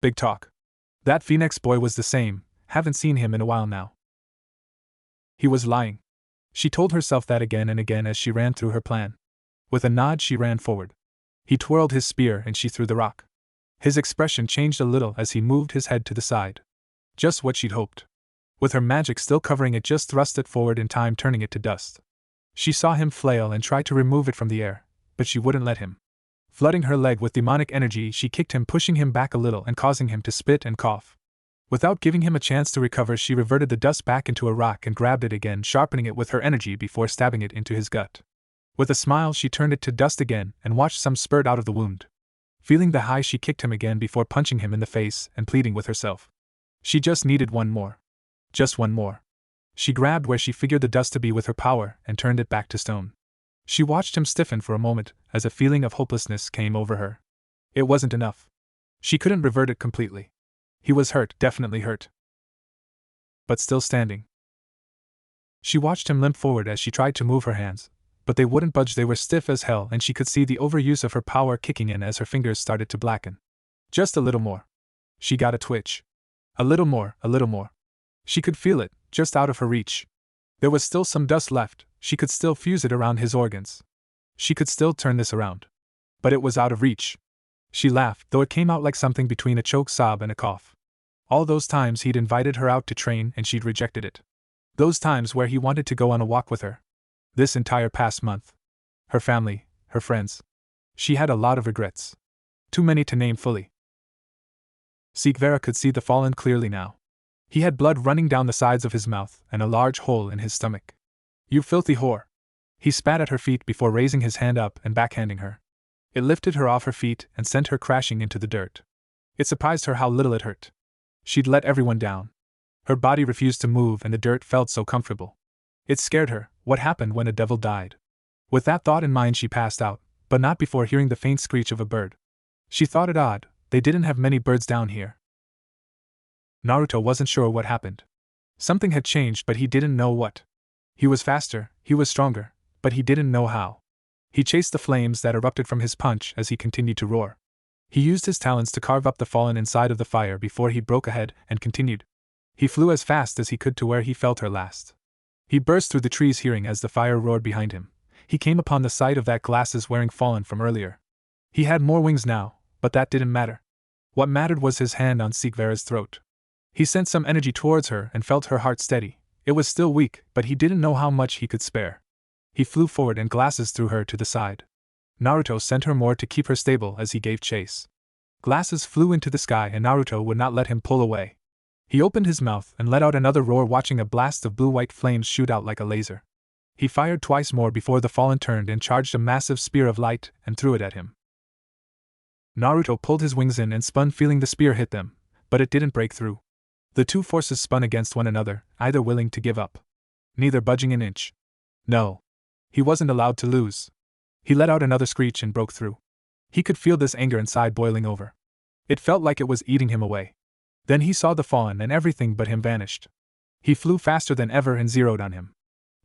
Speaker 1: Big talk. That Phenex boy was the same, haven't seen him in a while now. He was lying. She told herself that again and again as she ran through her plan. With a nod she ran forward. He twirled his spear and she threw the rock. His expression changed a little as he moved his head to the side. Just what she'd hoped. With her magic still covering it, just thrust it forward in time, turning it to dust. She saw him flail and try to remove it from the air, but she wouldn't let him. Flooding her leg with demonic energy, she kicked him, pushing him back a little and causing him to spit and cough. Without giving him a chance to recover, she reverted the dust back into a rock and grabbed it again, sharpening it with her energy before stabbing it into his gut. With a smile she turned it to dust again and watched some spurt out of the wound. Feeling the high, she kicked him again before punching him in the face and pleading with herself. She just needed one more. Just one more. She grabbed where she figured the dust to be with her power and turned it back to stone. She watched him stiffen for a moment as a feeling of hopelessness came over her. It wasn't enough. She couldn't revert it completely. He was hurt, definitely hurt. But still standing. She watched him limp forward as she tried to move her hands, but they wouldn't budge, they were stiff as hell, and she could see the overuse of her power kicking in as her fingers started to blacken. Just a little more. She got a twitch. A little more, a little more. She could feel it, just out of her reach. There was still some dust left, she could still fuse it around his organs. She could still turn this around. But it was out of reach. She laughed, though it came out like something between a choked sob and a cough. All those times he'd invited her out to train and she'd rejected it. Those times where he wanted to go on a walk with her. This entire past month. Her family, her friends. She had a lot of regrets. Too many to name fully. Vera could see the fallen clearly now. He had blood running down the sides of his mouth and a large hole in his stomach. You filthy whore. He spat at her feet before raising his hand up and backhanding her. It lifted her off her feet and sent her crashing into the dirt. It surprised her how little it hurt. She'd let everyone down. Her body refused to move and the dirt felt so comfortable. It scared her. What happened when a devil died? With that thought in mind she passed out, but not before hearing the faint screech of a bird. She thought it odd, they didn't have many birds down here. Naruto wasn't sure what happened. Something had changed, but he didn't know what. He was faster, he was stronger, but he didn't know how. He chased the flames that erupted from his punch as he continued to roar. He used his talons to carve up the fallen inside of the fire before he broke ahead and continued. He flew as fast as he could to where he felt her last. He burst through the trees, hearing as the fire roared behind him. He came upon the sight of that glasses-wearing fallen from earlier. He had more wings now, but that didn't matter. What mattered was his hand on Vera's throat. He sent some energy towards her and felt her heart steady. It was still weak, but he didn't know how much he could spare. He flew forward and glasses threw her to the side. Naruto sent her more to keep her stable as he gave chase. Glasses flew into the sky and Naruto would not let him pull away. He opened his mouth and let out another roar, watching a blast of blue-white flames shoot out like a laser. He fired twice more before the fallen turned and charged a massive spear of light and threw it at him. Naruto pulled his wings in and spun, feeling the spear hit them, but it didn't break through. The two forces spun against one another, either willing to give up, neither budging an inch. No. He wasn't allowed to lose. He let out another screech and broke through. He could feel this anger inside boiling over. It felt like it was eating him away. Then he saw the fawn and everything but him vanished. He flew faster than ever and zeroed on him.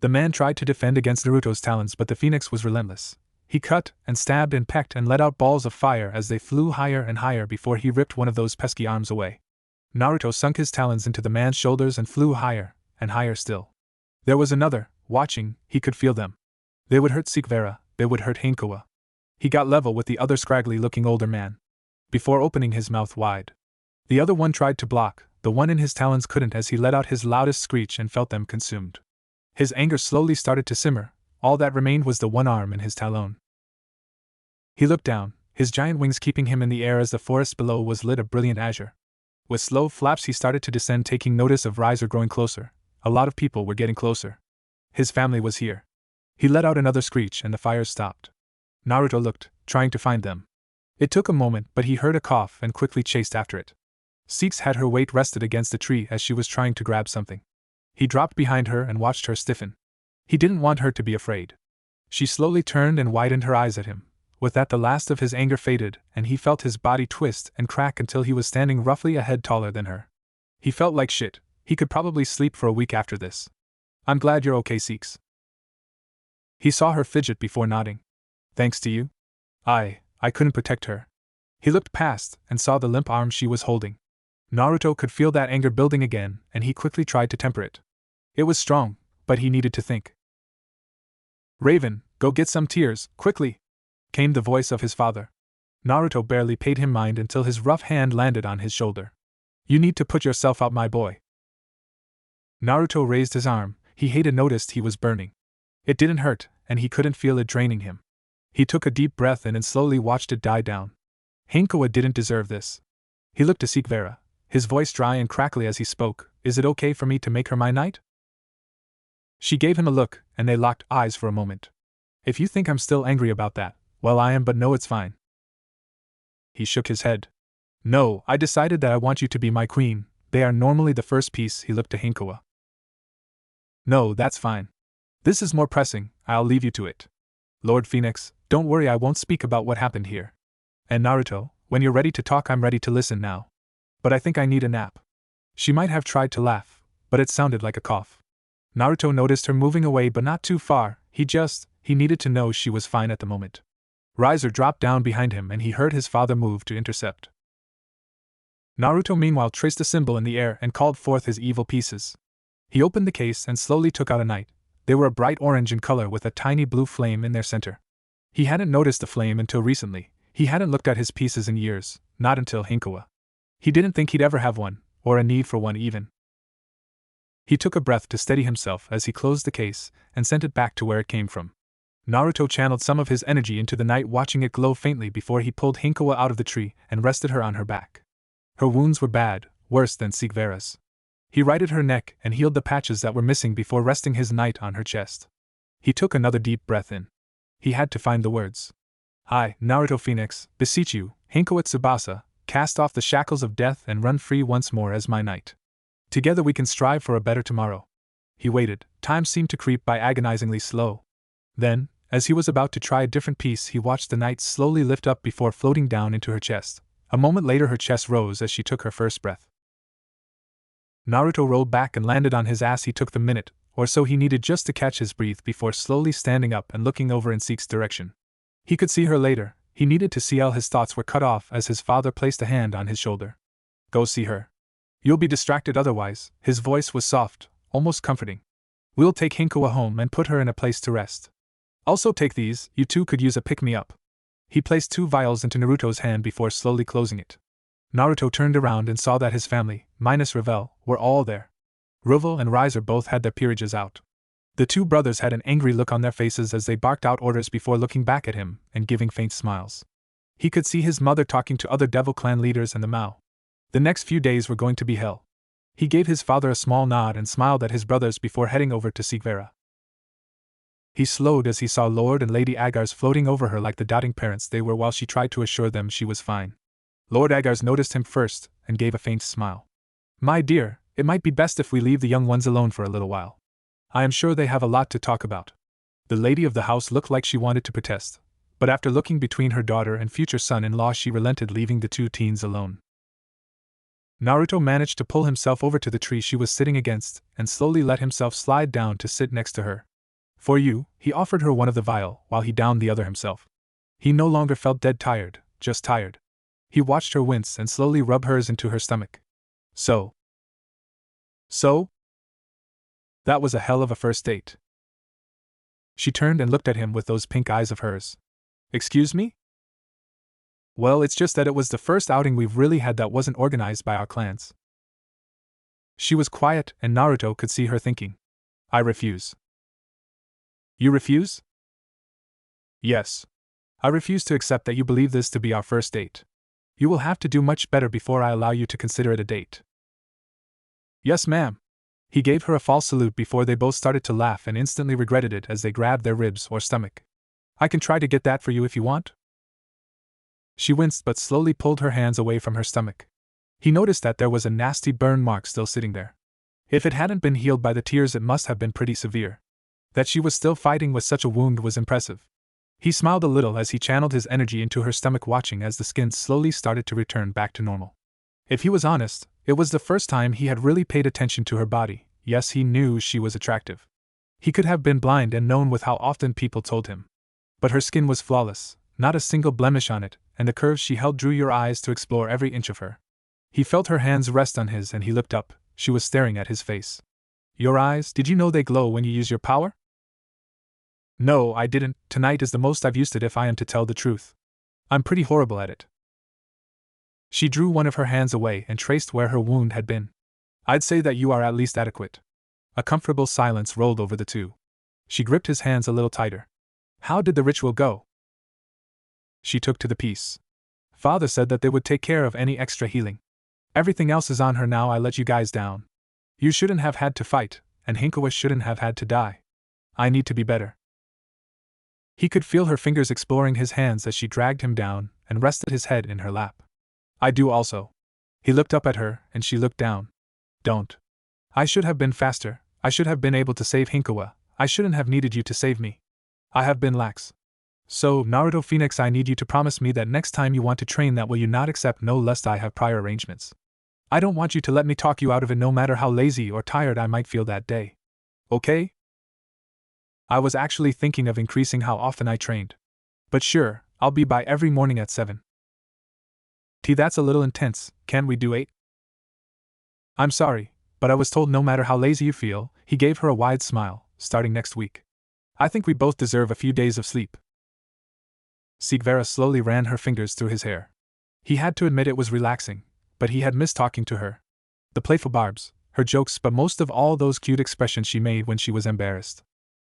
Speaker 1: The man tried to defend against Naruto's talons, but the Phenex was relentless. He cut and stabbed and pecked and let out balls of fire as they flew higher and higher before he ripped one of those pesky arms away. Naruto sunk his talons into the man's shoulders and flew higher and higher still. There was another, watching. He could feel them. They would hurt Vera, they would hurt Hinkoa. He got level with the other scraggly-looking older man. Before opening his mouth wide, the other one tried to block. The one in his talons couldn't as he let out his loudest screech and felt them consumed. His anger slowly started to simmer. All that remained was the one arm and his talon. He looked down, his giant wings keeping him in the air as the forest below was lit a brilliant azure. With slow flaps he started to descend, taking notice of Rias growing closer. A lot of people were getting closer. His family was here. He let out another screech and the fires stopped. Naruto looked, trying to find them. It took a moment, but he heard a cough and quickly chased after it. Six had her weight rested against a tree as she was trying to grab something. He dropped behind her and watched her stiffen. He didn't want her to be afraid. She slowly turned and widened her eyes at him. With that, the last of his anger faded, and he felt his body twist and crack until he was standing roughly a head taller than her. He felt like shit. He could probably sleep for a week after this. I'm glad you're okay, Six. He saw her fidget before nodding. Thanks to you? I couldn't protect her. He looked past and saw the limp arm she was holding. Naruto could feel that anger building again, and he quickly tried to temper it. It was strong, but he needed to think. Raven, go get some tears, quickly, came the voice of his father. Naruto barely paid him mind until his rough hand landed on his shoulder. You need to put yourself out, my boy. Naruto raised his arm. He noticed he was burning. It didn't hurt, and he couldn't feel it draining him. He took a deep breath in and slowly watched it die down. Hinkoa didn't deserve this. He looked to seek Vera, his voice dry and crackly as he spoke. Is it okay for me to make her my knight? She gave him a look, and they locked eyes for a moment. If you think I'm still angry about that, well, I am, but no, it's fine. He shook his head. No, I decided that I want you to be my queen. They are normally the first piece. He looked to Hinkoa. No, that's fine. This is more pressing. I'll leave you to it. Lord Phenex, don't worry, I won't speak about what happened here. And Naruto, when you're ready to talk, I'm ready to listen now. But I think I need a nap. She might have tried to laugh, but it sounded like a cough. Naruto noticed her moving away, but not too far. He needed to know she was fine at the moment. Rias dropped down behind him and he heard his father move to intercept. Naruto meanwhile traced a symbol in the air and called forth his evil pieces. He opened the case and slowly took out a knight. They were a bright orange in color with a tiny blue flame in their center. He hadn't noticed the flame until recently. He hadn't looked at his pieces in years, not until Hinkoa. He didn't think he'd ever have one, or a need for one even. He took a breath to steady himself as he closed the case and sent it back to where it came from. Naruto channeled some of his energy into the knight, watching it glow faintly before he pulled Hinkoa out of the tree and rested her on her back. Her wounds were bad, worse than Vera's. He righted her neck and healed the patches that were missing before resting his knight on her chest. He took another deep breath in. He had to find the words. I, Naruto Phenex, beseech you, Hinkoa Tsubasa, cast off the shackles of death and run free once more as my knight. Together we can strive for a better tomorrow. He waited. Time seemed to creep by agonizingly slow. Then, as he was about to try a different piece, he watched the knight slowly lift up before floating down into her chest. A moment later her chest rose as she took her first breath. Naruto rolled back and landed on his ass. He took the minute or so he needed just to catch his breath before slowly standing up and looking over in Seek's direction. He could see her later. He needed to see. His thoughts were cut off as his father placed a hand on his shoulder. Go see her. You'll be distracted otherwise. His voice was soft, almost comforting. We'll take Hinkoa home and put her in a place to rest. Also take these, you two could use a pick-me-up. He placed 2 vials into Naruto's hand before slowly closing it. Naruto turned around and saw that his family, minus Revel, were all there. Revel and Rias both had their peerages out. The 2 brothers had an angry look on their faces as they barked out orders before looking back at him and giving faint smiles. He could see his mother talking to other Devil Clan leaders and the Mao. The next few days were going to be hell. He gave his father a small nod and smiled at his brothers before heading over to seek Vera. He slowed as he saw Lord and Lady Agar's floating over her like the doubting parents they were while she tried to assure them she was fine. Lord Agar's noticed him first and gave a faint smile. My dear, it might be best if we leave the young ones alone for a little while. I am sure they have a lot to talk about. The lady of the house looked like she wanted to protest, but after looking between her daughter and future son-in-law she relented, leaving the two teens alone. Naruto managed to pull himself over to the tree she was sitting against and slowly let himself slide down to sit next to her. For you, he offered her one of the vial while he downed the other himself. He no longer felt dead tired, just tired. He watched her wince and slowly rub hers into her stomach. So? That was a hell of a first date. She turned and looked at him with those pink eyes of hers. Excuse me? Well, it's just that it was the first outing we've really had that wasn't organized by our clans. She was quiet and Naruto could see her thinking. I refuse. You refuse? Yes. I refuse to accept that you believe this to be our first date. You will have to do much better before I allow you to consider it a date. Yes, ma'am. He gave her a false salute before they both started to laugh and instantly regretted it as they grabbed their ribs or stomach. I can try to get that for you if you want. She winced but slowly pulled her hands away from her stomach. He noticed that there was a nasty burn mark still sitting there. If it hadn't been healed by the tears, it must have been pretty severe. That she was still fighting with such a wound was impressive. He smiled a little as he channeled his energy into her stomach, watching as the skin slowly started to return back to normal. If he was honest, it was the first time he had really paid attention to her body. Yes, he knew she was attractive. He could have been blind and known with how often people told him. But her skin was flawless, not a single blemish on it, and the curves she held drew your eyes to explore every inch of her. He felt her hands rest on his and he looked up. She was staring at his face. Your eyes, did you know they glow when you use your power? No, I didn't. Tonight is the most I've used it, if I am to tell the truth. I'm pretty horrible at it. She drew one of her hands away and traced where her wound had been. I'd say that you are at least adequate. A comfortable silence rolled over the two. She gripped his hands a little tighter. How did the ritual go? She took to the piece. Father said that they would take care of any extra healing. Everything else is on her now. I let you guys down. You shouldn't have had to fight, and Hinkoa shouldn't have had to die. I need to be better. He could feel her fingers exploring his hands as she dragged him down and rested his head in her lap. I do also. He looked up at her, and she looked down. Don't. I should have been faster. I should have been able to save Hinkoa. I shouldn't have needed you to save me. I have been lax. So, Naruto Phenex, I need you to promise me that next time you want to train, that will you not accept no lest I have prior arrangements. I don't want you to let me talk you out of it, no matter how lazy or tired I might feel that day. Okay? I was actually thinking of increasing how often I trained. But sure, I'll be by every morning at 7. That's a little intense. Can't we do 8? I'm sorry, but I was told no matter how lazy you feel. He gave her a wide smile. Starting next week. I think we both deserve a few days of sleep. Vera slowly ran her fingers through his hair. He had to admit it was relaxing, but he had missed talking to her. The playful barbs, her jokes, but most of all those cute expressions she made when she was embarrassed.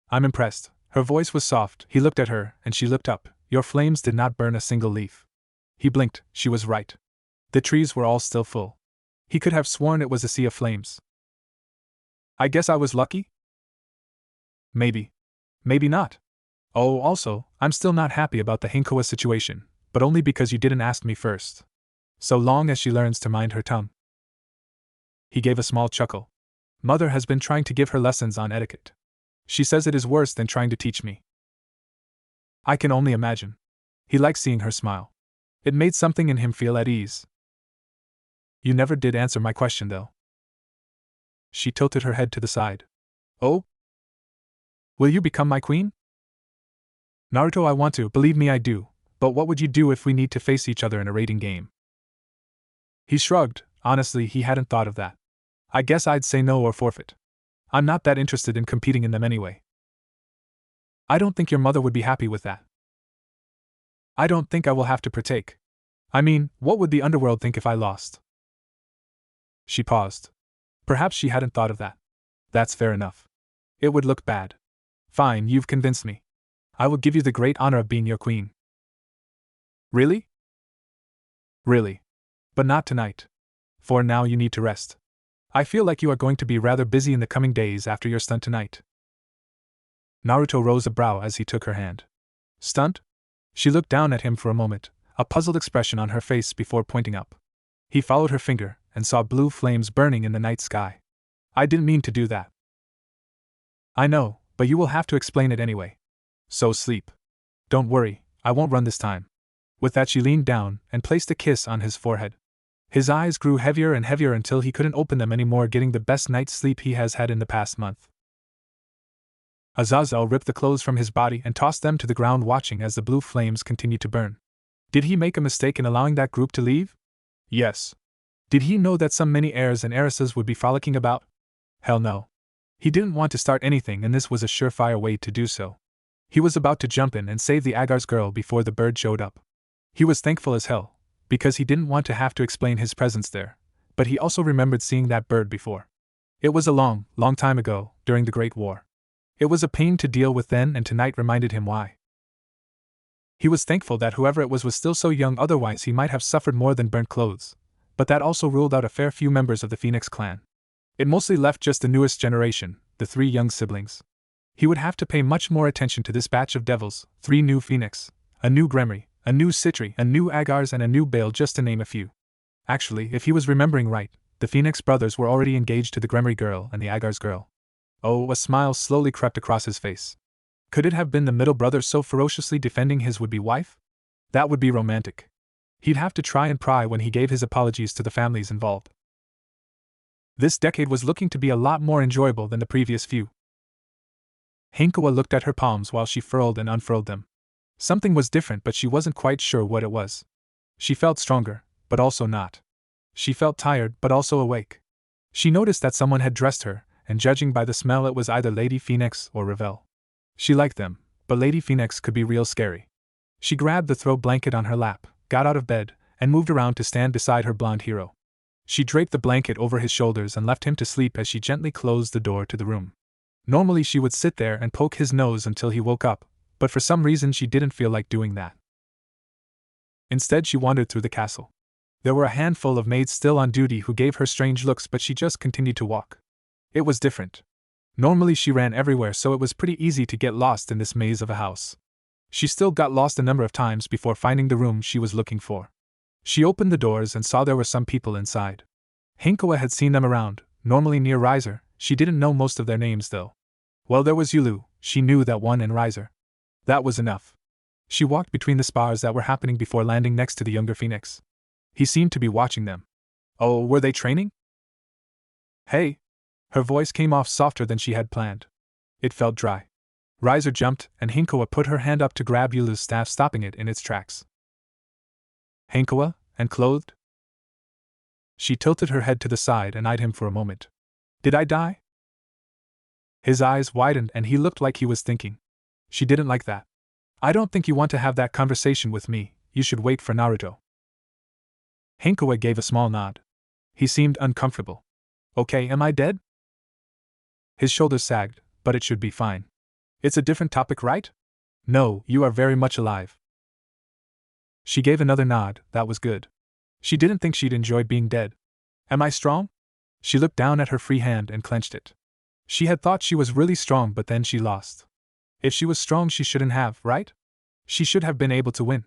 Speaker 1: I'm impressed. Her voice was soft. He looked at her, and she looked up. Your flames did not burn a single leaf. He blinked. She was right. The trees were all still full. He could have sworn it was a sea of flames. I guess I was lucky? Maybe. Maybe not. Oh, also, I'm still not happy about the Hinkoa situation, but only because you didn't ask me first. So long as she learns to mind her tongue. He gave a small chuckle. Mother has been trying to give her lessons on etiquette. She says it is worse than trying to teach me. I can only imagine. He liked seeing her smile. It made something in him feel at ease. You never did answer my question, though. She tilted her head to the side. Oh? Will you become my queen? Naruto, I want to, believe me I do, but what would you do if we need to face each other in a rating game? He shrugged. Honestly, he hadn't thought of that. I guess I'd say no or forfeit. I'm not that interested in competing in them anyway. I don't think your mother would be happy with that. I don't think I will have to partake. I mean, what would the underworld think if I lost? She paused. Perhaps she hadn't thought of that. That's fair enough. It would look bad. Fine, you've convinced me. I will give you the great honor of being your queen. Really? Really. But not tonight. For now you need to rest. I feel like you are going to be rather busy in the coming days after your stunt tonight. Naruto rose a brow as he took her hand. Stunned? She looked down at him for a moment, a puzzled expression on her face before pointing up. He followed her finger and saw blue flames burning in the night sky. I didn't mean to do that. I know, but you will have to explain it anyway. So sleep. Don't worry, I won't run this time. With that she leaned down and placed a kiss on his forehead. His eyes grew heavier and heavier until he couldn't open them anymore, getting the best night's sleep he has had in the past month. Aazelle ripped the clothes from his body and tossed them to the ground, watching as the blue flames continued to burn. Did he make a mistake in allowing that group to leave? Yes. Did he know that some many heirs and heiresses would be frolicking about? Hell no. He didn't want to start anything, and this was a surefire way to do so. He was about to jump in and save the Agar's girl before the bird showed up. He was thankful as hell, because he didn't want to have to explain his presence there, but he also remembered seeing that bird before. It was a long, long time ago, during the Great War. It was a pain to deal with then, and tonight reminded him why. He was thankful that whoever it was still so young, otherwise he might have suffered more than burnt clothes, but that also ruled out a fair few members of the Phenex clan. It mostly left just the newest generation, the 3 young siblings. He would have to pay much more attention to this batch of devils, 3 new Phenex, a new Gremory, a new Citri, a new Agars, and a new Bale, just to name a few. Actually, if he was remembering right, the Phenex brothers were already engaged to the Gremory girl and the Agar's girl. Oh, a smile slowly crept across his face. Could it have been the middle brother so ferociously defending his would-be wife? That would be romantic. He'd have to try and pry when he gave his apologies to the families involved. This decade was looking to be a lot more enjoyable than the previous few. Hinkoa looked at her palms while she furled and unfurled them. Something was different, but she wasn't quite sure what it was. She felt stronger, but also not. She felt tired, but also awake. She noticed that someone had dressed her, and judging by the smell it was either Lady Phenex or Revel. She liked them, but Lady Phenex could be real scary. She grabbed the throw blanket on her lap, got out of bed, and moved around to stand beside her blonde hero. She draped the blanket over his shoulders and left him to sleep as she gently closed the door to the room. Normally she would sit there and poke his nose until he woke up, but for some reason she didn't feel like doing that. Instead she wandered through the castle. There were a handful of maids still on duty who gave her strange looks, but she just continued to walk. It was different. Normally she ran everywhere, so it was pretty easy to get lost in this maze of a house. She still got lost a number of times before finding the room she was looking for. She opened the doors and saw there were some people inside. Hinkoa had seen them around, normally near Riser. She didn't know most of their names though. Well, there was Yulu, she knew that one, and Riser. That was enough. She walked between the spars that were happening before landing next to the younger Phenex. He seemed to be watching them. Oh, were they training? Hey! Her voice came off softer than she had planned. It felt dry. Riser jumped, and Hinkoa put her hand up to grab Yulu's staff, stopping it in its tracks. Hinkoa, and clothed? She tilted her head to the side and eyed him for a moment. Did I die? His eyes widened and he looked like he was thinking. She didn't like that. I don't think you want to have that conversation with me, you should wait for Naruto. Hinkoa gave a small nod. He seemed uncomfortable. Okay, am I dead? His shoulders sagged, but it should be fine. It's a different topic, right? No, you are very much alive. She gave another nod. That was good. She didn't think she'd enjoy being dead. Am I strong? She looked down at her free hand and clenched it. She had thought she was really strong, but then she lost. If she was strong, she shouldn't have, right? She should have been able to win.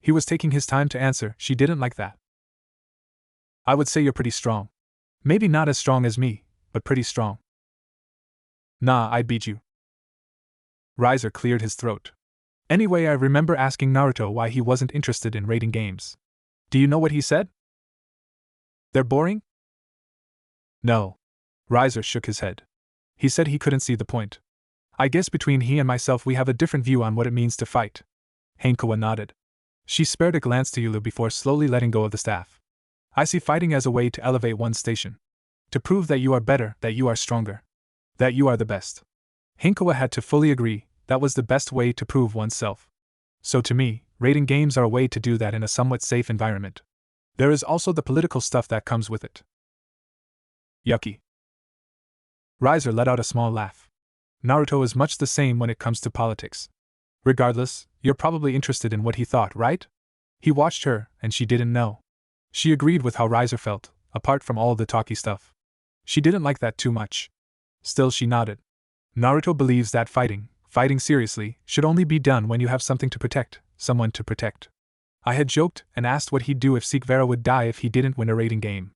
Speaker 1: He was taking his time to answer. She didn't like that. I would say you're pretty strong. Maybe not as strong as me, but pretty strong. Nah, I'd beat you. Riser cleared his throat. Anyway, I remember asking Naruto why he wasn't interested in raiding games. Do you know what he said? They're boring? No. Riser shook his head. He said he couldn't see the point. I guess between he and myself we have a different view on what it means to fight. Hinkoa nodded. She spared a glance to Yulu before slowly letting go of the staff. I see fighting as a way to elevate one's station. To prove that you are better, that you are stronger. That you are the best. Hinkoa had to fully agree, that was the best way to prove oneself. So to me, raiding games are a way to do that in a somewhat safe environment. There is also the political stuff that comes with it. Yucky. Riser let out a small laugh. Naruto is much the same when it comes to politics. Regardless, you're probably interested in what he thought, right? He watched her, and she didn't know. She agreed with how Riser felt, apart from all the talky stuff. She didn't like that too much. Still, she nodded. Naruto believes that fighting fighting seriously should only be done when you have something to protect, someone to protect. I had joked and asked what he'd do if Vera would die if he didn't win a rating game.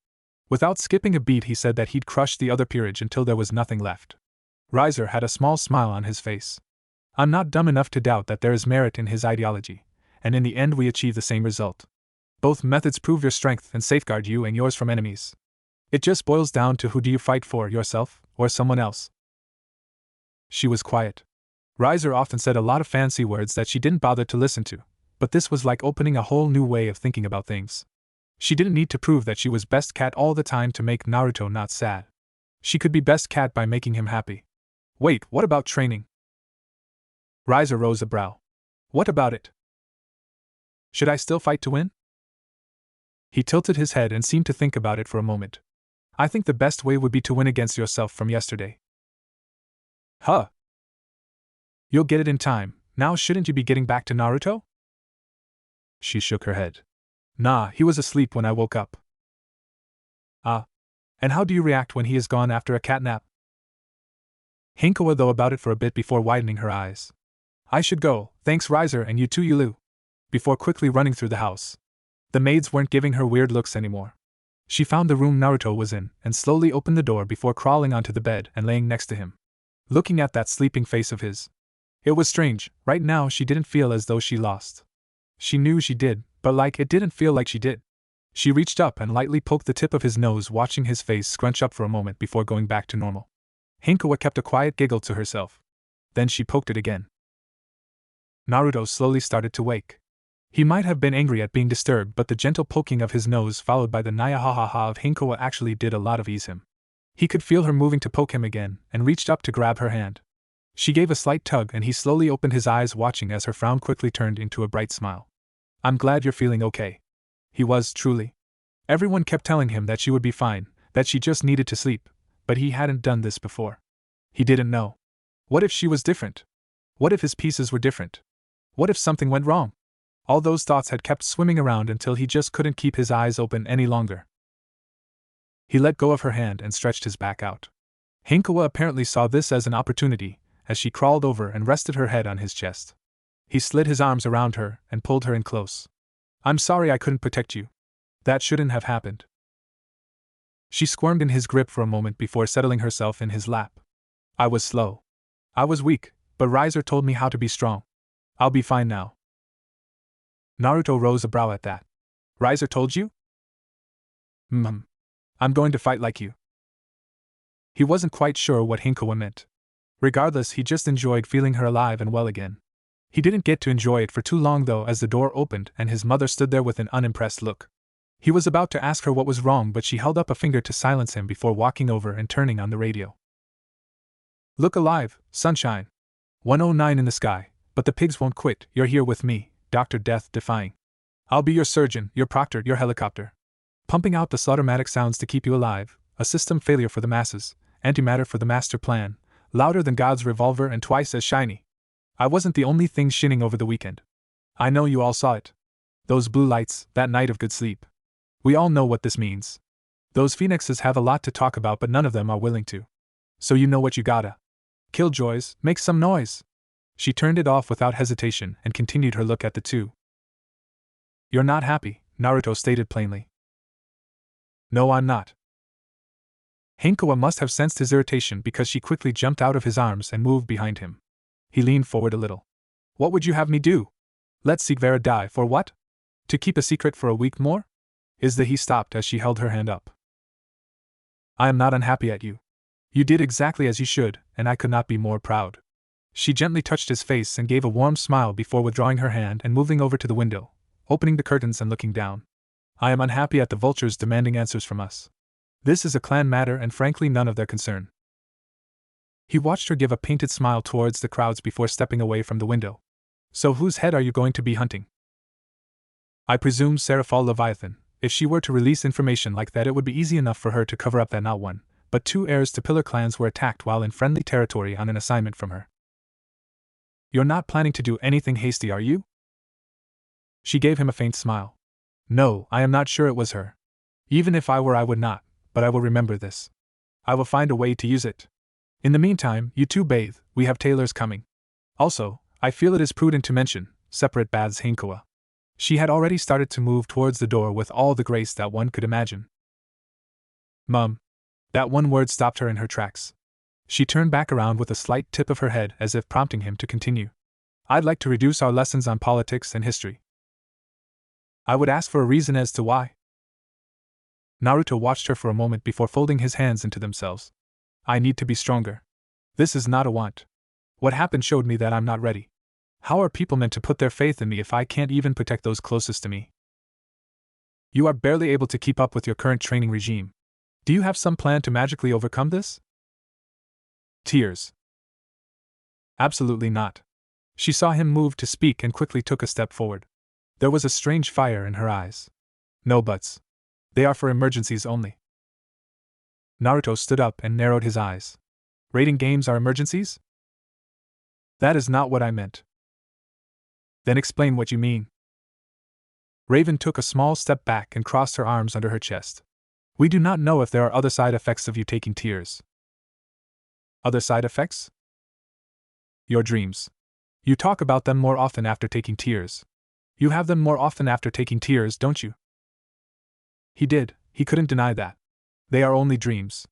Speaker 1: Without skipping a beat, he said that he'd crush the other peerage until there was nothing left. Rias had a small smile on his face. I'm not dumb enough to doubt that there is merit in his ideology, and in the end we achieve the same result. Both methods prove your strength and safeguard you and yours from enemies. It just boils down to who do you fight for, yourself or someone else. She was quiet. Rias often said a lot of fancy words that she didn't bother to listen to, but this was like opening a whole new way of thinking about things. She didn't need to prove that she was best cat all the time to make Naruto not sad. She could be best cat by making him happy. Wait, what about training? Rias rose a brow. What about it? Should I still fight to win? He tilted his head and seemed to think about it for a moment. I think the best way would be to win against yourself from yesterday. Huh? You'll get it in time. Now shouldn't you be getting back to Naruto? She shook her head. Nah, he was asleep when I woke up. Ah. And how do you react when he is gone after a catnap? Hinkoa though about it for a bit before widening her eyes. I should go, thanks Rias and you too Yulu. Before quickly running through the house. The maids weren't giving her weird looks anymore. She found the room Naruto was in and slowly opened the door before crawling onto the bed and laying next to him. Looking at that sleeping face of his. It was strange, right now she didn't feel as though she lost. She knew she did, but it didn't feel like she did. She reached up and lightly poked the tip of his nose, watching his face scrunch up for a moment before going back to normal. Hinkoa kept a quiet giggle to herself. Then she poked it again. Naruto slowly started to wake. He might have been angry at being disturbed, but the gentle poking of his nose followed by the naya ha ha ha of Hinkoa actually did a lot of ease him. He could feel her moving to poke him again, and reached up to grab her hand. She gave a slight tug and he slowly opened his eyes, watching as her frown quickly turned into a bright smile. I'm glad you're feeling okay. He was, truly. Everyone kept telling him that she would be fine, that she just needed to sleep, but he hadn't done this before. He didn't know. What if she was different? What if his pieces were different? What if something went wrong? All those thoughts had kept swimming around until he just couldn't keep his eyes open any longer. He let go of her hand and stretched his back out. Hinkoa apparently saw this as an opportunity, as she crawled over and rested her head on his chest. He slid his arms around her and pulled her in close. I'm sorry I couldn't protect you. That shouldn't have happened. She squirmed in his grip for a moment before settling herself in his lap. I was slow. I was weak, but Rias told me how to be strong. I'll be fine now. Naruto rose a brow at that. Rias told you? I'm going to fight like you. He wasn't quite sure what Hinkoa meant. Regardless, he just enjoyed feeling her alive and well again. He didn't get to enjoy it for too long though, as the door opened and his mother stood there with an unimpressed look. He was about to ask her what was wrong, but she held up a finger to silence him before walking over and turning on the radio. Look alive, sunshine. 109 in the sky, but the pigs won't quit. You're here with me, Dr. Death Defying. I'll be your surgeon, your proctor, your helicopter. Pumping out the slaughtermatic sounds to keep you alive, a system failure for the masses, antimatter for the master plan, louder than God's revolver and twice as shiny. I wasn't the only thing shinning over the weekend. I know you all saw it. Those blue lights, that night of good sleep. We all know what this means. Those Phenexes have a lot to talk about, but none of them are willing to. So you know what you gotta. Killjoys, make some noise. She turned it off without hesitation and continued her look at the two. You're not happy, Naruto stated plainly. No, I'm not. Hinkoa must have sensed his irritation because she quickly jumped out of his arms and moved behind him. He leaned forward a little. What would you have me do? Let Vera die for what? To keep a secret for a week more? He stopped as she held her hand up. I am not unhappy at you. You did exactly as you should, and I could not be more proud. She gently touched his face and gave a warm smile before withdrawing her hand and moving over to the window, opening the curtains and looking down. I am unhappy at the vultures demanding answers from us. This is a clan matter and frankly none of their concern. He watched her give a painted smile towards the crowds before stepping away from the window. So whose head are you going to be hunting? I presume Seraphal Leviathan. If she were to release information like that, it would be easy enough for her to cover up that not one, but two heirs to Pillar clans were attacked while in friendly territory on an assignment from her. You're not planning to do anything hasty, are you? She gave him a faint smile. No, I am not sure it was her. Even if I were, I would not, but I will remember this. I will find a way to use it. In the meantime, you two bathe, we have tailors coming. Also, I feel it is prudent to mention, separate baths Hinkoa. She had already started to move towards the door with all the grace that one could imagine. Mum. That one word stopped her in her tracks. She turned back around with a slight tip of her head as if prompting him to continue. I'd like to reduce our lessons on politics and history. I would ask for a reason as to why. Naruto watched her for a moment before folding his hands into themselves. I need to be stronger. This is not a want. What happened showed me that I'm not ready. How are people meant to put their faith in me if I can't even protect those closest to me? You are barely able to keep up with your current training regime. Do you have some plan to magically overcome this? Tears. Absolutely not. She saw him move to speak and quickly took a step forward. There was a strange fire in her eyes. No buts. They are for emergencies only. Naruto stood up and narrowed his eyes. Rating games are emergencies? That is not what I meant. Then explain what you mean. Raven took a small step back and crossed her arms under her chest. We do not know if there are other side effects of you taking tears. Other side effects? Your dreams. You talk about them more often after taking tears. You have them more often after taking tears, don't you? He did, he couldn't deny that. They are only dreams.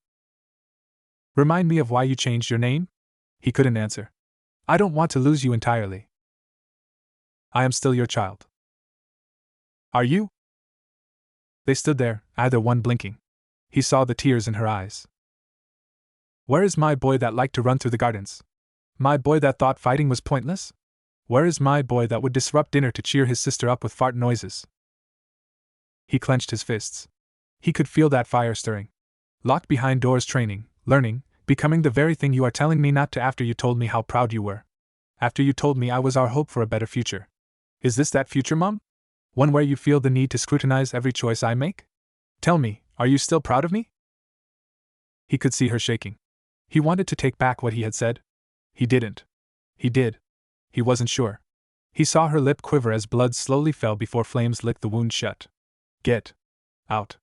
Speaker 1: Remind me of why you changed your name? He couldn't answer. I don't want to lose you entirely. I am still your child. Are you? They stood there, either one blinking. He saw the tears in her eyes. Where is my boy that liked to run through the gardens? My boy that thought fighting was pointless? Where is my boy that would disrupt dinner to cheer his sister up with fart noises? He clenched his fists. He could feel that fire stirring. Locked behind doors training, learning, becoming the very thing you are telling me not to after you told me how proud you were. After you told me I was our hope for a better future. Is this that future, Mom? One where you feel the need to scrutinize every choice I make? Tell me, are you still proud of me? He could see her shaking. He wanted to take back what he had said. He didn't. He did. He wasn't sure. He saw her lip quiver as blood slowly fell before flames licked the wound shut. Get out.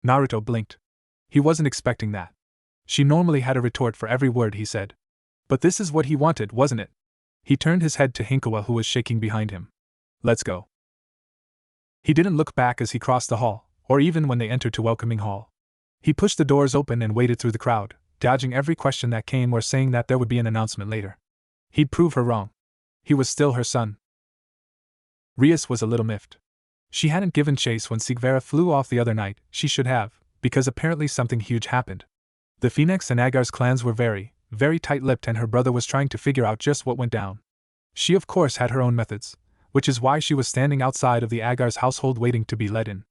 Speaker 1: Naruto blinked. He wasn't expecting that. She normally had a retort for every word he said. But this is what he wanted, wasn't it? He turned his head to Hinkoa, who was shaking behind him. Let's go. He didn't look back as he crossed the hall, or even when they entered to welcoming hall. He pushed the doors open and waded through the crowd, dodging every question that came or saying that there would be an announcement later. He'd prove her wrong. He was still her son. Rias was a little miffed. She hadn't given chase when Vera flew off the other night. She should have, because apparently something huge happened. The Phenex and Agar's clans were very, very tight-lipped, and her brother was trying to figure out just what went down. She of course had her own methods, which is why she was standing outside of the Agar's household waiting to be let in.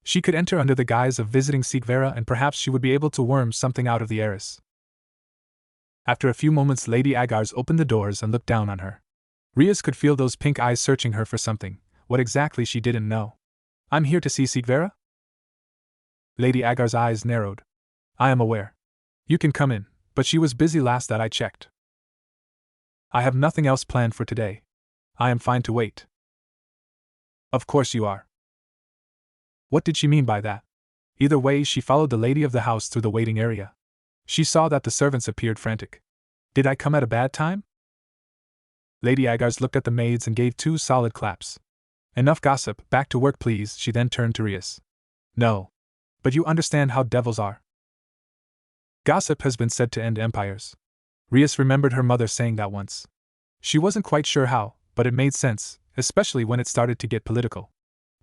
Speaker 1: She could enter under the guise of visiting Vera, and perhaps she would be able to worm something out of the heiress. After a few moments, Lady Agar's opened the doors and looked down on her. Rias could feel those pink eyes searching her for something. What exactly she didn't know. I'm here to see Vera? Lady Agar's eyes narrowed. I am aware. You can come in, but she was busy last that I checked. I have nothing else planned for today. I am fine to wait. Of course you are. What did she mean by that? Either way, she followed the lady of the house through the waiting area. She saw that the servants appeared frantic. Did I come at a bad time? Lady Agar's looked at the maids and gave 2 solid claps. Enough gossip, back to work please. She then turned to Rias. No. But you understand how devils are. Gossip has been said to end empires. Rias remembered her mother saying that once. She wasn't quite sure how, but it made sense, especially when it started to get political.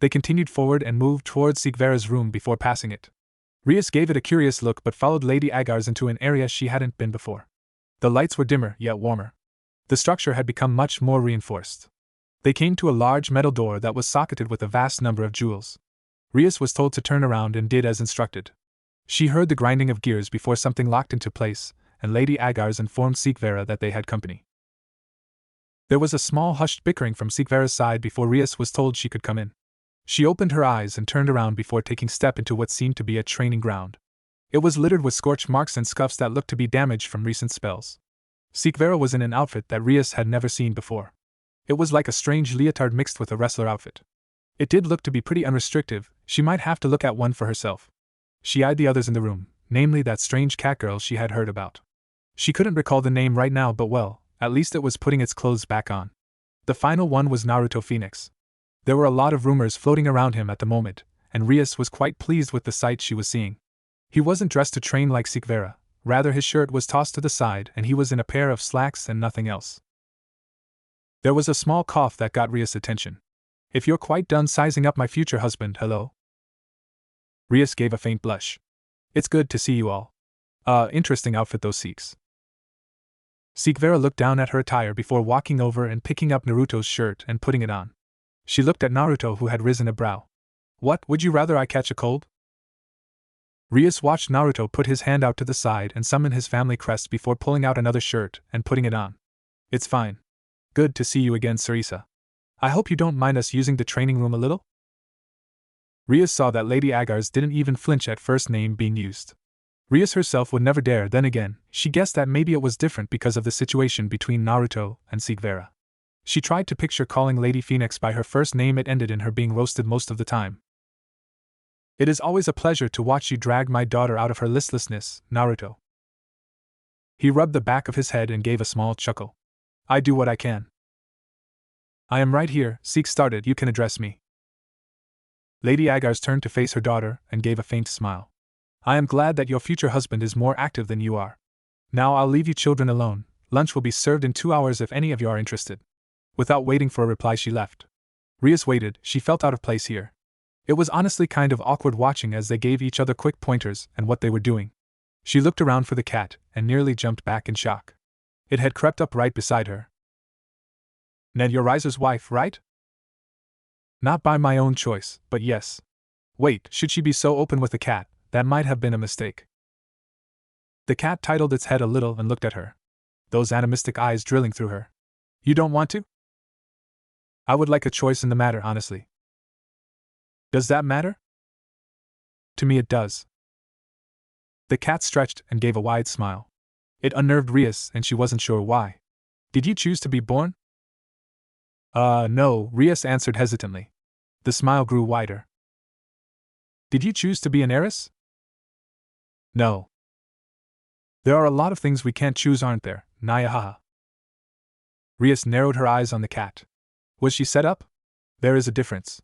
Speaker 1: They continued forward and moved towards Vera's room before passing it. Rias gave it a curious look but followed Lady Agar's into an area she hadn't been before. The lights were dimmer yet warmer. The structure had become much more reinforced. They came to a large metal door that was socketed with a vast number of jewels. Rias was told to turn around and did as instructed. She heard the grinding of gears before something locked into place, and Lady Agar's informed Vera that they had company. There was a small hushed bickering from Vera's side before Rias was told she could come in. She opened her eyes and turned around before taking step into what seemed to be a training ground. It was littered with scorch marks and scuffs that looked to be damaged from recent spells. Vera was in an outfit that Rias had never seen before. It was like a strange leotard mixed with a wrestler outfit. It did look to be pretty unrestrictive. She might have to look at one for herself. She eyed the others in the room, namely that strange cat girl she had heard about. She couldn't recall the name right now, but well, At least it was putting its clothes back on. The final one was Naruto Phenex. There were a lot of rumors floating around him at the moment, and Rias was quite pleased with the sight she was seeing. He wasn't dressed to train like Vera, rather his shirt was tossed to the side and he was in a pair of slacks and nothing else. There was a small cough that got Rias' attention. If you're quite done sizing up my future husband, hello? Rias gave a faint blush. It's good to see you all. Interesting outfit those Sikhs. Vera looked down at her attire before walking over and picking up Naruto's shirt and putting it on. She looked at Naruto, who had risen a brow. What, would you rather I catch a cold? Rias watched Naruto put his hand out to the side and summon his family crest before pulling out another shirt and putting it on. It's fine. Good to see you again, Sarisa. I hope you don't mind us using the training room a little? Rias saw that Lady Agar's didn't even flinch at first name being used. Rias herself would never dare. Then again, she guessed that maybe it was different because of the situation between Naruto and Vera. She tried to picture calling Lady Phenex by her first name. It ended in her being roasted most of the time. It is always a pleasure to watch you drag my daughter out of her listlessness, Naruto. He rubbed the back of his head and gave a small chuckle. I do what I can. I am right here, Seek started, you can address me. Lady Agar's turned to face her daughter and gave a faint smile. I am glad that your future husband is more active than you are. Now I'll leave you children alone, lunch will be served in 2 hours if any of you are interested. Without waiting for a reply she left. Rias waited, she felt out of place here. It was honestly kind of awkward watching as they gave each other quick pointers and what they were doing. She looked around for the cat and nearly jumped back in shock. It had crept up right beside her. Ned, you're Riser's wife, right? Not by my own choice, but yes. Wait, should she be so open with the cat? That might have been a mistake. The cat titled its head a little and looked at her. Those animistic eyes drilling through her. You don't want to? I would like a choice in the matter, honestly. Does that matter? To me it does. The cat stretched and gave a wide smile. It unnerved Rias and she wasn't sure why. Did you choose to be born? No, Rias answered hesitantly. The smile grew wider. Did you choose to be an heiress? No. There are a lot of things we can't choose, aren't there, Naya? Rias narrowed her eyes on the cat. Was she set up? There is a difference.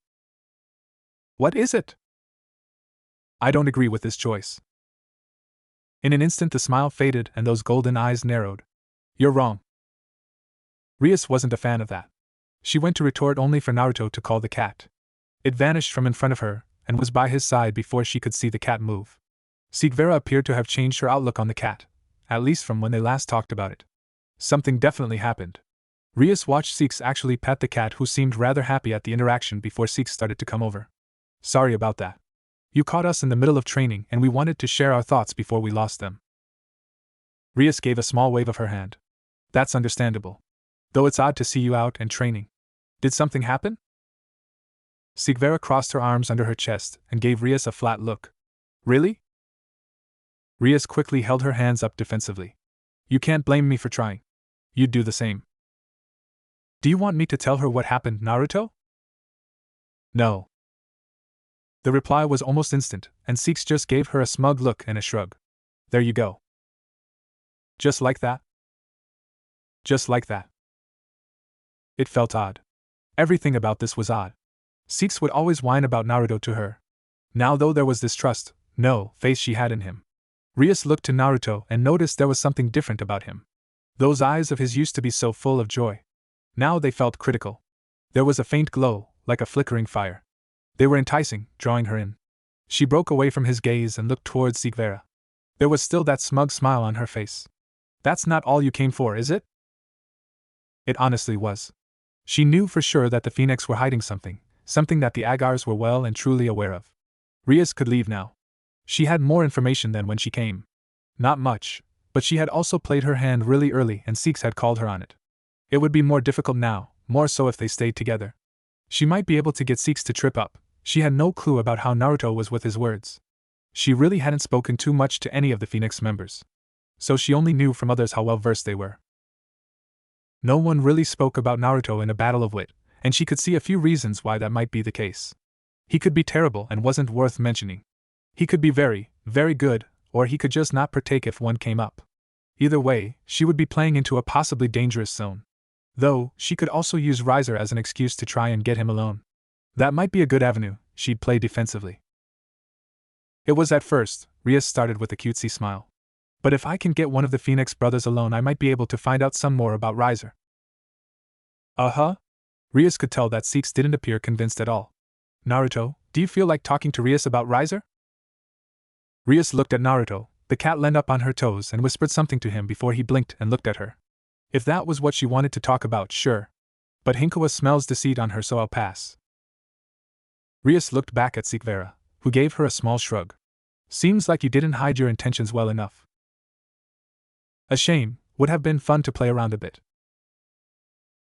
Speaker 1: What is it? I don't agree with this choice. In an instant the smile faded and those golden eyes narrowed. You're wrong. Rias wasn't a fan of that. She went to retort only for Naruto to call the cat. It vanished from in front of her and was by his side before she could see the cat move. Vera appeared to have changed her outlook on the cat, at least from when they last talked about it. Something definitely happened. Rias watched Seeks actually pet the cat, who seemed rather happy at the interaction before Seeks started to come over. Sorry about that. You caught us in the middle of training and we wanted to share our thoughts before we lost them. Rias gave a small wave of her hand. That's understandable. Though it's odd to see you out and training. Did something happen? Vera crossed her arms under her chest and gave Rias a flat look. Really? Rias quickly held her hands up defensively. You can't blame me for trying. You'd do the same. Do you want me to tell her what happened, Naruto? No. The reply was almost instant, and Seeks just gave her a smug look and a shrug. There you go. Just like that? Just like that. It felt odd. Everything about this was odd. Seeks would always whine about Naruto to her. Now though there was this trust, no, faith she had in him. Rias looked to Naruto and noticed there was something different about him. Those eyes of his used to be so full of joy. Now they felt critical. There was a faint glow, like a flickering fire. They were enticing, drawing her in. She broke away from his gaze and looked towards Vera. There was still that smug smile on her face. That's not all you came for, is it? It honestly was. She knew for sure that the Phenex were hiding something that the Agars were well and truly aware of. Rias could leave now. She had more information than when she came. Not much, but she had also played her hand really early and Seeks had called her on it. It would be more difficult now, more so if they stayed together. She might be able to get Seeks to trip up. She had no clue about how Naruto was with his words. She really hadn't spoken too much to any of the Phenex members. So she only knew from others how well versed they were. No one really spoke about Naruto in a battle of wit, and she could see a few reasons why that might be the case. He could be terrible and wasn't worth mentioning. He could be very, very good, or he could just not partake if one came up. Either way, she would be playing into a possibly dangerous zone. Though, she could also use Riser as an excuse to try and get him alone. That might be a good avenue. She'd play defensively. It was at first, Rias started with a cutesy smile. But if I can get one of the Phenex brothers alone, I might be able to find out some more about Riser. Uh-huh? Rias could tell that Seeks didn't appear convinced at all. Naruto, do you feel like talking to Rias about Riser? Rias looked at Naruto. The cat leaned up on her toes and whispered something to him before he blinked and looked at her. If that was what she wanted to talk about, sure. But Hinkoa smells deceit on her, so I'll pass. Rias looked back at Vera, who gave her a small shrug. Seems like you didn't hide your intentions well enough. A shame, would have been fun to play around a bit.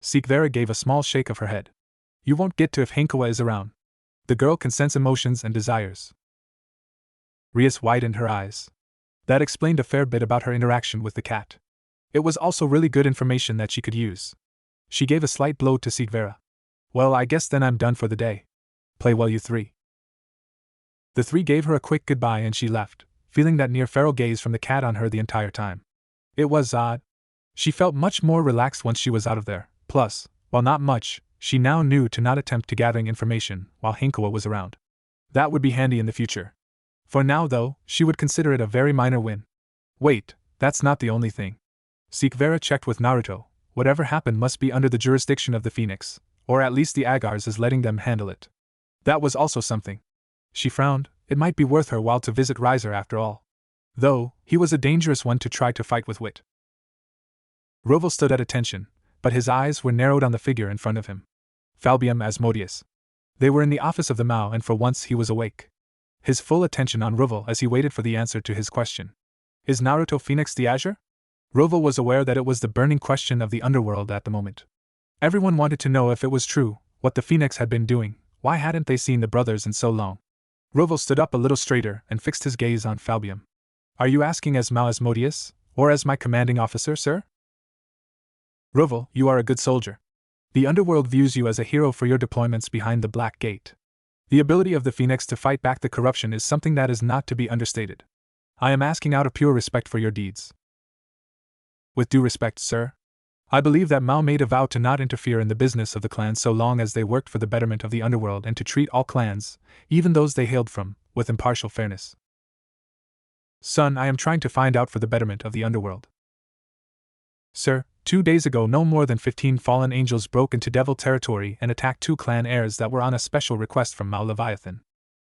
Speaker 1: Vera gave a small shake of her head. You won't get to if Hinkoa is around. The girl can sense emotions and desires. Rias widened her eyes. That explained a fair bit about her interaction with the cat. It was also really good information that she could use. She gave a slight blow to Vera. Well, I guess then I'm done for the day. Play well, you three. The three gave her a quick goodbye and she left, feeling that near feral gaze from the cat on her the entire time. It was odd. She felt much more relaxed once she was out of there. Plus, while not much, she now knew to not attempt to gathering information while Hinkoa was around. That would be handy in the future. For now, though, she would consider it a very minor win. Wait, that's not the only thing. Vera checked with Naruto. Whatever happened must be under the jurisdiction of the Phenex, or at least the Agars is letting them handle it. That was also something. She frowned. It might be worth her while to visit Riser after all. Though, he was a dangerous one to try to fight with wit. Roval stood at attention, but his eyes were narrowed on the figure in front of him. Falbium Asmodeus. They were in the office of the Mao, and for once he was awake. His full attention on Roval as he waited for the answer to his question. Is Naruto Phenex the Azure? Roval was aware that it was the burning question of the underworld at the moment. Everyone wanted to know if it was true, what the Phenex had been doing. Why hadn't they seen the brothers in so long? Roval stood up a little straighter and fixed his gaze on Falbium. Are you asking as Mao Asmodeus, or as my commanding officer, sir? Roval, you are a good soldier. The underworld views you as a hero for your deployments behind the Black Gate. The ability of the Phenex to fight back the corruption is something that is not to be understated. I am asking out of pure respect for your deeds. With due respect, sir. I believe that Mao made a vow to not interfere in the business of the clans so long as they worked for the betterment of the underworld and to treat all clans, even those they hailed from, with impartial fairness. Son, I am trying to find out for the betterment of the underworld. Sir, 2 days ago no more than 15 fallen angels broke into devil territory and attacked 2 clan heirs that were on a special request from Mao Leviathan.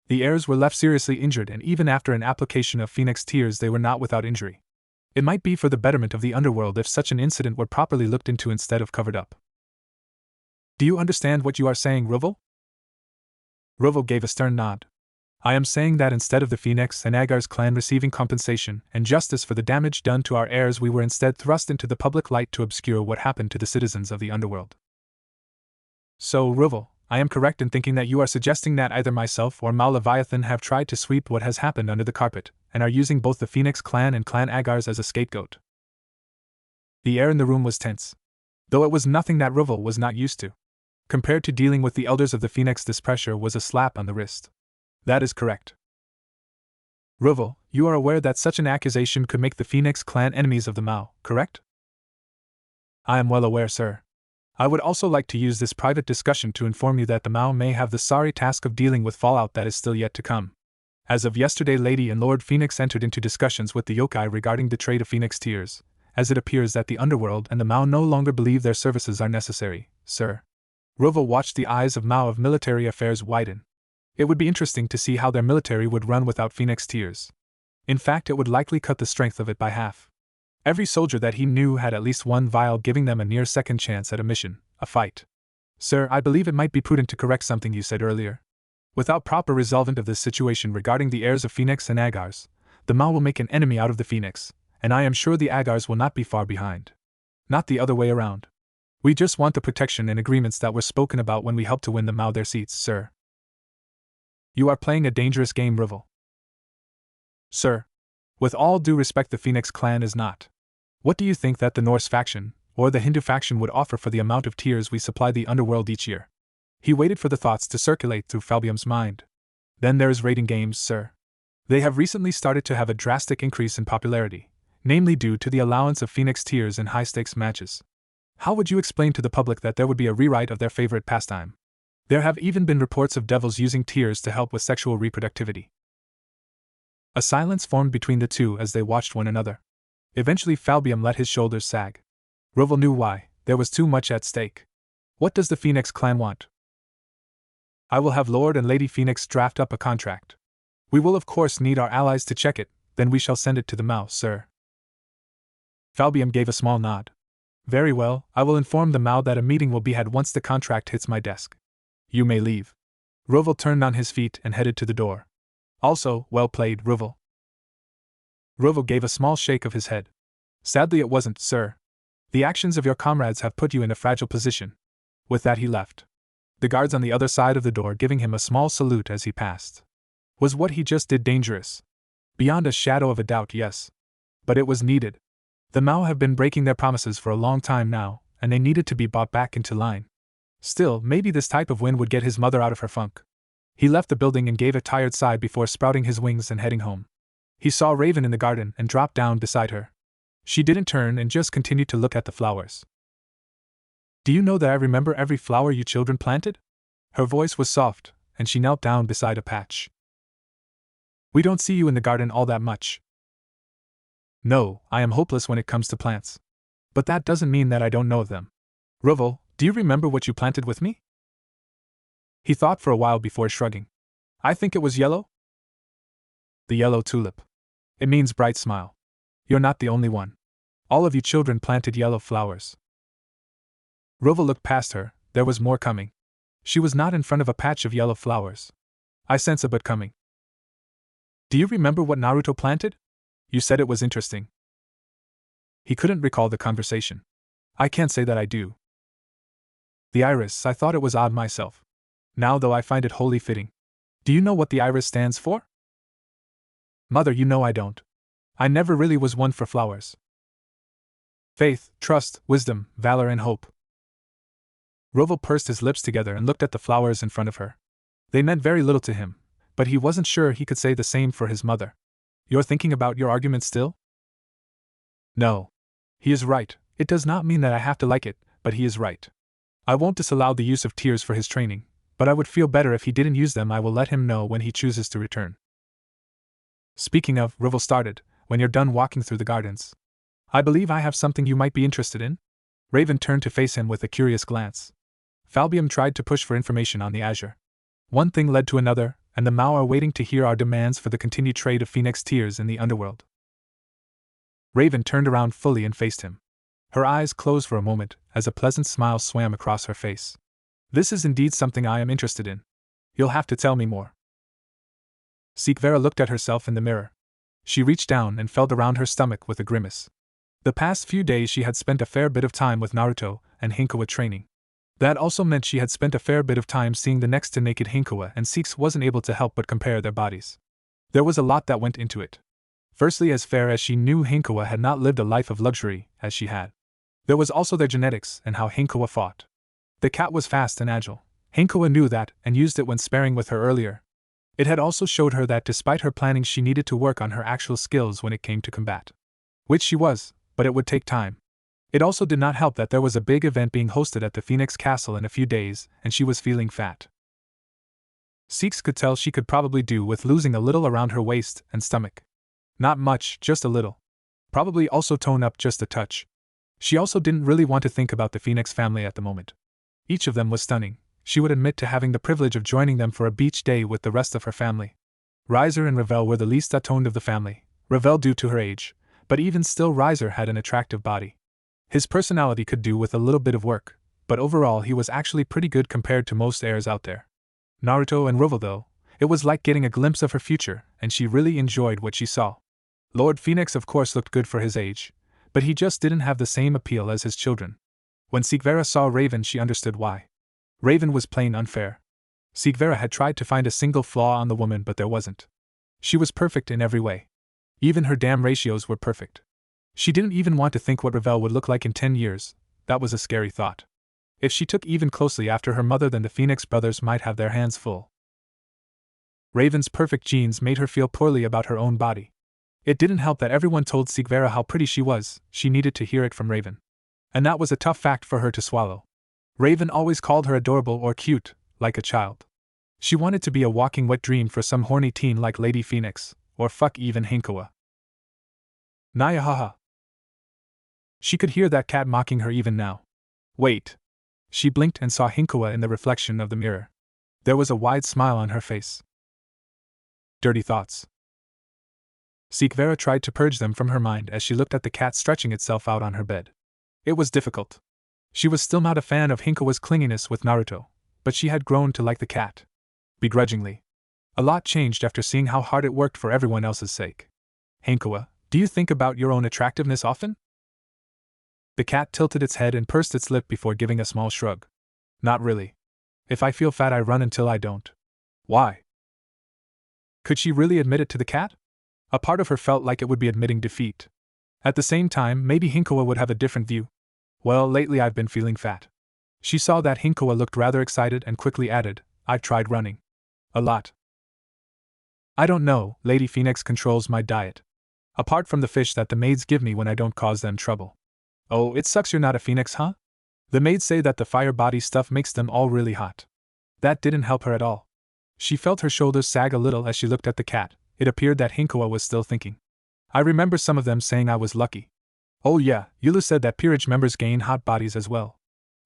Speaker 1: The heirs were left seriously injured, and even after an application of Phenex tears they were not without injury. It might be for the betterment of the underworld if such an incident were properly looked into instead of covered up. Do you understand what you are saying, Roval? Roval gave a stern nod. I am saying that instead of the Phenex and Agars clan receiving compensation and justice for the damage done to our heirs, we were instead thrust into the public light to obscure what happened to the citizens of the underworld. So, Roval, I am correct in thinking that you are suggesting that either myself or Mao Leviathan have tried to sweep what has happened under the carpet, and are using both the Phenex clan and Clan Agars as a scapegoat. The air in the room was tense. Though it was nothing that Roval was not used to. Compared to dealing with the elders of the Phenex, this pressure was a slap on the wrist. That is correct. Roval, you are aware that such an accusation could make the Phenex clan enemies of the Mao, correct? I am well aware, sir. I would also like to use this private discussion to inform you that the Mao may have the sorry task of dealing with fallout that is still yet to come. As of yesterday, Lady and Lord Phenex entered into discussions with the yokai regarding the trade of Phenex tears, as it appears that the underworld and the Mao no longer believe their services are necessary, sir. Roval watched the eyes of Mao of military affairs widen. It would be interesting to see how their military would run without Phenex tears. In fact, it would likely cut the strength of it by half. Every soldier that he knew had at least one vial, giving them a near second chance at a mission, a fight. Sir, I believe it might be prudent to correct something you said earlier. Without proper resolvent of this situation regarding the heirs of Phenex and Agars, the Mao will make an enemy out of the Phenex, and I am sure the Agars will not be far behind. Not the other way around. We just want the protection and agreements that were spoken about when we helped to win the Mao their seats, sir. You are playing a dangerous game, Roval. Sir, with all due respect, the Phenex clan is not. What do you think that the Norse faction, or the Hindu faction, would offer for the amount of tears we supply the underworld each year? He waited for the thoughts to circulate through Falbium's mind. Then there's raiding games, sir. They have recently started to have a drastic increase in popularity. namely due to the allowance of Phenex tears in high-stakes matches. How would you explain to the public that there would be a rewrite of their favorite pastime? There have even been reports of devils using tears to help with sexual reproductivity. A silence formed between the two as they watched one another. Eventually Falbium let his shoulders sag. Roval knew why. There was too much at stake. What does the Phenex clan want? I will have Lord and Lady Phenex draft up a contract. We will of course need our allies to check it, then we shall send it to the Mao, sir. Falbium gave a small nod. Very well, I will inform the Mao that a meeting will be had once the contract hits my desk. You may leave. Roval turned on his feet and headed to the door. Also, well played, Roval. Roval gave a small shake of his head. Sadly it wasn't, sir. The actions of your comrades have put you in a fragile position. With that he left. The guards on the other side of the door giving him a small salute as he passed. Was what he just did dangerous? Beyond a shadow of a doubt, yes. But it was needed. The Mao have been breaking their promises for a long time now, and they needed to be brought back into line. Still, maybe this type of win would get his mother out of her funk. He left the building and gave a tired sigh before sprouting his wings and heading home. He saw Raven in the garden and dropped down beside her. She didn't turn and just continued to look at the flowers. Do you know that I remember every flower you children planted? Her voice was soft, and she knelt down beside a patch. We don't see you in the garden all that much. No, I am hopeless when it comes to plants. But that doesn't mean that I don't know of them. Roval, do you remember what you planted with me? He thought for a while before shrugging. I think it was yellow? The yellow tulip. It means bright smile. You're not the only one. All of you children planted yellow flowers. Roval looked past her. There was more coming. She was not in front of a patch of yellow flowers. I sense a but coming. Do you remember what Naruto planted? You said it was interesting. He couldn't recall the conversation. I can't say that I do. The iris, I thought it was odd myself. Now though I find it wholly fitting. Do you know what the iris stands for? Mother, you know I don't. I never really was one for flowers. Faith, trust, wisdom, valor and hope. Roval pursed his lips together and looked at the flowers in front of her. They meant very little to him, but he wasn't sure he could say the same for his mother. You're thinking about your argument still? No. He is right. It does not mean that I have to like it, but he is right. I won't disallow the use of tears for his training, but I would feel better if he didn't use them. I will let him know when he chooses to return. Speaking of, Roval started, when you're done walking through the gardens. I believe I have something you might be interested in. Raven turned to face him with a curious glance. Falbium tried to push for information on the Azure. One thing led to another, and the Mao are waiting to hear our demands for the continued trade of Phenex tears in the underworld. Raven turned around fully and faced him. Her eyes closed for a moment, as a pleasant smile swam across her face. This is indeed something I am interested in. You'll have to tell me more. Vera looked at herself in the mirror. She reached down and felt around her stomach with a grimace. The past few days she had spent a fair bit of time with Naruto and Hinkoa training. That also meant she had spent a fair bit of time seeing the next to naked Hinkoa, and Six wasn't able to help but compare their bodies. There was a lot that went into it. Firstly, as fair as she knew, Hinkoa had not lived a life of luxury, as she had. There was also their genetics and how Hinkoa fought. The cat was fast and agile. Hinkoa knew that and used it when sparring with her earlier. It had also showed her that despite her planning she needed to work on her actual skills when it came to combat. Which she was, but it would take time. It also did not help that there was a big event being hosted at the Phenex Castle in a few days, and she was feeling fat. Six could tell she could probably do with losing a little around her waist and stomach. Not much, just a little. Probably also tone up just a touch. She also didn't really want to think about the Phenex family at the moment. Each of them was stunning. She would admit to having the privilege of joining them for a beach day with the rest of her family. Riser and Ravel were the least atoned of the family, Ravel due to her age, but even still Riser had an attractive body. His personality could do with a little bit of work, but overall he was actually pretty good compared to most heirs out there. Naruto and Roval though, it was like getting a glimpse of her future, and she really enjoyed what she saw. Lord Phenex of course looked good for his age, but he just didn't have the same appeal as his children. When Vera saw Raven she understood why. Raven was plain unfair. Vera had tried to find a single flaw on the woman but there wasn't. She was perfect in every way. Even her damn ratios were perfect. She didn't even want to think what Ravel would look like in 10 years, that was a scary thought. If she took even closely after her mother then the Phenex brothers might have their hands full. Raven's perfect genes made her feel poorly about her own body. It didn't help that everyone told Vera how pretty she was. She needed to hear it from Raven. And that was a tough fact for her to swallow. Raven always called her adorable or cute, like a child. She wanted to be a walking wet dream for some horny teen like Lady Phenex, or fuck even Hinkoa. Naya haha. She could hear that cat mocking her even now. Wait. She blinked and saw Hinkoa in the reflection of the mirror. There was a wide smile on her face. Dirty thoughts. Vera tried to purge them from her mind as she looked at the cat stretching itself out on her bed. It was difficult. She was still not a fan of Hinkoa's clinginess with Naruto, but she had grown to like the cat. Begrudgingly. A lot changed after seeing how hard it worked for everyone else's sake. Hinkoa, do you think about your own attractiveness often? The cat tilted its head and pursed its lip before giving a small shrug. Not really. If I feel fat, I run until I don't. Why? Could she really admit it to the cat? A part of her felt like it would be admitting defeat. At the same time, maybe Hinkoa would have a different view. Well, lately I've been feeling fat. She saw that Hinkoa looked rather excited and quickly added, I've tried running. A lot. I don't know, Lady Phenex controls my diet. Apart from the fish that the maids give me when I don't cause them trouble. Oh, it sucks you're not a phoenix, huh? The maids say that the fire body stuff makes them all really hot. That didn't help her at all. She felt her shoulders sag a little as she looked at the cat. It appeared that Hinkoa was still thinking. I remember some of them saying I was lucky. Oh yeah, Yulu said that peerage members gain hot bodies as well.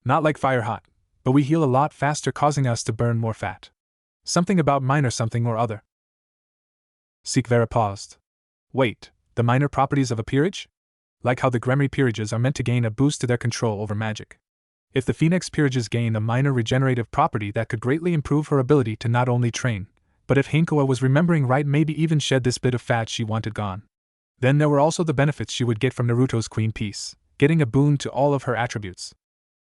Speaker 1: Not like fire hot, but we heal a lot faster, causing us to burn more fat. Something about minor something or other. Vera paused. Wait, the minor properties of a peerage? Like how the Gremry peerages are meant to gain a boost to their control over magic. If the Phenex peerages gain a minor regenerative property that could greatly improve her ability to not only train, but if Hinkoa was remembering right, maybe even shed this bit of fat she wanted gone. Then there were also the benefits she would get from Naruto's Queen Piece, getting a boon to all of her attributes.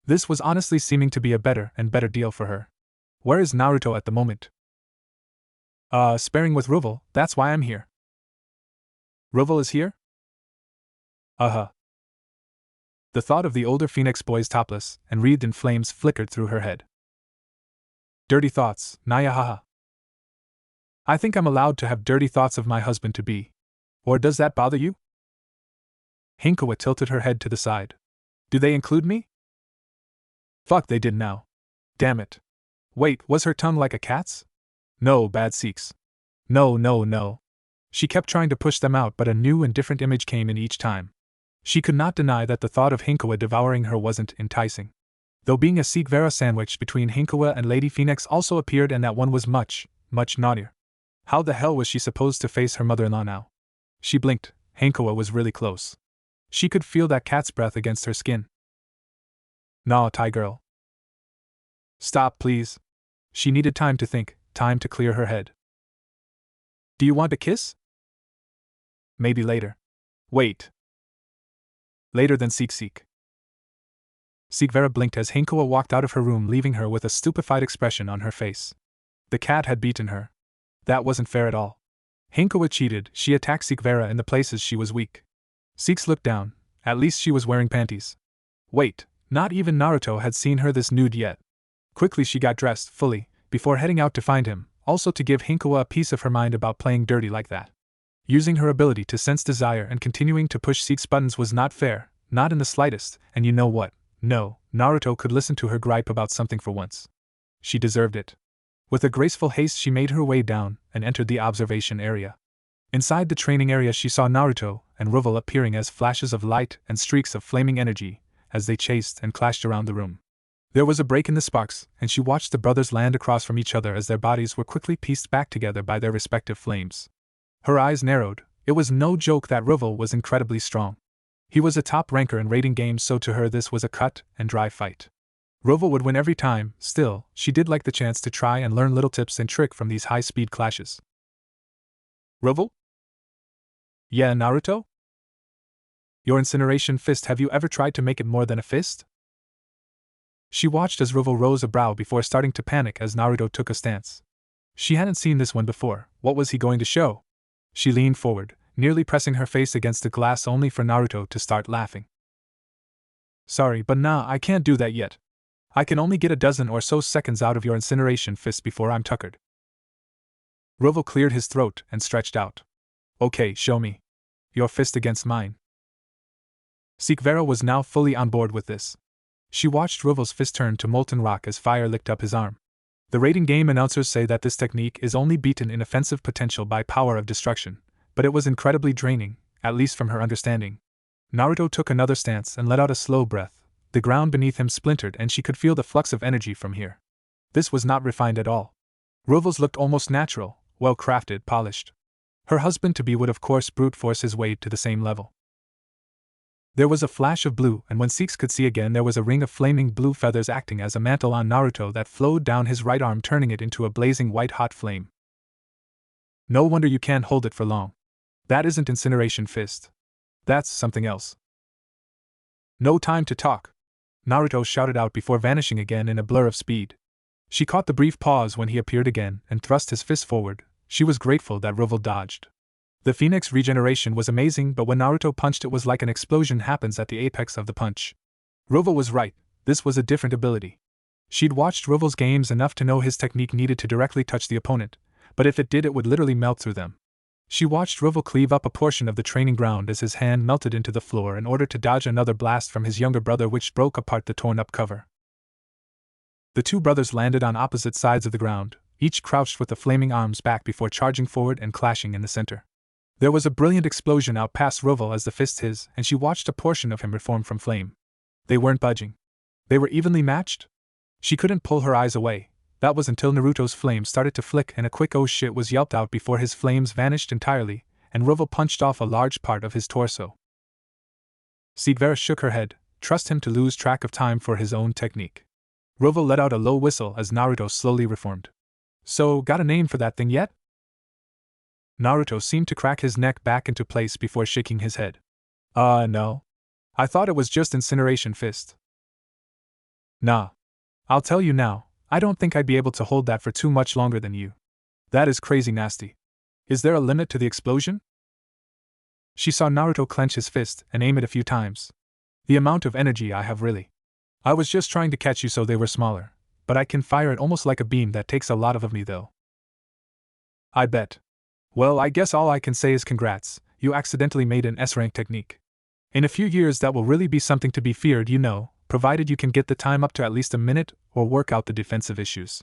Speaker 1: This was honestly seeming to be a better and better deal for her. Where is Naruto at the moment? Sparring with Ruvel, that's why I'm here. Ruvel is here? Uh-huh. The thought of the older Phenex boys topless and wreathed in flames flickered through her head. Dirty thoughts, Naya haha. I think I'm allowed to have dirty thoughts of my husband-to-be. Or does that bother you? Hinkoa tilted her head to the side. Do they include me? Fuck, they did now. Damn it. Wait, was her tongue like a cat's? No, bad seeks. No. She kept trying to push them out, but a new and different image came in each time. She could not deny that the thought of Hinkoa devouring her wasn't enticing. Though being a Vera sandwich between Hinkoa and Lady Phenex also appeared, and that one was much, much naughtier. How the hell was she supposed to face her mother-in-law now? She blinked. Hinkoa was really close. She could feel that cat's breath against her skin. Nah, Thai girl. Stop, please. She needed time to think, time to clear her head. Do you want a kiss? Maybe later. Wait. Later than Seek. Vera blinked as Hinkoa walked out of her room, leaving her with a stupefied expression on her face. The cat had beaten her. That wasn't fair at all. Hinkoa cheated. She attacked Vera in the places she was weak. Seeks looked down. At least she was wearing panties. Wait, not even Naruto had seen her this nude yet. Quickly she got dressed, fully, before heading out to find him, also to give Hinkoa a piece of her mind about playing dirty like that. Using her ability to sense desire and continuing to push Seek's buttons was not fair, not in the slightest, and you know what? No, Naruto could listen to her gripe about something for once. She deserved it. With a graceful haste she made her way down and entered the observation area. Inside the training area she saw Naruto and Ruvel appearing as flashes of light and streaks of flaming energy as they chased and clashed around the room. There was a break in the sparks, and she watched the brothers land across from each other as their bodies were quickly pieced back together by their respective flames. Her eyes narrowed. It was no joke that Ruvel was incredibly strong. He was a top ranker in raiding games, so to her this was a cut and dry fight. Ruvel would win every time. Still, she did like the chance to try and learn little tips and trick from these high-speed clashes. Ruvel? Yeah, Naruto? Your incineration fist, have you ever tried to make it more than a fist? She watched as Ruvel rose a brow before starting to panic as Naruto took a stance. She hadn't seen this one before. What was he going to show? She leaned forward, nearly pressing her face against the glass only for Naruto to start laughing. Sorry, but nah, I can't do that yet. I can only get a dozen or so seconds out of your incineration fist before I'm tuckered. Ruvel cleared his throat and stretched out. Okay, show me. Your fist against mine. Vera was now fully on board with this. She watched Ruvel's fist turn to molten rock as fire licked up his arm. The rating game announcers say that this technique is only beaten in offensive potential by power of destruction, but it was incredibly draining, at least from her understanding. Naruto took another stance and let out a slow breath. The ground beneath him splintered and she could feel the flux of energy from here. This was not refined at all. Ruvel's looked almost natural, well crafted, polished. Her husband-to-be would of course brute force his way to the same level. There was a flash of blue, and when Seeks could see again, there was a ring of flaming blue feathers acting as a mantle on Naruto that flowed down his right arm, turning it into a blazing white-hot flame. No wonder you can't hold it for long. That isn't Incineration Fist. That's something else. No time to talk, Naruto shouted out before vanishing again in a blur of speed. She caught the brief pause when he appeared again and thrust his fist forward. She was grateful that Ruvel dodged. The Phenex regeneration was amazing, but when Naruto punched, it was like an explosion happens at the apex of the punch. Ruvel was right, this was a different ability. She'd watched Ruvel's games enough to know his technique needed to directly touch the opponent, but if it did, it would literally melt through them. She watched Ruvel cleave up a portion of the training ground as his hand melted into the floor in order to dodge another blast from his younger brother, which broke apart the torn-up cover. The two brothers landed on opposite sides of the ground, each crouched with the flaming arms back before charging forward and clashing in the center. There was a brilliant explosion out past Ruvel as the fist his, and she watched a portion of him reform from flame. They weren't budging. They were evenly matched? She couldn't pull her eyes away. That was until Naruto's flame started to flick and a quick "oh shit" was yelped out before his flames vanished entirely, and Ruvel punched off a large part of his torso. Vera shook her head, trust him to lose track of time for his own technique. Ruvel let out a low whistle as Naruto slowly reformed. So, got a name for that thing yet? Naruto seemed to crack his neck back into place before shaking his head. No. I thought it was just Incineration Fist. Nah. I'll tell you now, I don't think I'd be able to hold that for too much longer than you. That is crazy nasty. Is there a limit to the explosion? She saw Naruto clench his fist and aim it a few times. The amount of energy I have really. I was just trying to catch you so they were smaller, but I can fire it almost like a beam. That takes a lot of me though. I bet. Well, I guess all I can say is congrats, you accidentally made an S-rank technique. In a few years that will really be something to be feared, you know, provided you can get the time up to at least a minute or work out the defensive issues.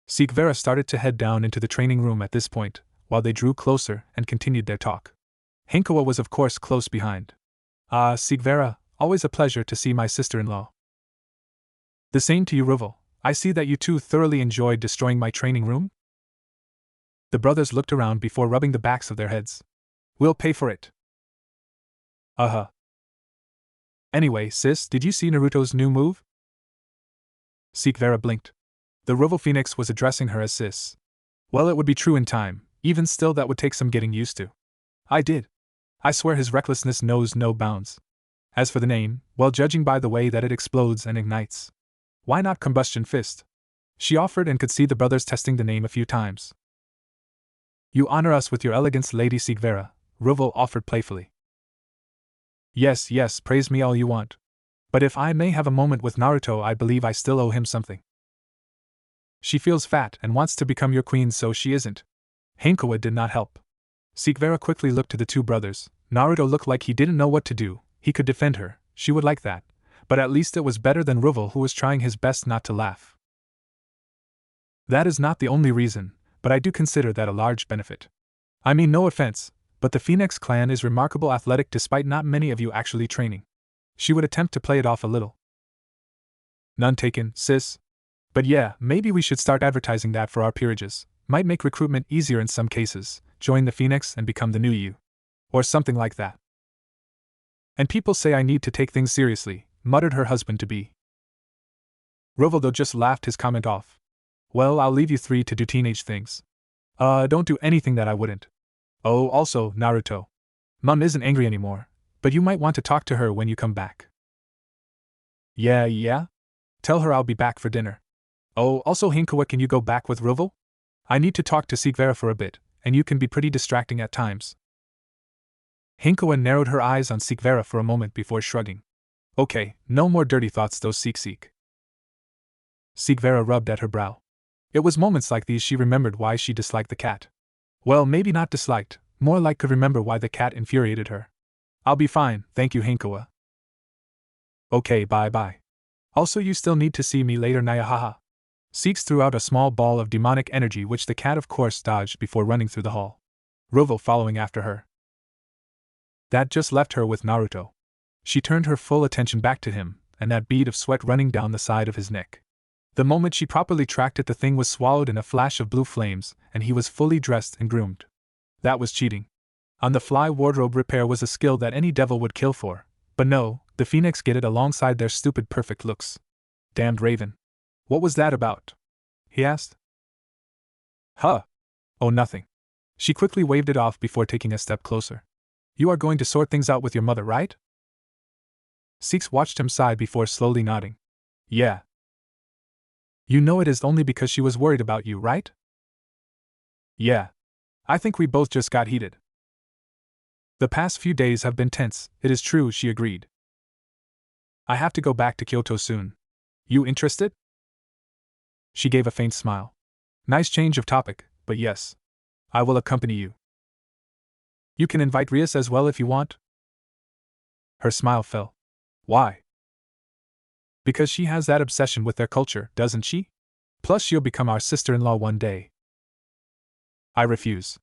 Speaker 1: Vera started to head down into the training room at this point, while they drew closer and continued their talk. Hinkoa was of course close behind. Vera, always a pleasure to see my sister-in-law. The same to you, Ruvel. I see that you two thoroughly enjoyed destroying my training room? The brothers looked around before rubbing the backs of their heads. We'll pay for it. Anyway, sis, did you see Naruto's new move? Vera blinked. The Ruvel Phenex was addressing her as sis. Well, it would be true in time, even still that would take some getting used to. I did. I swear his recklessness knows no bounds. As for the name, well, judging by the way that it explodes and ignites. Why not Combustion Fist? She offered and could see the brothers testing the name a few times. You honor us with your elegance, Lady Vera, Ruvel offered playfully. Yes, praise me all you want. But if I may have a moment with Naruto, I believe I still owe him something. She feels fat and wants to become your queen, so she isn't. Hinkoa did not help. Vera quickly looked to the two brothers. Naruto looked like he didn't know what to do. He could defend her, she would like that, but at least it was better than Ruvel, who was trying his best not to laugh. That is not the only reason, but I do consider that a large benefit. I mean, no offense, but the Phenex clan is remarkable athletic despite not many of you actually training. She would attempt to play it off a little. None taken, sis. But yeah, maybe we should start advertising that for our peerages. Might make recruitment easier in some cases. Join the Phenex and become the new you. Or something like that. And people say I need to take things seriously, muttered her husband-to-be. Ruvel though just laughed his comment off. Well, I'll leave you three to do teenage things. Don't do anything that I wouldn't. Oh, also, Naruto. Mom isn't angry anymore, but you might want to talk to her when you come back. Yeah? Tell her I'll be back for dinner. Oh, also Hinkoa, can you go back with Ruvel? I need to talk to Vera for a bit, and you can be pretty distracting at times. Hinkoa narrowed her eyes on Vera for a moment before shrugging. Okay, no more dirty thoughts though, Seek. Vera rubbed at her brow. It was moments like these she remembered why she disliked the cat. Well, maybe not disliked, more like could remember why the cat infuriated her. I'll be fine, thank you, Hinkoa. Okay, bye-bye. Also, you still need to see me later, Nyahaha. Seeks threw out a small ball of demonic energy which the cat of course dodged before running through the hall. Rovo following after her. That just left her with Naruto. She turned her full attention back to him, and that bead of sweat running down the side of his neck. The moment she properly tracked it, the thing was swallowed in a flash of blue flames, and he was fully dressed and groomed. That was cheating. On-the-fly wardrobe repair was a skill that any devil would kill for, but no, the Phenex get it alongside their stupid perfect looks. Damned Raven. What was that about? He asked. Huh. Oh, nothing. She quickly waved it off before taking a step closer. You are going to sort things out with your mother, right? Seeks watched him sigh before slowly nodding. Yeah. You know it is only because she was worried about you, right? Yeah. I think we both just got heated. The past few days have been tense, it is true, she agreed. I have to go back to Kyoto soon. You interested? She gave a faint smile. Nice change of topic, but yes. I will accompany you. You can invite Rias as well if you want. Her smile fell. Why? Because she has that obsession with their culture, doesn't she? Plus she'll become our sister-in-law one day. I refuse.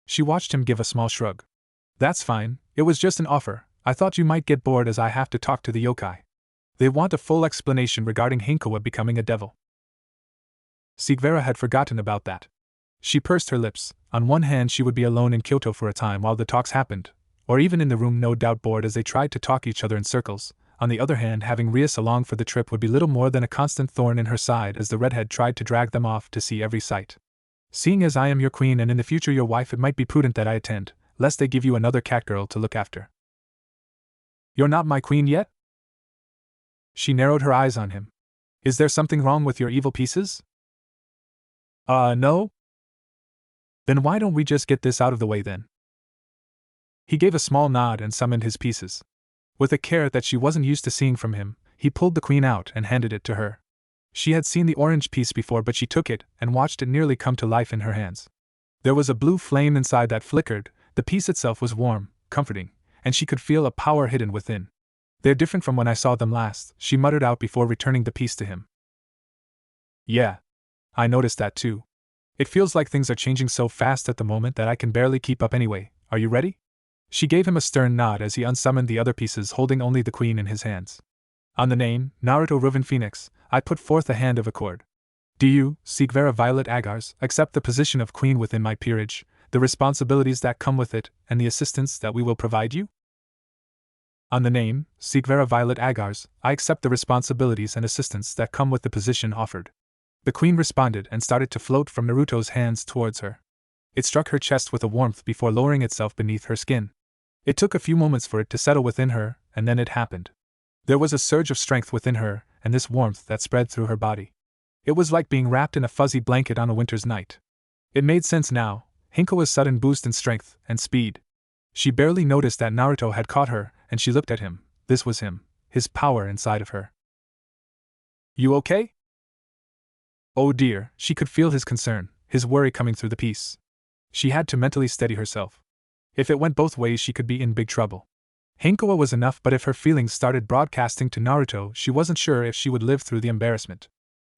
Speaker 1: She watched him give a small shrug. That's fine, it was just an offer. I thought you might get bored as I have to talk to the yokai. They want a full explanation regarding Hinkoa becoming a devil. Vera had forgotten about that. She pursed her lips. On one hand, she would be alone in Kyoto for a time while the talks happened, or even in the room, no doubt bored as they tried to talk each other in circles. On the other hand, having Rias along for the trip would be little more than a constant thorn in her side as the redhead tried to drag them off to see every sight. Seeing as I am your queen and in the future your wife, it might be prudent that I attend, lest they give you another catgirl to look after. You're not my queen yet? She narrowed her eyes on him. Is there something wrong with your evil pieces? No? Then why don't we just get this out of the way then? He gave a small nod and summoned his pieces. With a care that she wasn't used to seeing from him, he pulled the queen out and handed it to her. She had seen the orange piece before, but she took it and watched it nearly come to life in her hands. There was a blue flame inside that flickered, the piece itself was warm, comforting, and she could feel a power hidden within. They're different from when I saw them last, she muttered out before returning the piece to him. Yeah. I noticed that too. It feels like things are changing so fast at the moment that I can barely keep up anyway. Are you ready? She gave him a stern nod as he unsummoned the other pieces, holding only the queen in his hands. On the name, Naruto Riven Phenex, I put forth a hand of accord. Do you, Vera Violet Agars, accept the position of queen within my peerage, the responsibilities that come with it, and the assistance that we will provide you? On the name, Vera Violet Agars, I accept the responsibilities and assistance that come with the position offered. The queen responded and started to float from Naruto's hands towards her. It struck her chest with a warmth before lowering itself beneath her skin. It took a few moments for it to settle within her, and then it happened. There was a surge of strength within her, and this warmth that spread through her body. It was like being wrapped in a fuzzy blanket on a winter's night. It made sense now, Hinkoa's sudden boost in strength and speed. She barely noticed that Naruto had caught her, and she looked at him. This was him, his power inside of her. You okay? Oh dear, she could feel his concern, his worry coming through the piece. She had to mentally steady herself. If it went both ways, she could be in big trouble. Hinkoa was enough, but if her feelings started broadcasting to Naruto, she wasn't sure if she would live through the embarrassment.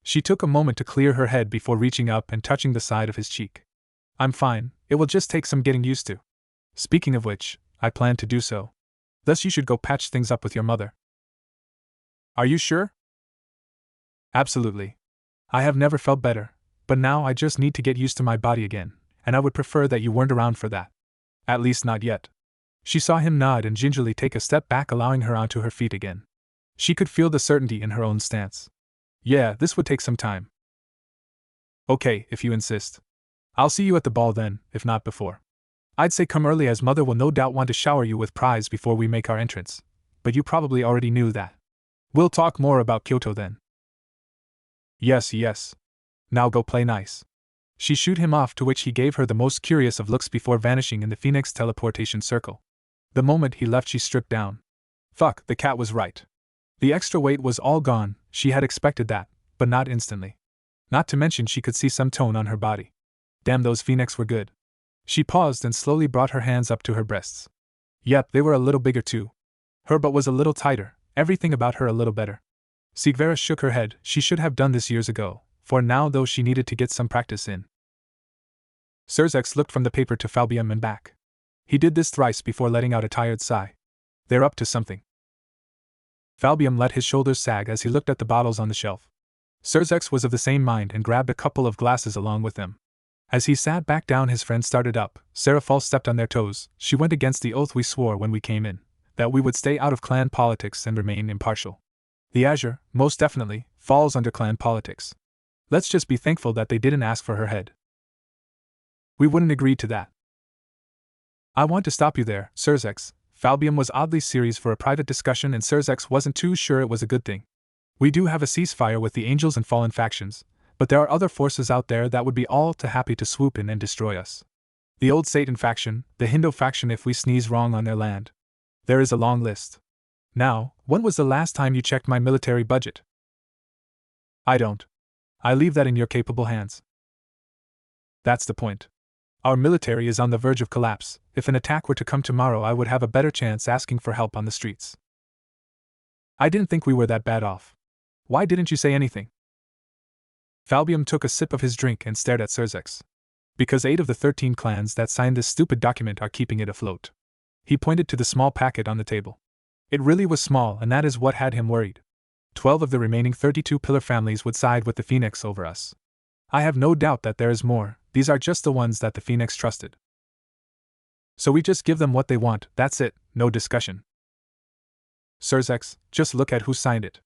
Speaker 1: She took a moment to clear her head before reaching up and touching the side of his cheek. I'm fine, it will just take some getting used to. Speaking of which, I plan to do so. Thus you should go patch things up with your mother. Are you sure? Absolutely. I have never felt better, but now I just need to get used to my body again, and I would prefer that you weren't around for that. At least not yet. She saw him nod and gingerly take a step back, allowing her onto her feet again. She could feel the certainty in her own stance. Yeah, this would take some time. Okay, if you insist. I'll see you at the ball then, if not before. I'd say come early as mother will no doubt want to shower you with prize before we make our entrance, but you probably already knew that. We'll talk more about Kyoto then. Yes. Now go play nice. She shooed him off, to which he gave her the most curious of looks before vanishing in the Phenex teleportation circle. The moment he left, she stripped down. Fuck, the cat was right. The extra weight was all gone, she had expected that, but not instantly. Not to mention she could see some tone on her body. Damn, those Phenex were good. She paused and slowly brought her hands up to her breasts. Yep, they were a little bigger too. Her butt was a little tighter, everything about her a little better. Vera shook her head. She should have done this years ago, for now though she needed to get some practice in. Surzex looked from the paper to Falbium and back. He did this thrice before letting out a tired sigh. They're up to something. Falbium let his shoulders sag as he looked at the bottles on the shelf. Surzex was of the same mind and grabbed a couple of glasses along with them. As he sat back down, his friend started up. Seraphal stepped on their toes. She went against the oath we swore when we came in, that we would stay out of clan politics and remain impartial. The Azure, most definitely, falls under clan politics. Let's just be thankful that they didn't ask for her head. We wouldn't agree to that. I want to stop you there, Surzex. Falbium was oddly serious for a private discussion, and Surzex wasn't too sure it was a good thing. We do have a ceasefire with the Angels and Fallen factions, but there are other forces out there that would be all too happy to swoop in and destroy us. The old Satan faction, the Hindu faction if we sneeze wrong on their land. There is a long list. Now, when was the last time you checked my military budget? I don't. I leave that in your capable hands. That's the point. Our military is on the verge of collapse. If an attack were to come tomorrow, I would have a better chance asking for help on the streets. I didn't think we were that bad off. Why didn't you say anything? Falbium took a sip of his drink and stared at Surzex. Because 8 of the 13 clans that signed this stupid document are keeping it afloat. He pointed to the small packet on the table. It really was small, and that is what had him worried. 12 of the remaining 32 pillar families would side with the Phenex over us. I have no doubt that there is more. These are just the ones that the Phenex trusted. So we just give them what they want, that's it, no discussion. Surzex, just look at who signed it.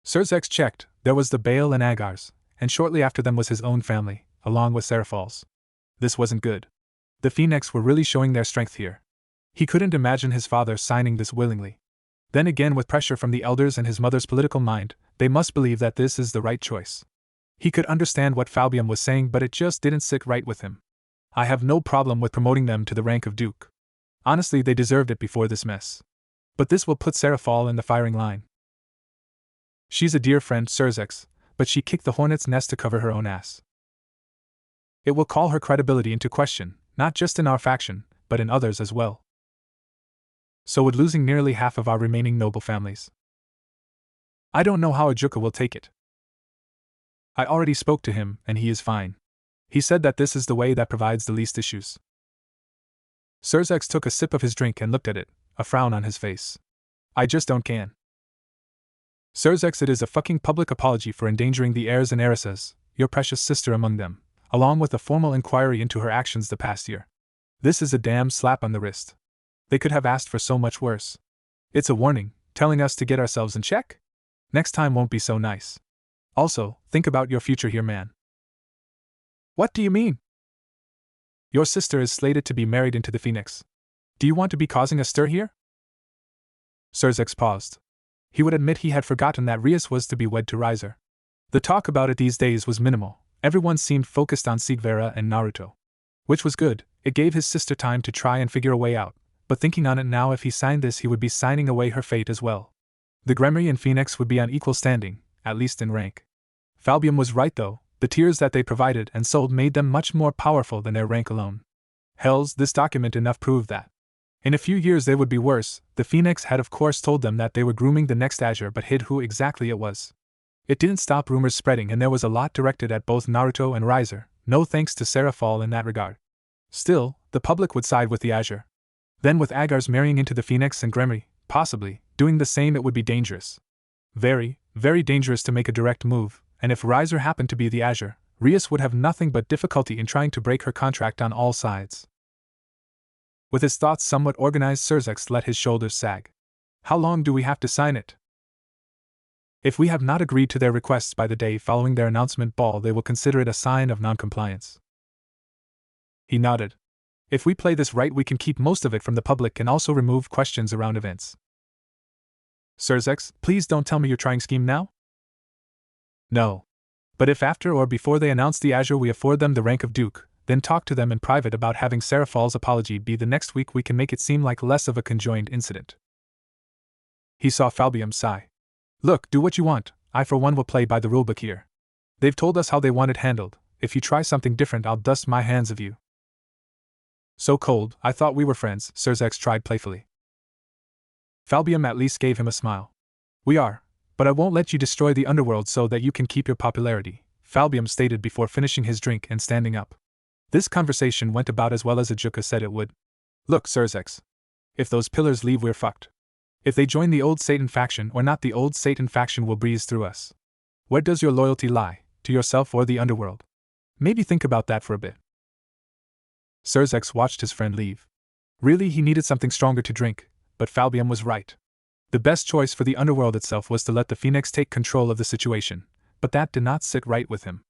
Speaker 1: Surzex checked. There was the Baal and Agars, and shortly after them was his own family, along with Seraphal's. This wasn't good. The Phenex were really showing their strength here. He couldn't imagine his father signing this willingly. Then again, with pressure from the elders and his mother's political mind, they must believe that this is the right choice. He could understand what Falbium was saying, but it just didn't sit right with him. I have no problem with promoting them to the rank of Duke. Honestly, they deserved it before this mess. But this will put Seraphal in the firing line. She's a dear friend, Surzex, but she kicked the hornet's nest to cover her own ass. It will call her credibility into question, not just in our faction, but in others as well. So would losing nearly half of our remaining noble families. I don't know how Ajuka will take it. I already spoke to him, and he is fine. He said that this is the way that provides the least issues. Surzex took a sip of his drink and looked at it, a frown on his face. I just don't can. Surzex, it is a fucking public apology for endangering the heirs and heiresses, your precious sister among them, along with a formal inquiry into her actions the past year. This is a damn slap on the wrist. They could have asked for so much worse. It's a warning, telling us to get ourselves in check? Next time won't be so nice. Also, think about your future here, man. What do you mean? Your sister is slated to be married into the Phenex. Do you want to be causing a stir here? Surzex paused. He would admit he had forgotten that Rias was to be wed to Riser. The talk about it these days was minimal. Everyone seemed focused on Vera and Naruto. Which was good, it gave his sister time to try and figure a way out, but thinking on it now, if he signed this, he would be signing away her fate as well. The Gremry and Phenex would be on equal standing, at least in rank. Falbium was right though, the tears that they provided and sold made them much more powerful than their rank alone. Hells, this document enough proved that. In a few years they would be worse. The Phenex had of course told them that they were grooming the next Azure, but hid who exactly it was. It didn't stop rumors spreading, and there was a lot directed at both Naruto and Riser, no thanks to Seraphal in that regard. Still, the public would side with the Azure. Then with Agars marrying into the Phenex and Gremry, possibly, doing the same, it would be dangerous. Very, very dangerous to make a direct move, and if Riser happened to be the Azure, Rias would have nothing but difficulty in trying to break her contract on all sides. With his thoughts somewhat organized, Surzex let his shoulders sag. How long do we have to sign it? If we have not agreed to their requests by the day following their announcement ball, they will consider it a sign of non-compliance. He nodded. If we play this right, we can keep most of it from the public and also remove questions around events. Surzex, please don't tell me you're trying scheme now? No. But if after or before they announce the Azure we afford them the rank of Duke, then talk to them in private about having Seraphal's apology be the next week, we can make it seem like less of a conjoined incident. He saw Falbium sigh. Look, do what you want, I for one will play by the rulebook here. They've told us how they want it handled. If you try something different, I'll dust my hands of you. So cold, I thought we were friends, Surzex tried playfully. Falbium at least gave him a smile. We are, but I won't let you destroy the underworld so that you can keep your popularity, Falbium stated before finishing his drink and standing up. This conversation went about as well as Ajuka said it would. Look, Surzex. If those pillars leave, we're fucked. If they join the old Satan faction or not, the old Satan faction will breeze through us. Where does your loyalty lie, to yourself or the underworld? Maybe think about that for a bit. Surzex watched his friend leave. Really, he needed something stronger to drink, but Falbium was right. The best choice for the underworld itself was to let the Phenex take control of the situation, but that did not sit right with him.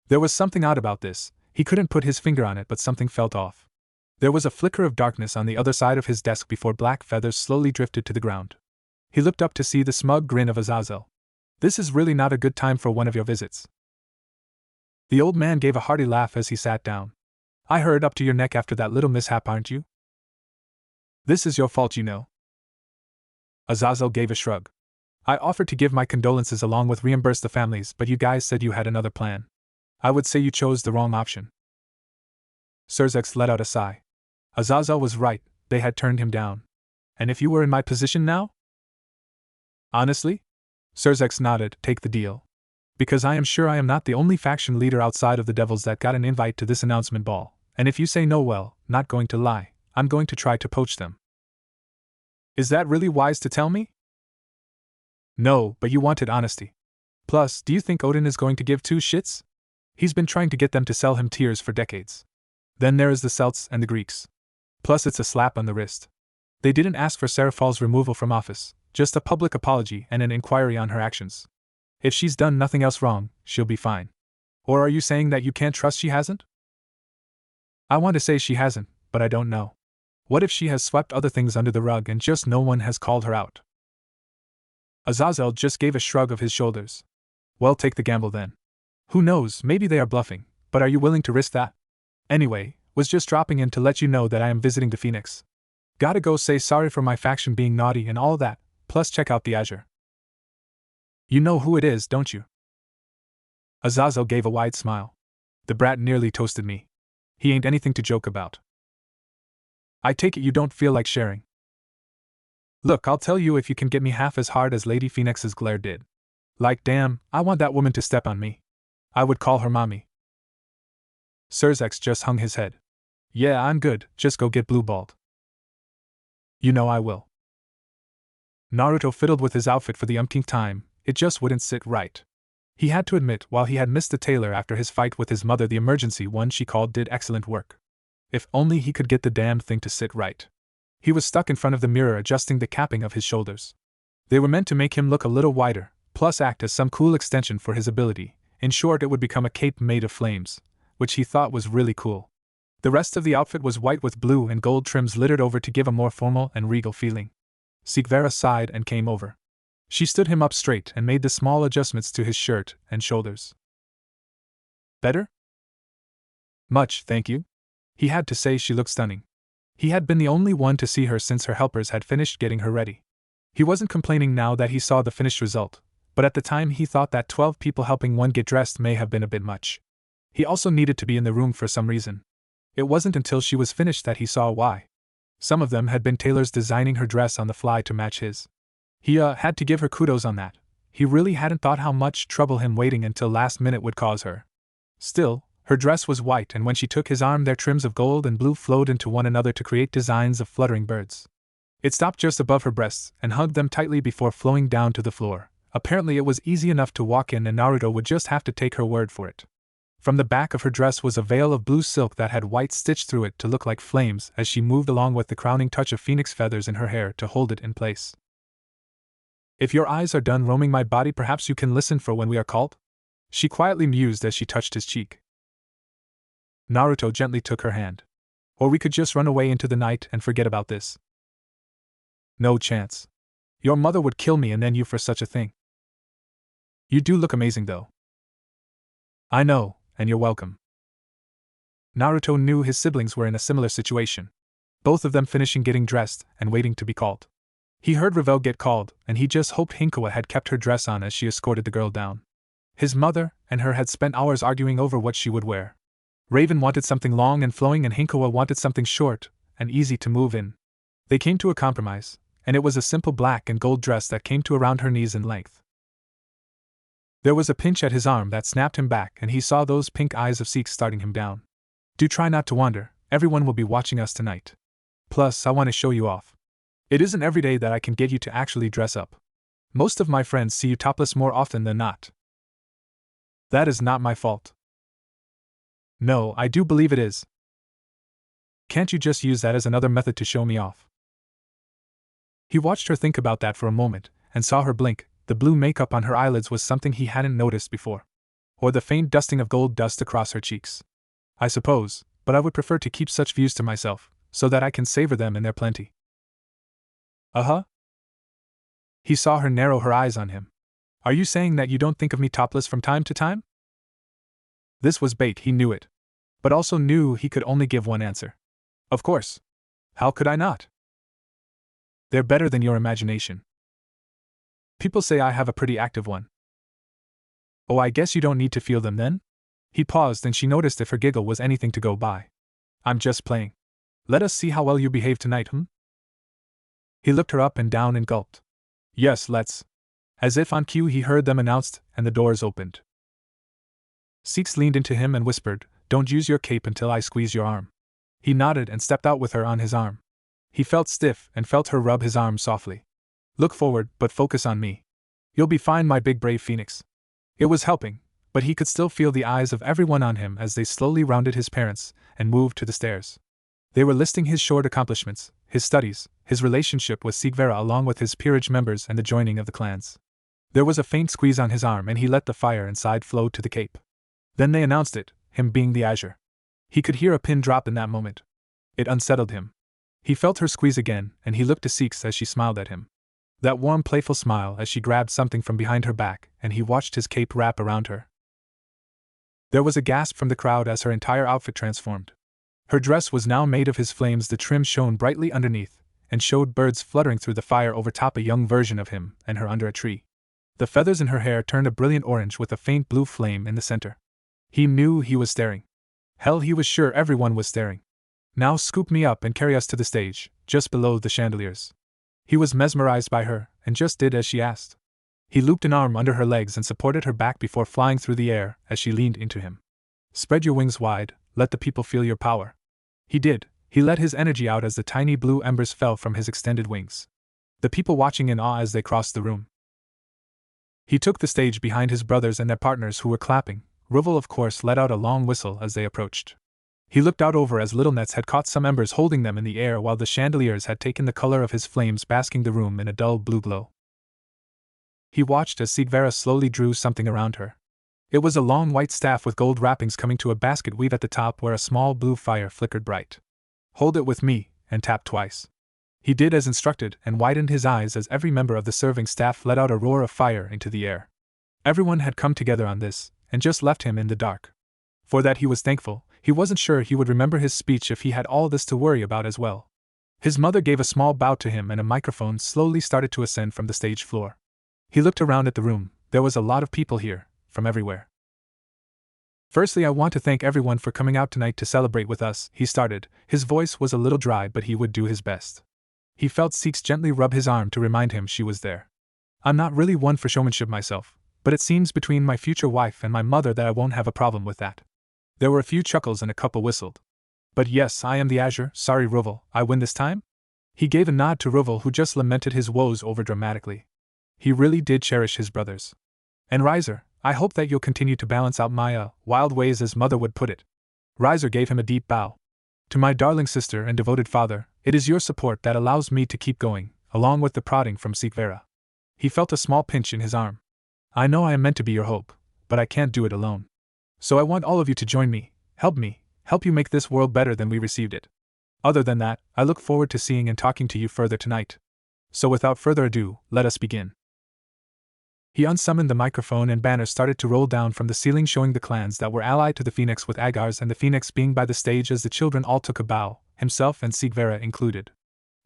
Speaker 1: There was something odd about this, he couldn't put his finger on it, but something felt off. There was a flicker of darkness on the other side of his desk before black feathers slowly drifted to the ground. He looked up to see the smug grin of Aazelle. This is really not a good time for one of your visits. The old man gave a hearty laugh as he sat down. I heard up to your neck after that little mishap, aren't you? This is your fault, you know. Aazelle gave a shrug. I offered to give my condolences along with reimburse the families, but you guys said you had another plan. I would say you chose the wrong option. Surzex let out a sigh. Aazelle was right, they had turned him down. And if you were in my position now? Honestly? Surzex nodded, take the deal. Because I am sure I am not the only faction leader outside of the Devils that got an invite to this announcement ball, and if you say no, well, not going to lie, I'm going to try to poach them. Is that really wise to tell me? No, but you wanted honesty. Plus, do you think Odin is going to give two shits? He's been trying to get them to sell him tears for decades. Then there is the Celts and the Greeks. Plus it's a slap on the wrist. They didn't ask for Seraphal's removal from office, just a public apology and an inquiry on her actions. If she's done nothing else wrong, she'll be fine. Or are you saying that you can't trust she hasn't? I want to say she hasn't, but I don't know. What if she has swept other things under the rug and just no one has called her out? Aazelle just gave a shrug of his shoulders. Well, take the gamble then. Who knows, maybe they are bluffing, but are you willing to risk that? Anyway, was just dropping in to let you know that I am visiting the Phenex. Gotta go say sorry for my faction being naughty and all that, plus check out the Azure. You know who it is, don't you? Aazelle gave a wide smile. The brat nearly toasted me. He ain't anything to joke about. I take it you don't feel like sharing. Look, I'll tell you if you can get me half as hard as Lady Phoenix's glare did. Like damn, I want that woman to step on me. I would call her mommy. Surzex just hung his head. Yeah, I'm good, just go get blue-balled. You know I will. Naruto fiddled with his outfit for the umpteenth time, it just wouldn't sit right. He had to admit, while he had missed the tailor after his fight with his mother, the emergency one she called did excellent work. If only he could get the damned thing to sit right. He was stuck in front of the mirror adjusting the capping of his shoulders. They were meant to make him look a little wider, plus act as some cool extension for his ability. In short, it would become a cape made of flames, which he thought was really cool. The rest of the outfit was white with blue and gold trims littered over to give a more formal and regal feeling. Vera sighed and came over. She stood him up straight and made the small adjustments to his shirt and shoulders. Better? Much, thank you. He had to say she looked stunning. He had been the only one to see her since her helpers had finished getting her ready. He wasn't complaining now that he saw the finished result, but at the time he thought that 12 people helping one get dressed may have been a bit much. He also needed to be in the room for some reason. It wasn't until she was finished that he saw why. Some of them had been tailors designing her dress on the fly to match his. He had to give her kudos on that. He really hadn't thought how much trouble him waiting until last minute would cause her. Still, her dress was white, and when she took his arm, their trims of gold and blue flowed into one another to create designs of fluttering birds. It stopped just above her breasts and hugged them tightly before flowing down to the floor. Apparently it was easy enough to walk in, and Naruto would just have to take her word for it. From the back of her dress was a veil of blue silk that had white stitched through it to look like flames as she moved along, with the crowning touch of phoenix feathers in her hair to hold it in place. If your eyes are done roaming my body, perhaps you can listen for when we are called? She quietly mused as she touched his cheek. Naruto gently took her hand. Or we could just run away into the night and forget about this. No chance. Your mother would kill me and then you for such a thing. You do look amazing though. I know, and you're welcome. Naruto knew his siblings were in a similar situation. Both of them finishing getting dressed and waiting to be called. He heard Revel get called, and he just hoped Hinkoa had kept her dress on as she escorted the girl down. His mother and her had spent hours arguing over what she would wear. Raven wanted something long and flowing, and Hinkoa wanted something short and easy to move in. They came to a compromise, and it was a simple black and gold dress that came to around her knees in length. There was a pinch at his arm that snapped him back, and he saw those pink eyes of Seek starting him down. Do try not to wander, everyone will be watching us tonight. Plus, I want to show you off. It isn't every day that I can get you to actually dress up. Most of my friends see you topless more often than not. That is not my fault. No, I do believe it is. Can't you just use that as another method to show me off? He watched her think about that for a moment, and saw her blink. The blue makeup on her eyelids was something he hadn't noticed before. Or the faint dusting of gold dust across her cheeks. I suppose, but I would prefer to keep such views to myself, so that I can savor them in their plenty. Uh-huh. He saw her narrow her eyes on him. Are you saying that you don't think of me topless from time to time? This was bait, he knew it. But also knew he could only give one answer. Of course. How could I not? They're better than your imagination. People say I have a pretty active one. Oh, I guess you don't need to feel them then? He paused, and she noticed if her giggle was anything to go by. I'm just playing. Let us see how well you behave tonight, He looked her up and down and gulped. Yes, let's. As if on cue, he heard them announced, and the doors opened. Seeks leaned into him and whispered, Don't use your cape until I squeeze your arm. He nodded and stepped out with her on his arm. He felt stiff and felt her rub his arm softly. Look forward, but focus on me. You'll be fine, my big brave Phenex. It was helping, but he could still feel the eyes of everyone on him as they slowly rounded his parents and moved to the stairs. They were listing his short accomplishments, his studies, his relationship with Vera, along with his peerage members and the joining of the clans. There was a faint squeeze on his arm, and he let the fire inside flow to the cape. Then they announced it, him being the Azure. He could hear a pin drop in that moment. It unsettled him. He felt her squeeze again, and he looked to Seeks as she smiled at him. That warm, playful smile as she grabbed something from behind her back, and he watched his cape wrap around her. There was a gasp from the crowd as her entire outfit transformed. Her dress was now made of his flames, the trim shone brightly underneath, and showed birds fluttering through the fire over top a young version of him and her under a tree. The feathers in her hair turned a brilliant orange with a faint blue flame in the center. He knew he was staring. Hell, he was sure everyone was staring. Now scoop me up and carry us to the stage, just below the chandeliers. He was mesmerized by her, and just did as she asked. He looped an arm under her legs and supported her back before flying through the air as she leaned into him. Spread your wings wide, let the people feel your power. He did. He let his energy out as the tiny blue embers fell from his extended wings. The people watching in awe as they crossed the room. He took the stage behind his brothers and their partners who were clapping. Ruvel, of course, let out a long whistle as they approached. He looked out over as little nets had caught some embers, holding them in the air while the chandeliers had taken the color of his flames, basking the room in a dull blue glow. He watched as Vera slowly drew something around her. It was a long white staff with gold wrappings coming to a basket weave at the top where a small blue fire flickered bright. Hold it with me, and tap twice. He did as instructed and widened his eyes as every member of the serving staff let out a roar of fire into the air. Everyone had come together on this, and just left him in the dark. For that he was thankful. He wasn't sure he would remember his speech if he had all this to worry about as well. His mother gave a small bow to him, and a microphone slowly started to ascend from the stage floor. He looked around at the room. There was a lot of people here, from everywhere. Firstly, I want to thank everyone for coming out tonight to celebrate with us, he started. His voice was a little dry, but he would do his best. He felt Seeks gently rub his arm to remind him she was there. I'm not really one for showmanship myself, but it seems between my future wife and my mother that I won't have a problem with that. There were a few chuckles and a couple whistled. But yes, I am the Azure. Sorry, Ruvel, I win this time? He gave a nod to Ruvel, who just lamented his woes overdramatically. He really did cherish his brothers. And Riser, I hope that you'll continue to balance out my wild ways, as mother would put it. Riser gave him a deep bow. To my darling sister and devoted father, it is your support that allows me to keep going, along with the prodding from Vera. He felt a small pinch in his arm. I know I am meant to be your hope, but I can't do it alone. So I want all of you to join me, help you make this world better than we received it. Other than that, I look forward to seeing and talking to you further tonight. So without further ado, let us begin. He unsummoned the microphone, and banners started to roll down from the ceiling showing the clans that were allied to the Phenex, with Agars and the Phenex being by the stage as the children all took a bow, himself and Vera included.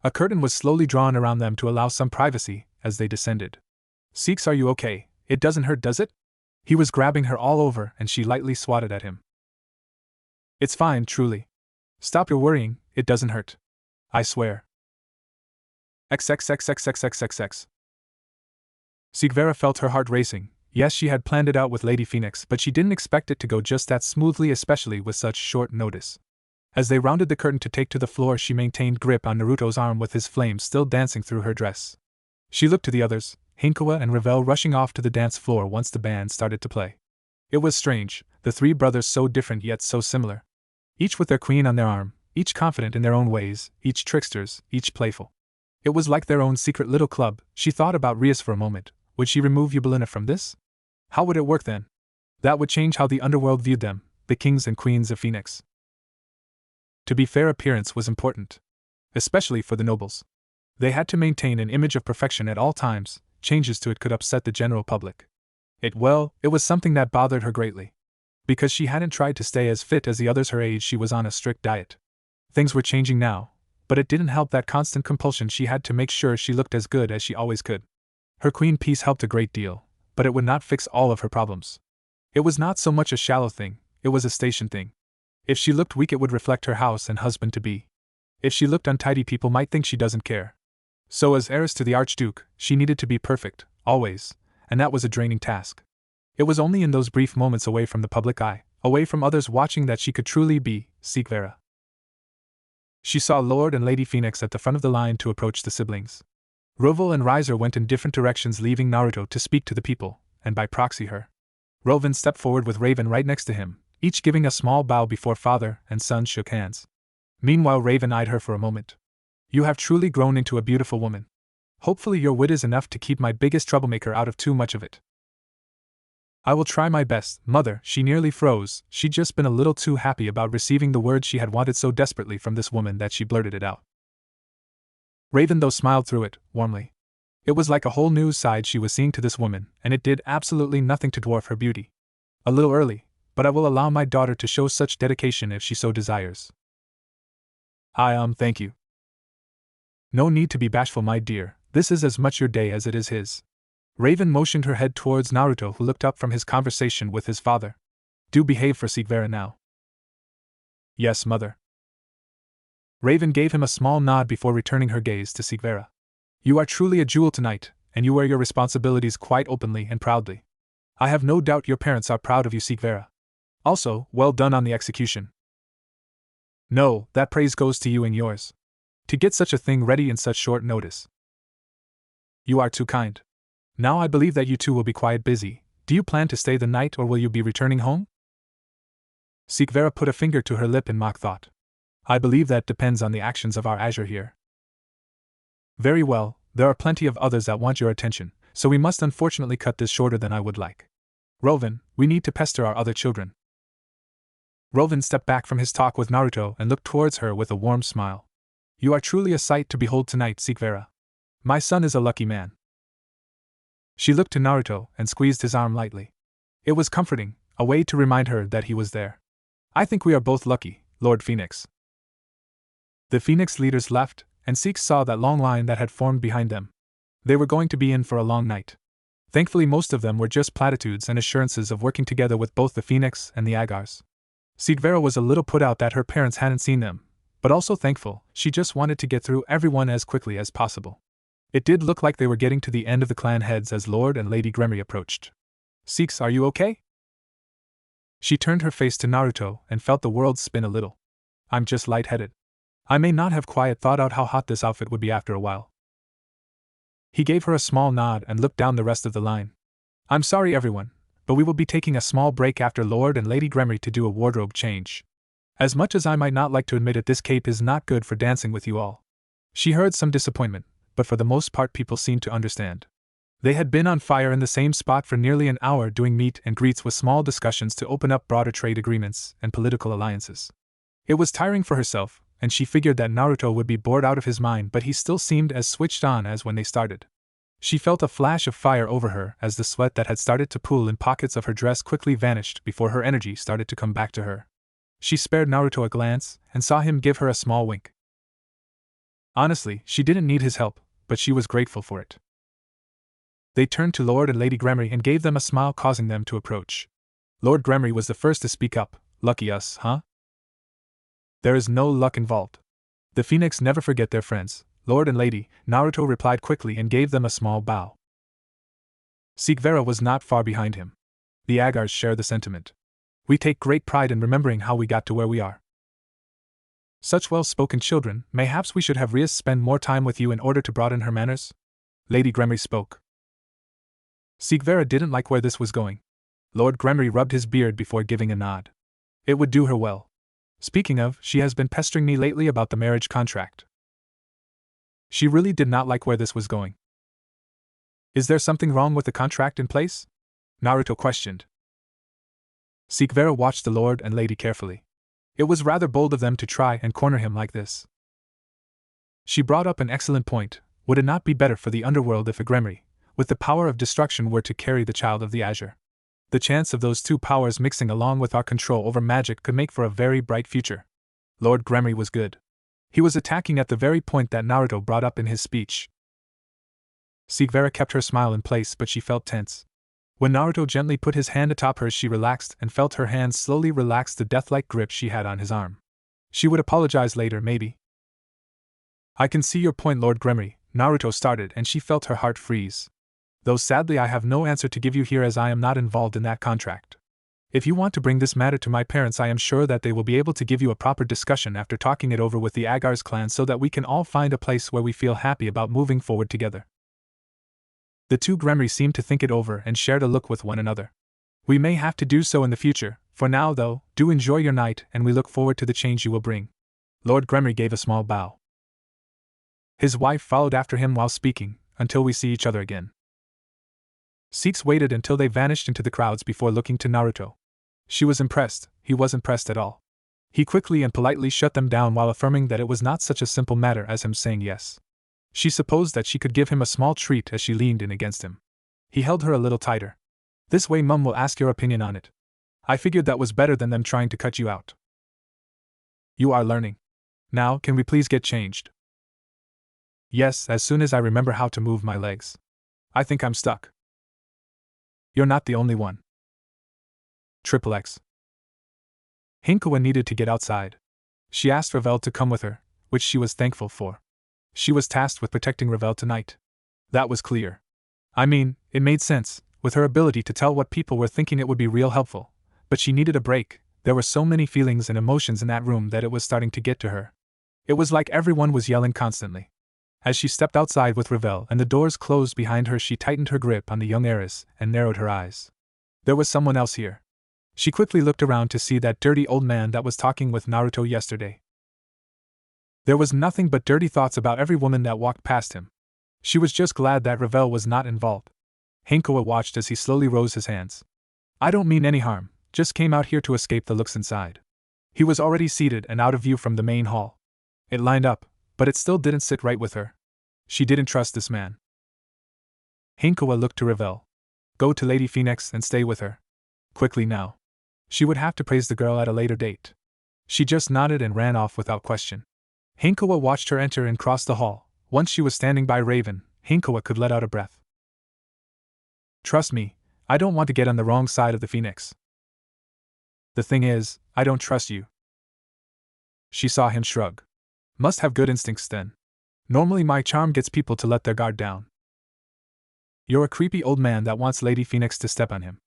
Speaker 1: A curtain was slowly drawn around them to allow some privacy as they descended. Seeks, are you okay? It doesn't hurt, does it? He was grabbing her all over, and she lightly swatted at him. It's fine, truly. Stop your worrying, it doesn't hurt. I swear. XXXXXXXX. Vera felt her heart racing. Yes, she had planned it out with Lady Phenex, but she didn't expect it to go just that smoothly, especially with such short notice. As they rounded the curtain to take to the floor, she maintained grip on Naruto's arm with his flames still dancing through her dress. She looked to the others, Hinkoa and Revel rushing off to the dance floor once the band started to play. It was strange, the three brothers so different yet so similar. Each with their queen on their arm, each confident in their own ways, each tricksters, each playful. It was like their own secret little club. She thought about Rias for a moment. Would she remove Eubelina from this? How would it work then? That would change how the underworld viewed them, the kings and queens of Phenex. To be fair, appearance was important. Especially for the nobles. They had to maintain an image of perfection at all times. Changes to it could upset the general public. It was something that bothered her greatly. Because she hadn't tried to stay as fit as the others her age, she was on a strict diet. Things were changing now, but it didn't help that constant compulsion she had to make sure she looked as good as she always could. Her queen piece helped a great deal, but it would not fix all of her problems. It was not so much a shallow thing, it was a station thing. If she looked weak, it would reflect her house and husband-to-be. If she looked untidy, people might think she doesn't care. So as heiress to the Archduke, she needed to be perfect, always, and that was a draining task. It was only in those brief moments away from the public eye, away from others watching, that she could truly be Vera. She saw Lord and Lady Phenex at the front of the line to approach the siblings. Roval and Riser went in different directions, leaving Naruto to speak to the people, and by proxy her. Rovan stepped forward with Raven right next to him, each giving a small bow before father and son shook hands. Meanwhile, Raven eyed her for a moment. You have truly grown into a beautiful woman. Hopefully your wit is enough to keep my biggest troublemaker out of too much of it. I will try my best, mother. She nearly froze. She'd just been a little too happy about receiving the words she had wanted so desperately from this woman that she blurted it out. Raven, though, smiled through it, warmly. It was like a whole new side she was seeing to this woman, and it did absolutely nothing to dwarf her beauty. A little early, but I will allow my daughter to show such dedication if she so desires. Thank you. No need to be bashful, my dear. This is as much your day as it is his. Raven motioned her head towards Naruto, who looked up from his conversation with his father. Do behave for Vera now. Yes, mother. Raven gave him a small nod before returning her gaze to Vera. You are truly a jewel tonight, and you wear your responsibilities quite openly and proudly. I have no doubt your parents are proud of you, Vera. Also, well done on the execution. No, that praise goes to you and yours. To get such a thing ready in such short notice. You are too kind. Now I believe that you two will be quite busy. Do you plan to stay the night, or will you be returning home? Vera put a finger to her lip in mock thought. I believe that depends on the actions of our Azure here. Very well, there are plenty of others that want your attention, so we must unfortunately cut this shorter than I would like. Rovan, we need to pester our other children. Rovan stepped back from his talk with Naruto and looked towards her with a warm smile. You are truly a sight to behold tonight, Vera. My son is a lucky man. She looked to Naruto and squeezed his arm lightly. It was comforting, a way to remind her that he was there. I think we are both lucky, Lord Phenex. The Phenex leaders left, and Sikhs saw that long line that had formed behind them. They were going to be in for a long night. Thankfully, most of them were just platitudes and assurances of working together with both the Phenex and the Agars. Vera was a little put out that her parents hadn't seen them, but also thankful. She just wanted to get through everyone as quickly as possible. It did look like they were getting to the end of the clan heads as Lord and Lady Gremory approached. Sikhs, are you okay? She turned her face to Naruto and felt the world spin a little. I'm just lightheaded. I may not have quite thought out how hot this outfit would be after a while. He gave her a small nod and looked down the rest of the line. I'm sorry, everyone, but we will be taking a small break after Lord and Lady Gremory to do a wardrobe change. As much as I might not like to admit it, this cape is not good for dancing with you all. She heard some disappointment, but for the most part people seemed to understand. They had been on fire in the same spot for nearly an hour doing meet and greets with small discussions to open up broader trade agreements and political alliances. It was tiring for herself, and she figured that Naruto would be bored out of his mind, but he still seemed as switched on as when they started. She felt a flash of fire over her as the sweat that had started to pool in pockets of her dress quickly vanished before her energy started to come back to her. She spared Naruto a glance and saw him give her a small wink. Honestly, she didn't need his help, but she was grateful for it. They turned to Lord and Lady Gremory and gave them a smile, causing them to approach. Lord Gremory was the first to speak up. Lucky us, huh? There is no luck involved. The Phenex never forget their friends, Lord and Lady, Naruto replied quickly and gave them a small bow. Vera was not far behind him. The Agars share the sentiment. We take great pride in remembering how we got to where we are. Such well-spoken children, mayhaps we should have Rias spend more time with you in order to broaden her manners? Lady Gremory spoke. Vera didn't like where this was going. Lord Gremory rubbed his beard before giving a nod. It would do her well. Speaking of, she has been pestering me lately about the marriage contract. She really did not like where this was going. Is there something wrong with the contract in place? Naruto questioned. Vera watched the Lord and Lady carefully. It was rather bold of them to try and corner him like this. She brought up an excellent point. Would it not be better for the underworld if a Gremory, with the power of destruction, were to carry the child of the Azure? The chance of those two powers mixing along with our control over magic could make for a very bright future. Lord Gremory was good. He was attacking at the very point that Naruto brought up in his speech. Vera kept her smile in place, but she felt tense. When Naruto gently put his hand atop hers, she relaxed and felt her hand slowly relax the death-like grip she had on his arm. She would apologize later, maybe. I can see your point, Lord Gremory, Naruto started, and she felt her heart freeze. Though sadly I have no answer to give you here as I am not involved in that contract. If you want to bring this matter to my parents, I am sure that they will be able to give you a proper discussion after talking it over with the Agars clan so that we can all find a place where we feel happy about moving forward together. The two Gremory seemed to think it over and shared a look with one another. We may have to do so in the future. For now, though, do enjoy your night, and we look forward to the change you will bring. Lord Gremory gave a small bow. His wife followed after him while speaking, until we see each other again. Waited until they vanished into the crowds before looking to Naruto. She was impressed, he was impressed at all. He quickly and politely shut them down while affirming that it was not such a simple matter as him saying yes. She supposed that she could give him a small treat as she leaned in against him. He held her a little tighter. This way Mum will ask your opinion on it. I figured that was better than them trying to cut you out. You are learning. Now, can we please get changed? Yes, as soon as I remember how to move my legs. I think I'm stuck. You're not the only one. XXX. Hinkoa needed to get outside. She asked Ravel to come with her, which she was thankful for. She was tasked with protecting Ravel tonight. That was clear. I mean, it made sense. With her ability to tell what people were thinking, it would be real helpful. But she needed a break. There were so many feelings and emotions in that room that it was starting to get to her. It was like everyone was yelling constantly. As she stepped outside with Ravel and the doors closed behind her, she tightened her grip on the young heiress and narrowed her eyes. There was someone else here. She quickly looked around to see that dirty old man that was talking with Naruto yesterday. There was nothing but dirty thoughts about every woman that walked past him. She was just glad that Ravel was not involved. Hinkoa watched as he slowly rose his hands. I don't mean any harm, just came out here to escape the looks inside. He was already seated and out of view from the main hall. It lined up, but it still didn't sit right with her. She didn't trust this man. Hinkoa looked to Ravel. Go to Lady Phenex and stay with her. Quickly now. She would have to praise the girl at a later date. She just nodded and ran off without question. Hinkoa watched her enter and cross the hall. Once she was standing by Raven, Hinkoa could let out a breath. Trust me, I don't want to get on the wrong side of the Phenex. The thing is, I don't trust you. She saw him shrug. Must have good instincts then. Normally my charm gets people to let their guard down. You're a creepy old man that wants Lady Phenex to step on him.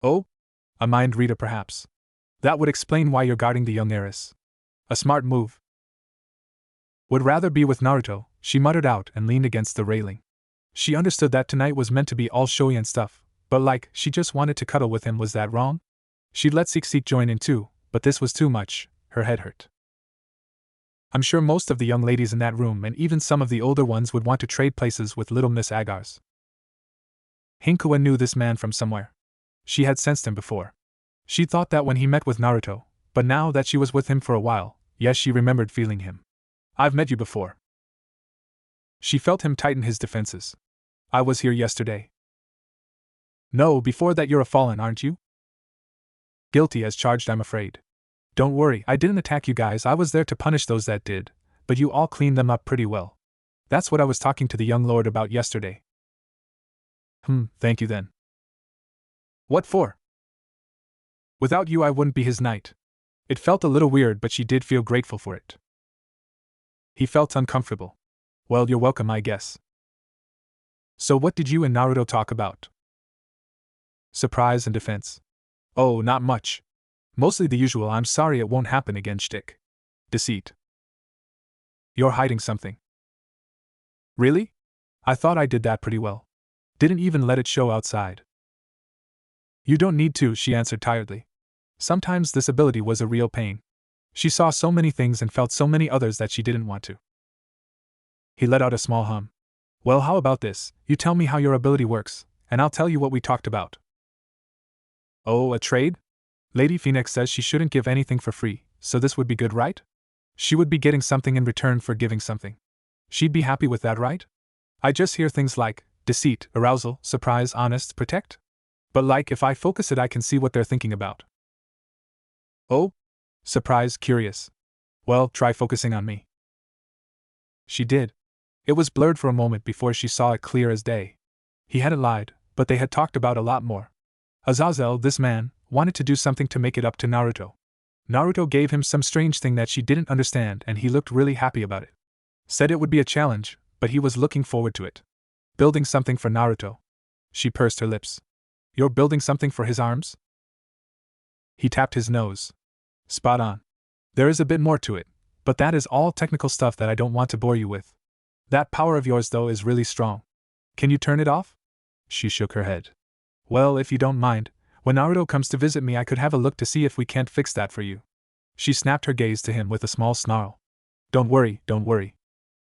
Speaker 1: Oh? A mind reader perhaps. That would explain why you're guarding the young heiress. A smart move. Would rather be with Naruto, she muttered out and leaned against the railing. She understood that tonight was meant to be all showy and stuff, but like, she just wanted to cuddle with him. Was that wrong? She'd let Seek join in too, but this was too much. Her head hurt. I'm sure most of the young ladies in that room and even some of the older ones would want to trade places with little Miss Agars. Hinkoa knew this man from somewhere. She had sensed him before. She thought that when he met with Naruto, but now that she was with him for a while, yes, she remembered feeling him. I've met you before. She felt him tighten his defenses. I was here yesterday. No, before that you're a fallen, aren't you? Guilty as charged, I'm afraid. Don't worry, I didn't attack you guys, I was there to punish those that did, but you all cleaned them up pretty well. That's what I was talking to the young lord about yesterday. Thank you then. What for? Without you I wouldn't be his knight. It felt a little weird, but she did feel grateful for it. He felt uncomfortable. Well, you're welcome, I guess. So what did you and Naruto talk about? Surprise and defense. Oh, not much. Mostly the usual I'm sorry it won't happen again shtick. Deceit. You're hiding something. Really? I thought I did that pretty well. Didn't even let it show outside. You don't need to, she answered tiredly. Sometimes this ability was a real pain. She saw so many things and felt so many others that she didn't want to. He let out a small hum. Well, how about this? You tell me how your ability works, and I'll tell you what we talked about. Oh, a trade? Lady Phenex says she shouldn't give anything for free, so this would be good, right? She would be getting something in return for giving something. She'd be happy with that, right? I just hear things like deceit, arousal, surprise, honest, protect. But like if I focus it I can see what they're thinking about. Oh? Surprise, curious. Well, try focusing on me. She did. It was blurred for a moment before she saw it clear as day. He hadn't lied, but they had talked about a lot more. Aazelle, this man, wanted to do something to make it up to Naruto. Naruto gave him some strange thing that she didn't understand and he looked really happy about it. Said it would be a challenge, but he was looking forward to it. Building something for Naruto. She pursed her lips. You're building something for his arms? He tapped his nose. Spot on. There is a bit more to it, but that is all technical stuff that I don't want to bore you with. That power of yours, though, is really strong. Can you turn it off? She shook her head. Well, if you don't mind, when Naruto comes to visit me I could have a look to see if we can't fix that for you. She snapped her gaze to him with a small snarl. Don't worry, don't worry.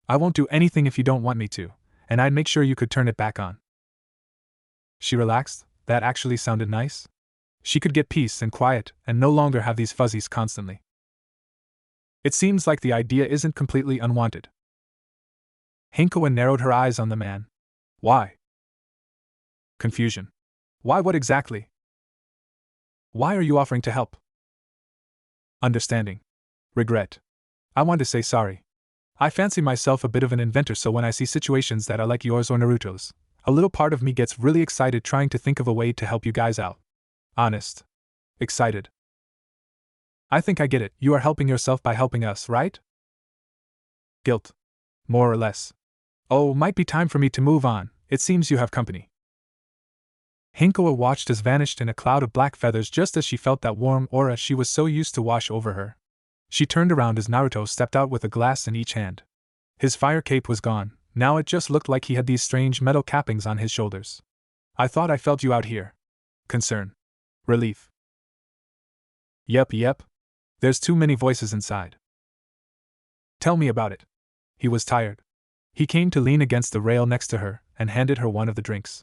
Speaker 1: I won't do anything if you don't want me to, and I'd make sure you could turn it back on. She relaxed. That actually sounded nice. She could get peace and quiet and no longer have these fuzzies constantly. It seems like the idea isn't completely unwanted. Hinkoa narrowed her eyes on the man. Why? Confusion. Why, what exactly? Why are you offering to help? Understanding. Regret. I want to say sorry. I fancy myself a bit of an inventor, so when I see situations that are like yours or Naruto's, a little part of me gets really excited trying to think of a way to help you guys out. Honest. Excited. I think I get it. You are helping yourself by helping us, right? Guilt. More or less. Oh, might be time for me to move on. It seems you have company. Hinkoa watched as vanished in a cloud of black feathers just as she felt that warm aura she was so used to wash over her. She turned around as Naruto stepped out with a glass in each hand. His fire cape was gone, now it just looked like he had these strange metal cappings on his shoulders. I thought I felt you out here. Concern. Relief. Yep. There's too many voices inside. Tell me about it. He was tired. He came to lean against the rail next to her and handed her one of the drinks.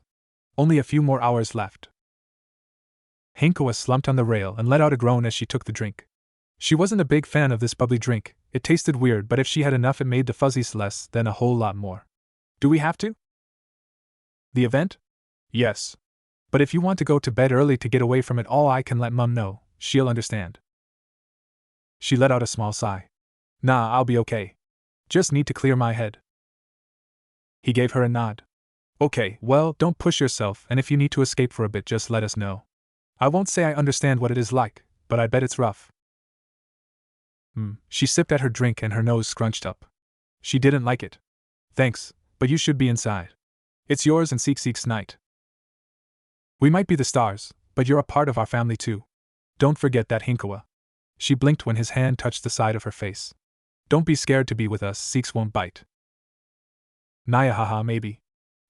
Speaker 1: Only a few more hours left. Hinkoa slumped on the rail and let out a groan as she took the drink. She wasn't a big fan of this bubbly drink. It tasted weird, but if she had enough it made the fuzzies less than a whole lot more. Do we have to? The event? Yes. But if you want to go to bed early to get away from it all I can let Mum know, she'll understand. She let out a small sigh. Nah, I'll be okay. Just need to clear my head. He gave her a nod. Okay, well, don't push yourself, and if you need to escape for a bit just let us know. I won't say I understand what it is like, but I bet it's rough. She sipped at her drink and her nose scrunched up. She didn't like it. Thanks, but you should be inside. It's yours and Seek's night. We might be the stars, but you're a part of our family too. Don't forget that, Hinkoa. She blinked when his hand touched the side of her face. Don't be scared to be with us, Seeks won't bite. Naya, haha, maybe.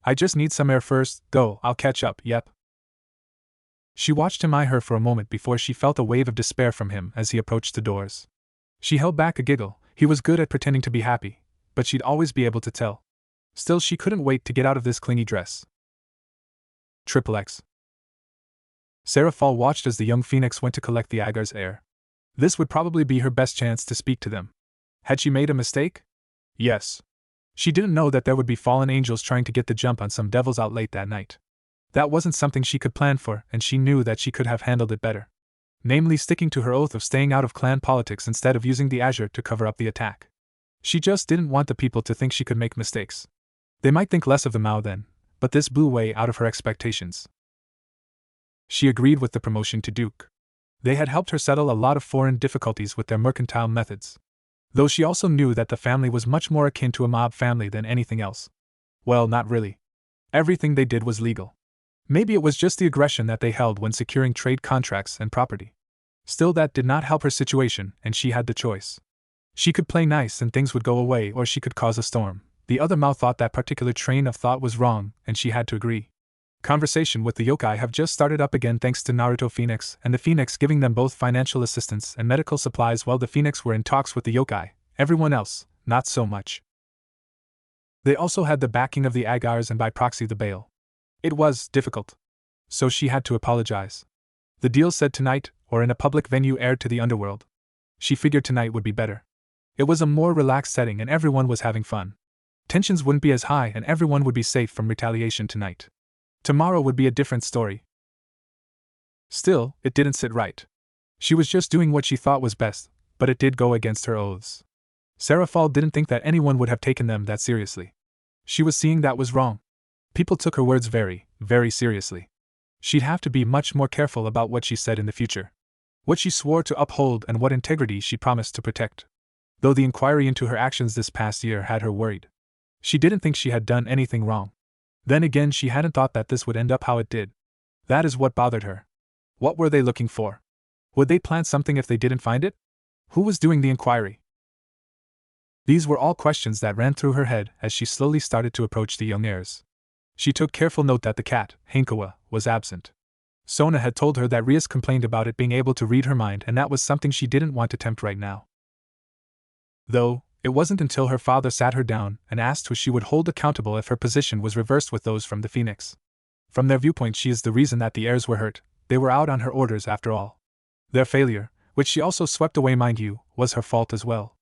Speaker 1: I just need some air first, go, I'll catch up, yep. She watched him eye her for a moment before she felt a wave of despair from him as he approached the doors. She held back a giggle. He was good at pretending to be happy, but she'd always be able to tell. Still, she couldn't wait to get out of this clingy dress. XXX. Sarah Fall watched as the young Phenex went to collect the Agar's heir. This would probably be her best chance to speak to them. Had she made a mistake? Yes. She didn't know that there would be fallen angels trying to get the jump on some devils out late that night. That wasn't something she could plan for, and she knew that she could have handled it better. Namely, sticking to her oath of staying out of clan politics instead of using the Azure to cover up the attack. She just didn't want the people to think she could make mistakes. They might think less of the Mao then, but this blew way out of her expectations. She agreed with the promotion to Duke. They had helped her settle a lot of foreign difficulties with their mercantile methods. Though she also knew that the family was much more akin to a mob family than anything else. Well, not really. Everything they did was legal. Maybe it was just the aggression that they held when securing trade contracts and property. Still, that did not help her situation, and she had the choice. She could play nice and things would go away, or she could cause a storm. The other Mao thought that particular train of thought was wrong, and she had to agree. Conversation with the yokai have just started up again thanks to Naruto Phenex and the Phenex giving them both financial assistance and medical supplies while the Phenex were in talks with the yokai. Everyone else, not so much. They also had the backing of the Agars and by proxy the Baal. It was difficult. So she had to apologize. The deal said tonight, or in a public venue aired to the underworld. She figured tonight would be better. It was a more relaxed setting and everyone was having fun. Tensions wouldn't be as high and everyone would be safe from retaliation tonight. Tomorrow would be a different story. Still, it didn't sit right. She was just doing what she thought was best, but it did go against her oaths. Seraphal didn't think that anyone would have taken them that seriously. She was seeing that was wrong. People took her words very, very seriously. She'd have to be much more careful about what she said in the future. What she swore to uphold and what integrity she promised to protect. Though the inquiry into her actions this past year had her worried. She didn't think she had done anything wrong. Then again, she hadn't thought that this would end up how it did. That is what bothered her. What were they looking for? Would they plant something if they didn't find it? Who was doing the inquiry? These were all questions that ran through her head as she slowly started to approach the young heirs. She took careful note that the cat, Hinkoa, was absent. Sona had told her that Rias complained about it being able to read her mind, and that was something she didn't want to tempt right now. Though, it wasn't until her father sat her down and asked who she would hold accountable if her position was reversed with those from the Phenex. From their viewpoint, she is the reason that the heirs were hurt. They were out on her orders after all. Their failure, which she also swept away mind you, was her fault as well.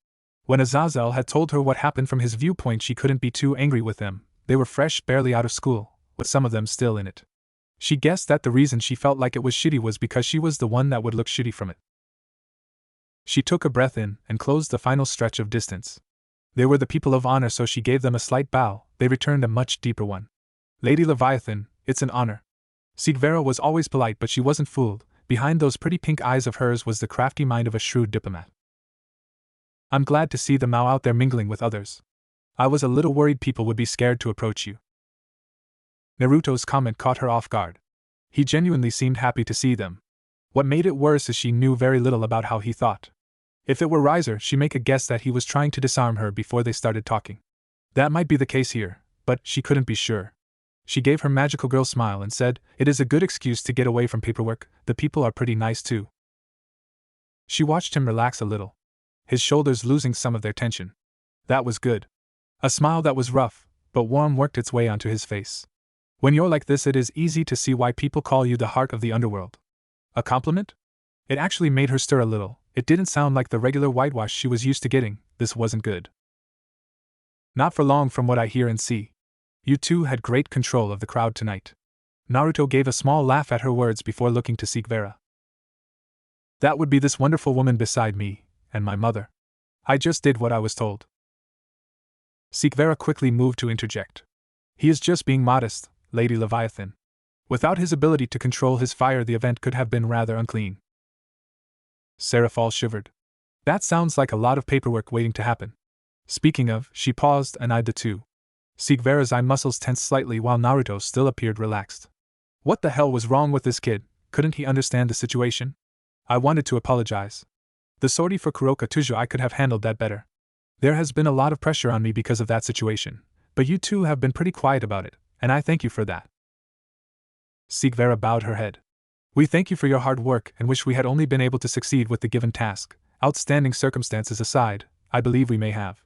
Speaker 1: When Aazelle had told her what happened from his viewpoint, she couldn't be too angry with them. They were fresh, barely out of school, with some of them still in it. She guessed that the reason she felt like it was shitty was because she was the one that would look shitty from it. She took a breath in and closed the final stretch of distance. They were the people of honor, so she gave them a slight bow. They returned a much deeper one. Lady Leviathan, it's an honor. Vera was always polite, but she wasn't fooled. Behind those pretty pink eyes of hers was the crafty mind of a shrewd diplomat. I'm glad to see the Mao out there mingling with others. I was a little worried people would be scared to approach you. Naruto's comment caught her off guard. He genuinely seemed happy to see them. What made it worse is she knew very little about how he thought. If it were Riser, she'd make a guess that he was trying to disarm her before they started talking. That might be the case here, but she couldn't be sure. She gave her magical girl smile and said, "It is a good excuse to get away from paperwork. The people are pretty nice too." She watched him relax a little, his shoulders losing some of their tension. That was good. A smile that was rough, but warm worked its way onto his face. When you're like this, it is easy to see why people call you the heart of the underworld. A compliment? It actually made her stir a little. It didn't sound like the regular whitewash she was used to getting. This wasn't good. Not for long from what I hear and see. You two had great control of the crowd tonight. Naruto gave a small laugh at her words before looking to seek Vera. That would be this wonderful woman beside me, and my mother. I just did what I was told. Seek Vera quickly moved to interject. He is just being modest, Lady Leviathan. Without his ability to control his fire, the event could have been rather unclean. Seraphal shivered. That sounds like a lot of paperwork waiting to happen. Speaking of, she paused and eyed the two. Seek Vera's eye muscles tensed slightly while Naruto still appeared relaxed. What the hell was wrong with this kid? Couldn't he understand the situation? I wanted to apologize. The sortie for Kuroka Tuju, I could have handled that better. There has been a lot of pressure on me because of that situation, but you two have been pretty quiet about it, and I thank you for that. Seek Vera bowed her head. We thank you for your hard work and wish we had only been able to succeed with the given task. Outstanding circumstances aside, I believe we may have.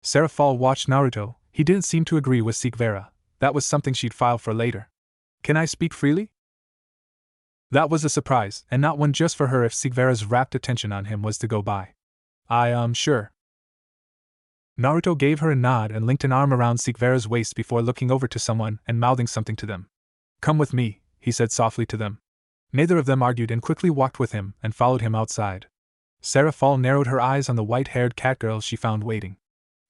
Speaker 1: Seraphal watched Naruto. He didn't seem to agree with Seek Vera. That was something she'd file for later. Can I speak freely? That was a surprise, and not one just for her if Seek Vera's rapt attention on him was to go by. Sure. Naruto gave her a nod and linked an arm around Seek Vera's waist before looking over to someone and mouthing something to them. Come with me, he said softly to them. Neither of them argued and quickly walked with him and followed him outside. Seraphal narrowed her eyes on the white-haired cat girl she found waiting.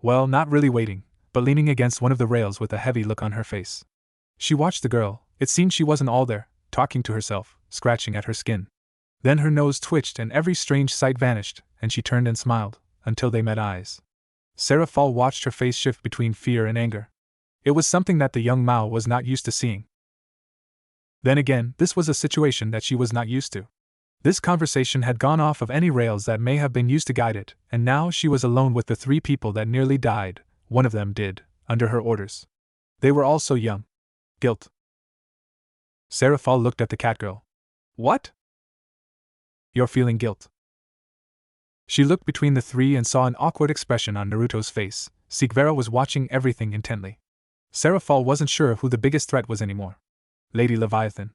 Speaker 1: Well, not really waiting, but leaning against one of the rails with a heavy look on her face. She watched the girl. It seemed she wasn't all there, talking to herself, scratching at her skin. Then her nose twitched and every strange sight vanished, and she turned and smiled, until they met eyes. Sarah Fall watched her face shift between fear and anger. It was something that the young Mao was not used to seeing. Then again, this was a situation that she was not used to. This conversation had gone off of any rails that may have been used to guide it, and now she was alone with the 3 people that nearly died. One of them did, under her orders. They were all so young. Guilt. Sarah Fall looked at the catgirl. What? You're feeling guilt. She looked between the 3 and saw an awkward expression on Naruto's face. Vera was watching everything intently. Sarah Fall wasn't sure who the biggest threat was anymore. Lady Leviathan.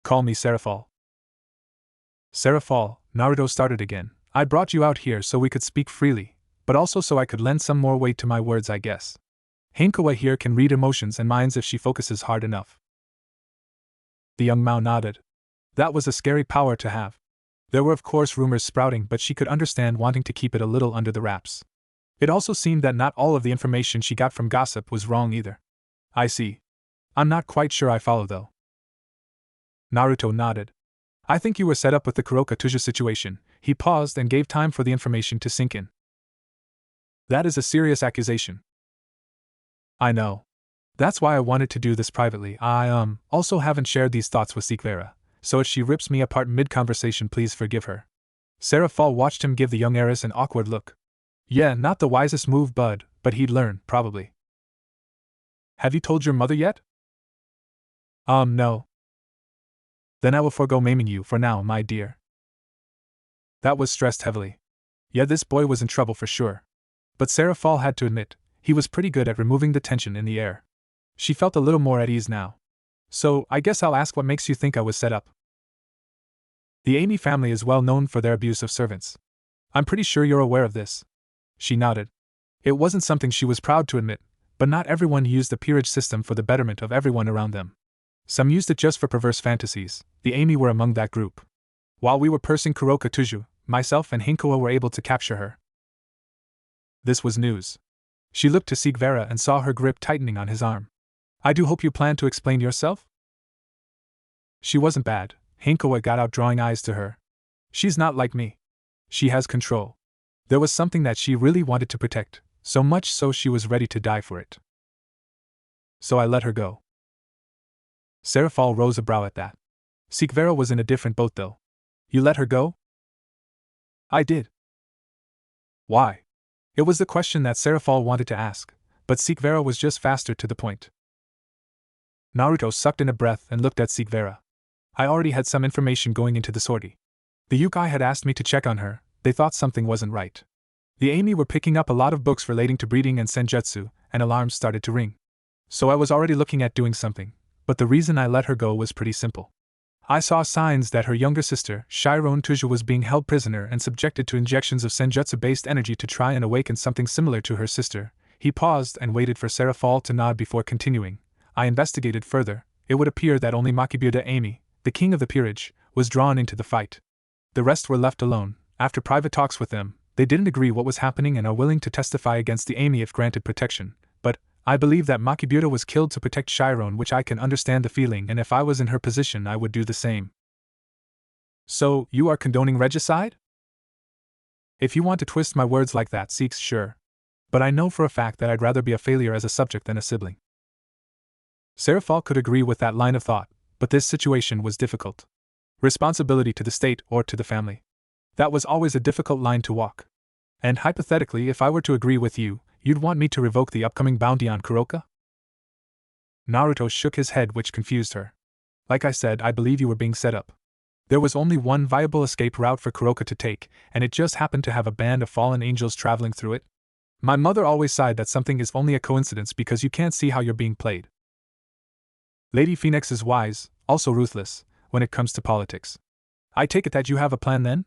Speaker 1: Call me Sarah Fall. Sarah Fall, Naruto started again. I brought you out here so we could speak freely, but also so I could lend some more weight to my words, I guess. Hinkoa here can read emotions and minds if she focuses hard enough. The young Mao nodded. That was a scary power to have. There were of course rumors sprouting, but she could understand wanting to keep it a little under the wraps. It also seemed that not all of the information she got from gossip was wrong either. I see. I'm not quite sure I follow though. Naruto nodded. I think you were set up with the Kuroka Tuju situation. He paused and gave time for the information to sink in. That is a serious accusation. I know. That's why I wanted to do this privately. I also haven't shared these thoughts with Vera, so if she rips me apart mid-conversation, please forgive her. Sarah Fall watched him give the young heiress an awkward look. Yeah, not the wisest move, bud, but he'd learn, probably. Have you told your mother yet? No. Then I will forego maiming you for now, my dear. That was stressed heavily. Yeah, this boy was in trouble for sure. But Sarah Fall had to admit, he was pretty good at removing the tension in the air. She felt a little more at ease now. So, I guess I'll ask what makes you think I was set up. The Amy family is well known for their abuse of servants. I'm pretty sure you're aware of this. She nodded. It wasn't something she was proud to admit, but not everyone used the peerage system for the betterment of everyone around them. Some used it just for perverse fantasies. The Amy were among that group. While we were pursing Kuroka Tuju, myself and Hinkoa were able to capture her. This was news. She looked to Vera and saw her grip tightening on his arm. I do hope you plan to explain yourself? She wasn't bad. Hinkoa got out, drawing eyes to her. She's not like me. She has control. There was something that she really wanted to protect, so much so she was ready to die for it. So I let her go. Sarah Fall rose a brow at that. Vera was in a different boat though. You let her go? I did. Why? It was the question that Sarah Fall wanted to ask, but Vera was just faster to the point. Naruto sucked in a breath and looked at Vera. I already had some information going into the sortie. The Yukai had asked me to check on her. They thought something wasn't right. The Amy were picking up a lot of books relating to breeding and senjutsu, and alarms started to ring. So I was already looking at doing something, but the reason I let her go was pretty simple. I saw signs that her younger sister, Shiron Tuju, was being held prisoner and subjected to injections of senjutsu-based energy to try and awaken something similar to her sister. He paused and waited for Sarah Fall to nod before continuing. I investigated further. It would appear that only Makibuda Amy, the king of the peerage, was drawn into the fight. The rest were left alone. After private talks with them, they didn't agree what was happening and are willing to testify against the Amy if granted protection. But I believe that Makibuda was killed to protect Shiron, which I can understand the feeling, and if I was in her position I would do the same. So, you are condoning regicide? If you want to twist my words like that, sure. But I know for a fact that I'd rather be a failure as a subject than a sibling. Sarah Fall could agree with that line of thought, but this situation was difficult. Responsibility to the state or to the family. That was always a difficult line to walk. And hypothetically, if I were to agree with you, you'd want me to revoke the upcoming bounty on Kuroka? Naruto shook his head, which confused her. Like I said, I believe you were being set up. There was only one viable escape route for Kuroka to take, and it just happened to have a band of fallen angels traveling through it. My mother always sighed that something is only a coincidence because you can't see how you're being played. Lady Phenex is wise, also ruthless, when it comes to politics. I take it that you have a plan then?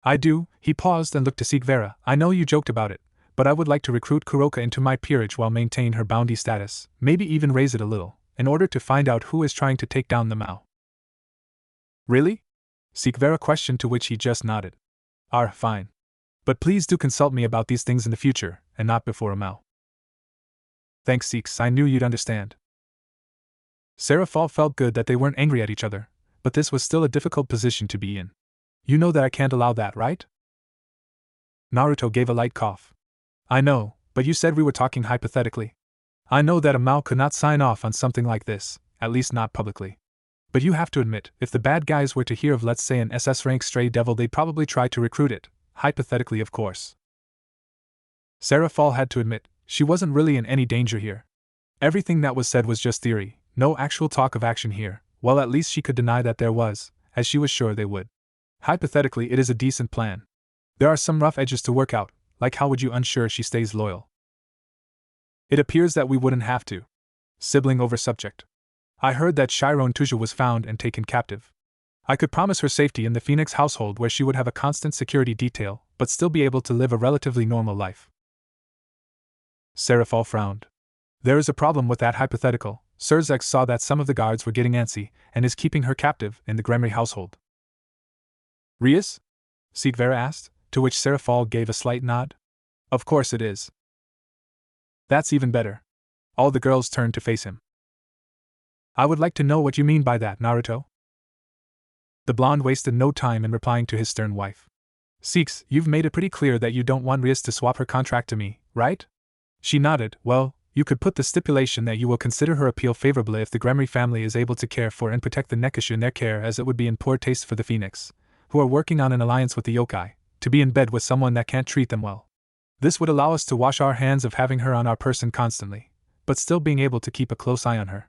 Speaker 1: I do. He paused and looked to Vera. I know you joked about it, but I would like to recruit Kuroka into my peerage while maintaining her bounty status, maybe even raise it a little, in order to find out who is trying to take down the Mao. Really? Vera questioned, to which he just nodded. Fine. But please do consult me about these things in the future, and not before a Mao. Thanks, I knew you'd understand. Sarah Fall felt good that they weren't angry at each other, but this was still a difficult position to be in. You know that I can't allow that, right? Naruto gave a light cough. I know, but you said we were talking hypothetically. I know that a Mao could not sign off on something like this, at least not publicly. But you have to admit, if the bad guys were to hear of, let's say, an SS rank stray devil, they'd probably try to recruit it, hypothetically of course. Sarah Fall had to admit, she wasn't really in any danger here. Everything that was said was just theory, no actual talk of action here. Well, at least she could deny that there was, as she was sure they would. Hypothetically, it is a decent plan. There are some rough edges to work out, like how would you ensure she stays loyal? It appears that we wouldn't have to. Sibling over subject. I heard that Chiron Tuja was found and taken captive. I could promise her safety in the Phenex household where she would have a constant security detail, but still be able to live a relatively normal life. Seraphal frowned. There is a problem with that hypothetical. Sirzex saw that some of the guards were getting antsy, and is keeping her captive in the Gremory household. Rias? Vera asked, to which Seraphal gave a slight nod. Of course it is. That's even better. All the girls turned to face him. I would like to know what you mean by that, Naruto. The blonde wasted no time in replying to his stern wife. Six, you've made it pretty clear that you don't want Rias to swap her contract to me, right? She nodded. Well, you could put the stipulation that you will consider her appeal favorably if the Gremory family is able to care for and protect the Nekashu in their care, as it would be in poor taste for the Phenex, who are working on an alliance with the yokai, to be in bed with someone that can't treat them well. This would allow us to wash our hands of having her on our person constantly, but still being able to keep a close eye on her,